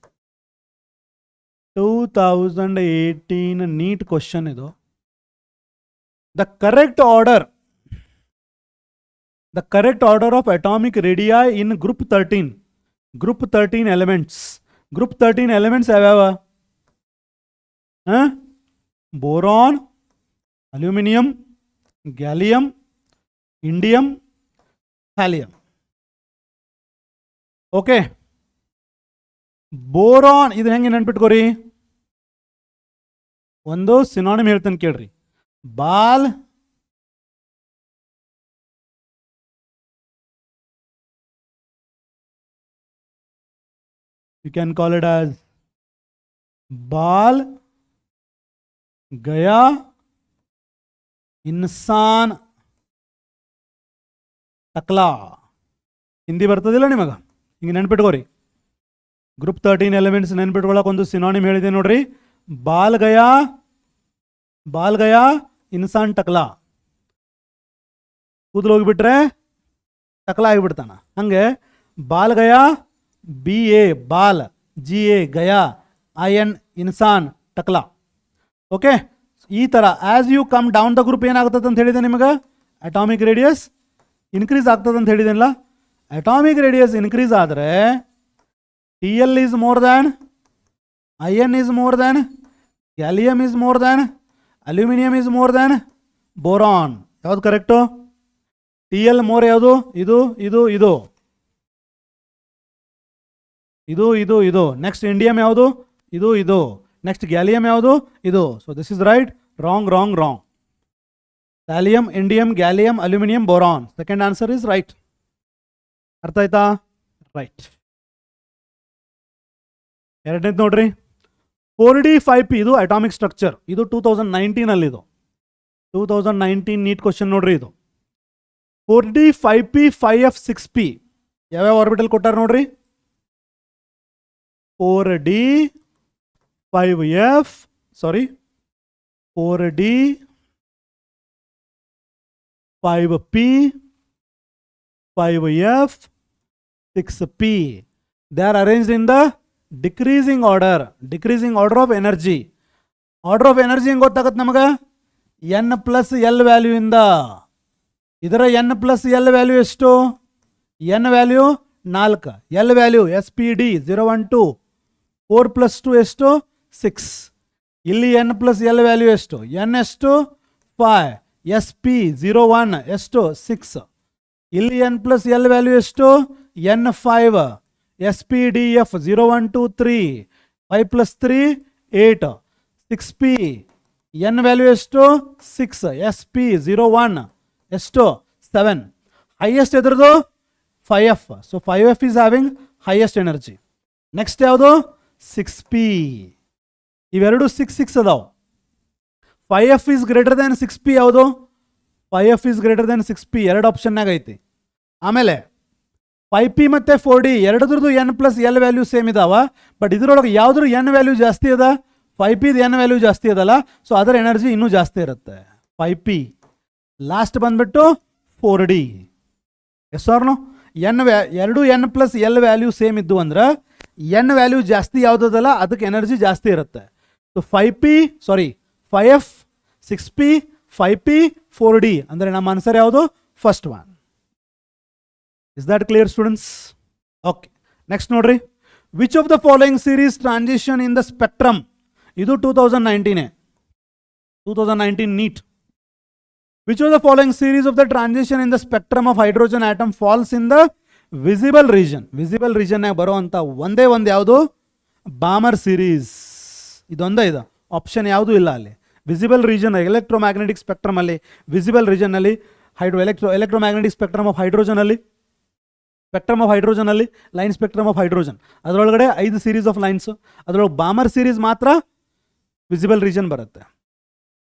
2018 ನೀಟ್ ಕ್ವಶನ್ ಇದು. The correct order of atomic radii in group 13 elements. Group 13 elements ಯಾವ್ಯಾವ? Boron, aluminium, gallium, indium, thallium. Okay, boron ಇದು ಹೆಂಗೆ ನೆನ್ಪಿಟ್ಕೋರಿ? ಒಂದು ಸಿನಾನಿಮ್ ಹೇಳ್ತೇನೆ ಕೇಳ್ರಿ. ಬಾಲ್, you can call it as बाल गया इंसान टकला. ಹಿಂದಿ ಬರ್ತದಿಲ್ಲ ನಿಮಗ? ಹಿಂಗೆ ನೆನ್ಪಿಟ್ಕೋರಿ. ಗ್ರೂಪ್ 13 ಎಲಿಮೆಂಟ್ಸ್ ನೆನ್ಪಿಟ್ಕೊಳಕ್ಕೆ ಒಂದು ಸಿನಾನಿಮ್ ಹೇಳಿದೆ ನೋಡ್ರಿ. ಬಾಲ್ ಗಯಾ ಇನ್ಸಾನ್ ಟಕ್ಲಾ. ಕೂದಲು ಹೋಗಿಬಿಟ್ರೆ ಟಕ್ಲಾ ಆಗಿಬಿಡ್ತಾನ. ಹಂಗೆ ಬಾಲ್ ಗಯಾ BA ಬಾಲ್, GA ಗಯಾ, IN ಇನ್ಸಾನ್ ಟಕ್ಲಾ. ಓಕೆ, ಈ ಥರ as you come down the group ಏನಾಗ್ತದೆ ಅಂತ ಹೇಳಿದೆ ನಿಮಗೆ? ಅಟಾಮಿಕ್ ರೇಡಿಯಸ್ ಇನ್ಕ್ರೀಸ್ ಆಗ್ತದೆ ಅಂತ ಹೇಳಿದೆನಲ್ಲ. ಅಟಾಮಿಕ್ ರೇಡಿಯಸ್ ಇನ್ಕ್ರೀಸ್ ಆದರೆ TL is more than, IN is more than, gallium is more than, aluminium is more than boron. ಯಾವ್ದು ಕರೆಕ್ಟು? TL ಮೋರ್ ಯಾವುದು? ಇದು ಇದು ಇದು ಇದು ಇದು ಇದು. ನೆಕ್ಸ್ಟ್ ಇಂಡಿಯಂ ಯಾವುದು? ಇದು ಇದು. ನೆಕ್ಸ್ಟ್ ಗ್ಯಾಲಿಯಂ ಯಾವುದು? ಇದು. So this is right. Wrong wrong wrong. Thallium, indium, gallium, aluminium, boron. Second answer is right. ಅರ್ಥ ಆಯ್ತಾ? ರೈಟ್. ಎರಡನೇದು ನೋಡ್ರಿ, 4D 5P ಇದು ಅಟಾಮಿಕ್ ಸ್ಟ್ರಕ್ಚರ್. ಇದು 2019 ಅಲ್ಲಿ. ಇದು 2019 ನೀಟ್ ಕ್ವಶನ್ ನೋಡ್ರಿ. ಇದು 4D 5P 5F 6P ಯಾವ್ಯಾವ ಆರ್ಬಿಟಲ್ ಕೊಟ್ಟಾರ ನೋಡ್ರಿ. 4D 5F 4D 5P 5F 6P. They are arranged in the decreasing order of energy. Order of energy ಹೆಂಗೆ ಗೊತ್ತಾಗತ್ತೆ ನಮಗೆ? N plus L ವ್ಯಾಲ್ಯೂ ಇಂದ. ಇದರ N plus L ವ್ಯಾಲ್ಯೂ ಎಷ್ಟು? N value 4, L value SPD 0 1 2, 4 plus 2 ಎಷ್ಟು? 6. ಇಲ್ಲಿ N plus L value ಎಷ್ಟು? N ಎಷ್ಟು? 5, SP 0 1 ಎಷ್ಟು? 6. ಇಲ್ಲಿ N plus L ವ್ಯಾಲ್ಯೂ ಎಷ್ಟು? N 5, SPDF 0 1 2 3, 5 plus 3 8, 6P N value ಎಷ್ಟು? 6, SP 0 1 ಎಷ್ಟು? 7. ಹೈಯೆಸ್ಟ್ ಎದ್ರದು? 5F. So 5F is having highest energy. Next ಯಾವುದು? 6P. ಇವೆರಡು 6 6 ಅದಾವ. 5F is greater than 6P ಯಾವುದು? 5F is greater than 6P ಎರಡು ಆಪ್ಷನ್ನಾಗ ಐತಿ. ಆಮೇಲೆ 5P ಮತ್ತು 4D ಎರಡದ್ರದ್ದು N plus L value same ಇದಾವ. ಬಟ್ ಇದರೊಳಗೆ ಯಾವುದ್ರ N ವ್ಯಾಲ್ಯೂ ಜಾಸ್ತಿ ಅದ? 5P N ವ್ಯಾಲ್ಯೂ ಜಾಸ್ತಿ ಅದಲ್ಲ. ಸೊ ಅದರ ಎನರ್ಜಿ ಇನ್ನೂ ಜಾಸ್ತಿ ಇರುತ್ತೆ. 5P. ಲಾಸ್ಟ್ ಬಂದ್ಬಿಟ್ಟು 4D. Yes or no? ಎರಡು N plus L value same ಇದ್ದು ಅಂದ್ರೆ N ವ್ಯಾಲ್ಯೂ ಜಾಸ್ತಿ ಯಾವುದಲ್ಲ ಅದಕ್ಕೆ ಎನರ್ಜಿ ಜಾಸ್ತಿ ಇರುತ್ತೆ. So 5F 6P 5P 4D ಅಂದರೆ ನಮ್ಮ ಆನ್ಸರ್ ಯಾವುದು? First one. Is that clear students? Okay, next ನೋಡ್ರಿ. Which of the following series transition in the spectrum? ಇದು 2019 NEET. Which of the following series of the transition in the spectrum of hydrogen atom falls in the visible region? Visible region ನಾಗ ಬರುವಂತ ಒಂದೇ ಒಂದು ಯಾವುದು? Balmer series. ಇದೊಂದೇ ಇದು option ಯಾವುದು ಇಲ್ಲ ಅಲ್ಲಿ. ವಿಸಿಬಲ್ ರೀಜನ್ ಎಲೆಕ್ಟ್ರೋಮ್ಯಾಗ್ನೆಟಿಕ್ ಸ್ಪೆಕ್ಟ್ರಮ್ ಅಲ್ಲಿ, ವಿಸಿಬಲ್ ರೀಜನ್ ಅಲ್ಲಿ ಎಲೆಕ್ಟ್ರೋಮ್ಯಾಗ್ನೆಟಿಕ್ ಸ್ಪೆಕ್ಟ್ರಮ್ ಆಫ್ ಹೈಡ್ರೋಜನ್ ಅಲ್ಲಿ, ಲೈನ್ ಸ್ಪೆಕ್ಟ್ರಮ್ ಆಫ್ ಹೈಡ್ರೋಜನ್ ಅದರೊಳಗಡೆ 5 ಸೀರೀಸ್ ಆಫ್ ಲೈನ್ಸ್. ಅದರೊಳಗೆ ಬಾಮರ್ ಸೀರೀಸ್ ಮಾತ್ರ ವಿಸಿಬಲ್ ರೀಜನ್ ಬರುತ್ತೆ.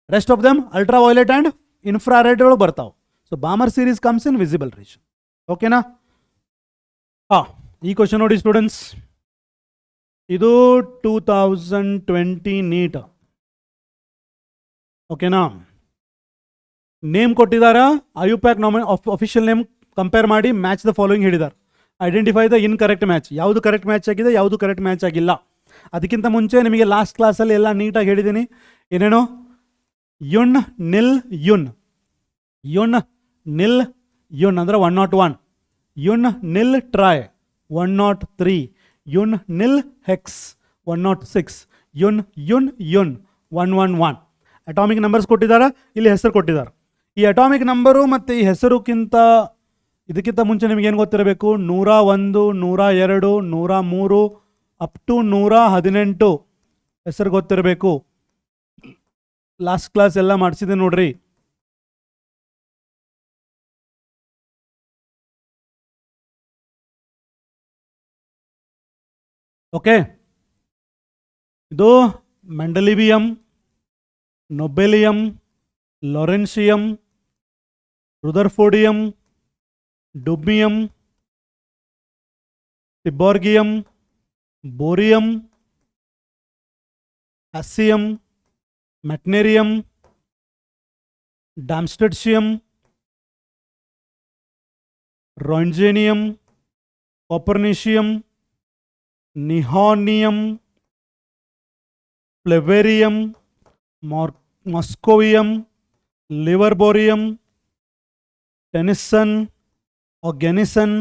Rest of them ultraviolet and infrared ಒಳಗೆ ಬರ್ತಾವೆ. So Balmer series comes in visible region. ಓಕೆನಾ? ಈ ಕ್ವಶನ್ ನೋಡಿ ಸ್ಟೂಡೆಂಟ್ಸ್, ಇದು 2020 ನೀಟ್. ಓಕೆನಾ? ನೇಮ್ ಕೊಟ್ಟಿದ್ದಾರಾ, IUPAC ಅಫಿಷಿಯಲ್ ನೇಮ್ ಕಂಪೇರ್ ಮಾಡಿ ಮ್ಯಾಚ್ ದ ಫಾಲೋಯಿಂಗ್ ಹೇಳಿದ್ದಾರೆ. ಐಡೆಂಟಿಫೈ ದ ಇನ್ಕರೆಕ್ಟ್ ಮ್ಯಾಚ್, ಯಾವುದು ಕರೆಕ್ಟ್ ಮ್ಯಾಚ್ ಆಗಿದೆ, ಯಾವುದು ಕರೆಕ್ಟ್ ಮ್ಯಾಚ್ ಆಗಿಲ್ಲ. ಅದಕ್ಕಿಂತ ಮುಂಚೆ ನಿಮಗೆ ಲಾಸ್ಟ್ ಕ್ಲಾಸಲ್ಲಿ ಎಲ್ಲ ನೀಟಾಗಿ ಹೇಳಿದ್ದೀನಿ. ಏನೇನು? ಯುನ್ ನಿಲ್ ಯುನ್, ಯುನ್ ನಿಲ್ ಯುನ್ ಅಂದರೆ 101, ಯುನ್ ನಿಲ್ ಟ್ರೈ 103, ಯುನ್ ನಿಲ್ ಹೆಕ್ಸ್ 106, ಯುನ್ ಯುನ್ ಯುನ್ 111. ಅಟಾಮಿಕ್ ನಂಬರ್ಸ್ ಕೊಟ್ಟಿದ್ದಾರೆ, ಇಲ್ಲಿ ಹೆಸರು ಕೊಟ್ಟಿದ್ದಾರೆ. ಈ ಅಟಾಮಿಕ್ ನಂಬರು ಮತ್ತು ಈ ಹೆಸರುಕ್ಕಿಂತ ಇದಕ್ಕಿಂತ ಮುಂಚೆ ನಿಮ್ಗೆ ಏನು ಗೊತ್ತಿರಬೇಕು? 101, 102, 103 ಅಪ್ ಟು 118 ಹೆಸರು ಗೊತ್ತಿರಬೇಕು. ಲಾಸ್ಟ್ ಕ್ಲಾಸ್ ಎಲ್ಲ ಮಾಡಿಸಿದೆ ನೋಡ್ರಿ. ಓಕೆ, ಇದು ಮೆಂಡಲಿವಿಯಂ, ನೊಬೆಲಿಯಂ, ಲಾರೆನ್ಸಿಯಂ, ರುದರ್ಫೋರ್ಡಿಯಂ, ಡುಬ್ಮಿಯಂ, ಸಿಬೋರ್ಗಿಯಂ, ಬೋರಿಯಂ, ಹ್ಯಾಸಿಯಂ, ಮೆಟ್ನೇರಿಯಂ, ಡಾಮ್ಸ್ಟೆಡ್ಸಿಯಂ, ರಾಂಜೇನಿಯಂ, ಕಾಪರ್ನಿಷಿಯಂ, ನಿಹಾನಿಯಂ, ಪ್ಲೆವೇರಿಯಂ, ಮಾಸ್ಕೋವಿಯಂ, ಲಿವರ್ಬೋರಿಯಂ, ಟೆನಿಸನ್, ಗೆನಿಸನ್.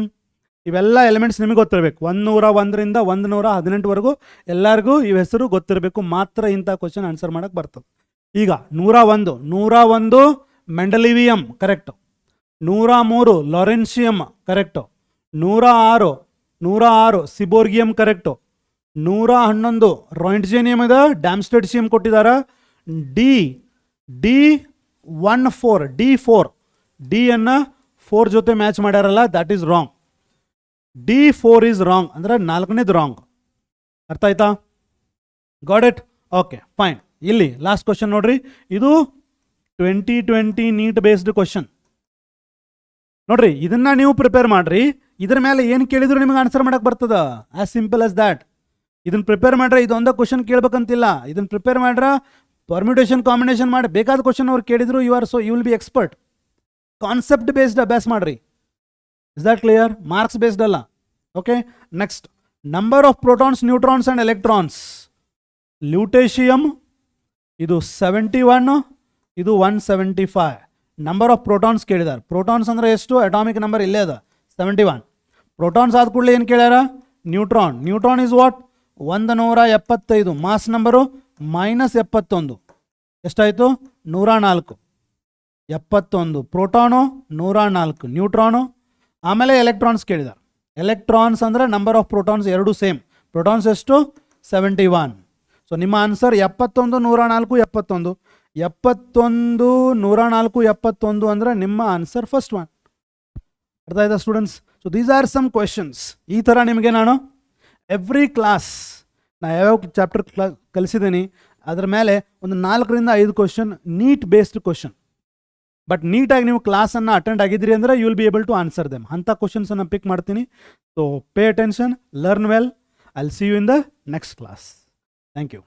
ಇವೆಲ್ಲ ಎಲಿಮೆಂಟ್ಸ್ ನಿಮಗೆ ಗೊತ್ತಿರಬೇಕು. 101ರಿಂದ 118ವರೆಗೂ ಎಲ್ಲರಿಗೂ ಇವು ಹೆಸರು ಗೊತ್ತಿರಬೇಕು, ಮಾತ್ರ ಇಂಥ ಕ್ವಶನ್ ಆನ್ಸರ್ ಮಾಡೋಕ್ಕೆ ಬರ್ತದೆ. ಈಗ 101 mendelevium correct, 103 lawrencium correct, 106 seaborgium correct, 111 roentgenium ಇದೆ, ಡಾಮ್ಸ್ಟೆಡ್ಸಿಯಂ ಕೊಟ್ಟಿದ್ದಾರೆ. D4 ಡಿಯನ್ನು 4 ಜೊತೆ ಮ್ಯಾಚ್ ಮಾಡ್ಯಾರಲ್ಲ, that is wrong. D4 is wrong ಅಂದರೆ 4ನೇದು ರಾಂಗ್. ಅರ್ಥ ಆಯ್ತಾ? Got it? Okay fine. ಇಲ್ಲಿ ಲಾಸ್ಟ್ ಕ್ವಶನ್ ನೋಡ್ರಿ, ಇದು 2020 ನೀಟ್ ಬೇಸ್ಡ್ ಕ್ವಶನ್ ನೋಡ್ರಿ. ಇದನ್ನ ನೀವು ಪ್ರಿಪೇರ್ ಮಾಡ್ರಿ, ಇದ್ರ ಮೇಲೆ ಏನು ಕೇಳಿದ್ರು ನಿಮಗೆ ಆನ್ಸರ್ ಮಾಡಕ್ಕೆ ಬರ್ತದ. As simple as that. ಇದನ್ನ ಪ್ರಿಪೇರ್ ಮಾಡ್ರೆ ಇದೊಂದೇ ಕ್ವಶನ್ ಕೇಳ್ಬೇಕಂತಿಲ್ಲ. ಇದನ್ನ ಪ್ರಿಪೇರ್ ಮಾಡ್ರೆ ಪರ್ಮ್ಯುಟೇಷನ್ ಕಾಂಬಿನೇಷನ್ ಮಾಡಿ ಬೇಕಾದ ಕ್ವಶನ್ ಅವ್ರು ಕೇಳಿದ್ರು you will be expert. Concept based ಅಭ್ಯಾಸ ಮಾಡ್ರಿ. Is that clear? Marks based ಅಲ್ಲ. Okay, next number of protons, neutrons and electrons. Lutetium ಇದು 71, ಇದು 175. ನಂಬರ್ ಆಫ್ ಪ್ರೋಟಾನ್ಸ್ ಕೇಳಿದ್ದಾರೆ. ಪ್ರೋಟಾನ್ಸ್ ಅಂದರೆ ಎಷ್ಟು? ಅಟಾಮಿಕ್ ನಂಬರ್ ಇಲ್ಲೇ ಅದ 71. ಪ್ರೋಟಾನ್ಸ್ ಆದ ಕೂಡಲೇ ಏನು ಕೇಳ್ಯಾರ? Neutron. Neutron is what? 175. Mass number -71. ಎಷ್ಟಾಯಿತು? 104. 71 ಪ್ರೋಟಾನು, 104 ನ್ಯೂಟ್ರಾನು. ಆಮೇಲೆ ಎಲೆಕ್ಟ್ರಾನ್ಸ್ ಕೇಳಿದ್ದಾರೆ. ಎಲೆಕ್ಟ್ರಾನ್ಸ್ ಅಂದರೆ ನಂಬರ್ ಆಫ್ ಪ್ರೋಟಾನ್ಸ್ ಎರಡು ಸೇಮ್. ಪ್ರೋಟಾನ್ಸ್ ಎಷ್ಟು? 71. ಸೊ ನಿಮ್ಮ ಆನ್ಸರ್ 71, 104, 71. 71, 104, 71 ಅಂದರೆ ನಿಮ್ಮ ಆನ್ಸರ್ ಫಸ್ಟ್ ಒನ್. ಅರ್ಥ ಆಯ್ತಾ students? So these are some questions. ಈ ಥರ ನಿಮಗೆ ನಾನು ಎವ್ರಿ ಕ್ಲಾಸ್ ನಾ ಯಾವ್ಯಾವ ಚಾಪ್ಟರ್ ಕಲಿಸಿದ್ದೀನಿ ಅದ್ರ ಮೇಲೆ ಒಂದು 4ರಿಂದ 5 question NEET based question. But ನೀಟಾಗಿ ನೀವು ಕ್ಲಾಸನ್ನು ಅಟೆಂಡ್ ಆಗಿದ್ದೀರಿ ಅಂದರೆ you will be able to answer them. ಅಂಥ ಕ್ವಶನ್ಸನ್ನು ಪಿಕ್ ಮಾಡ್ತೀನಿ. So pay attention, learn well. I will see you in the next class. Thank you.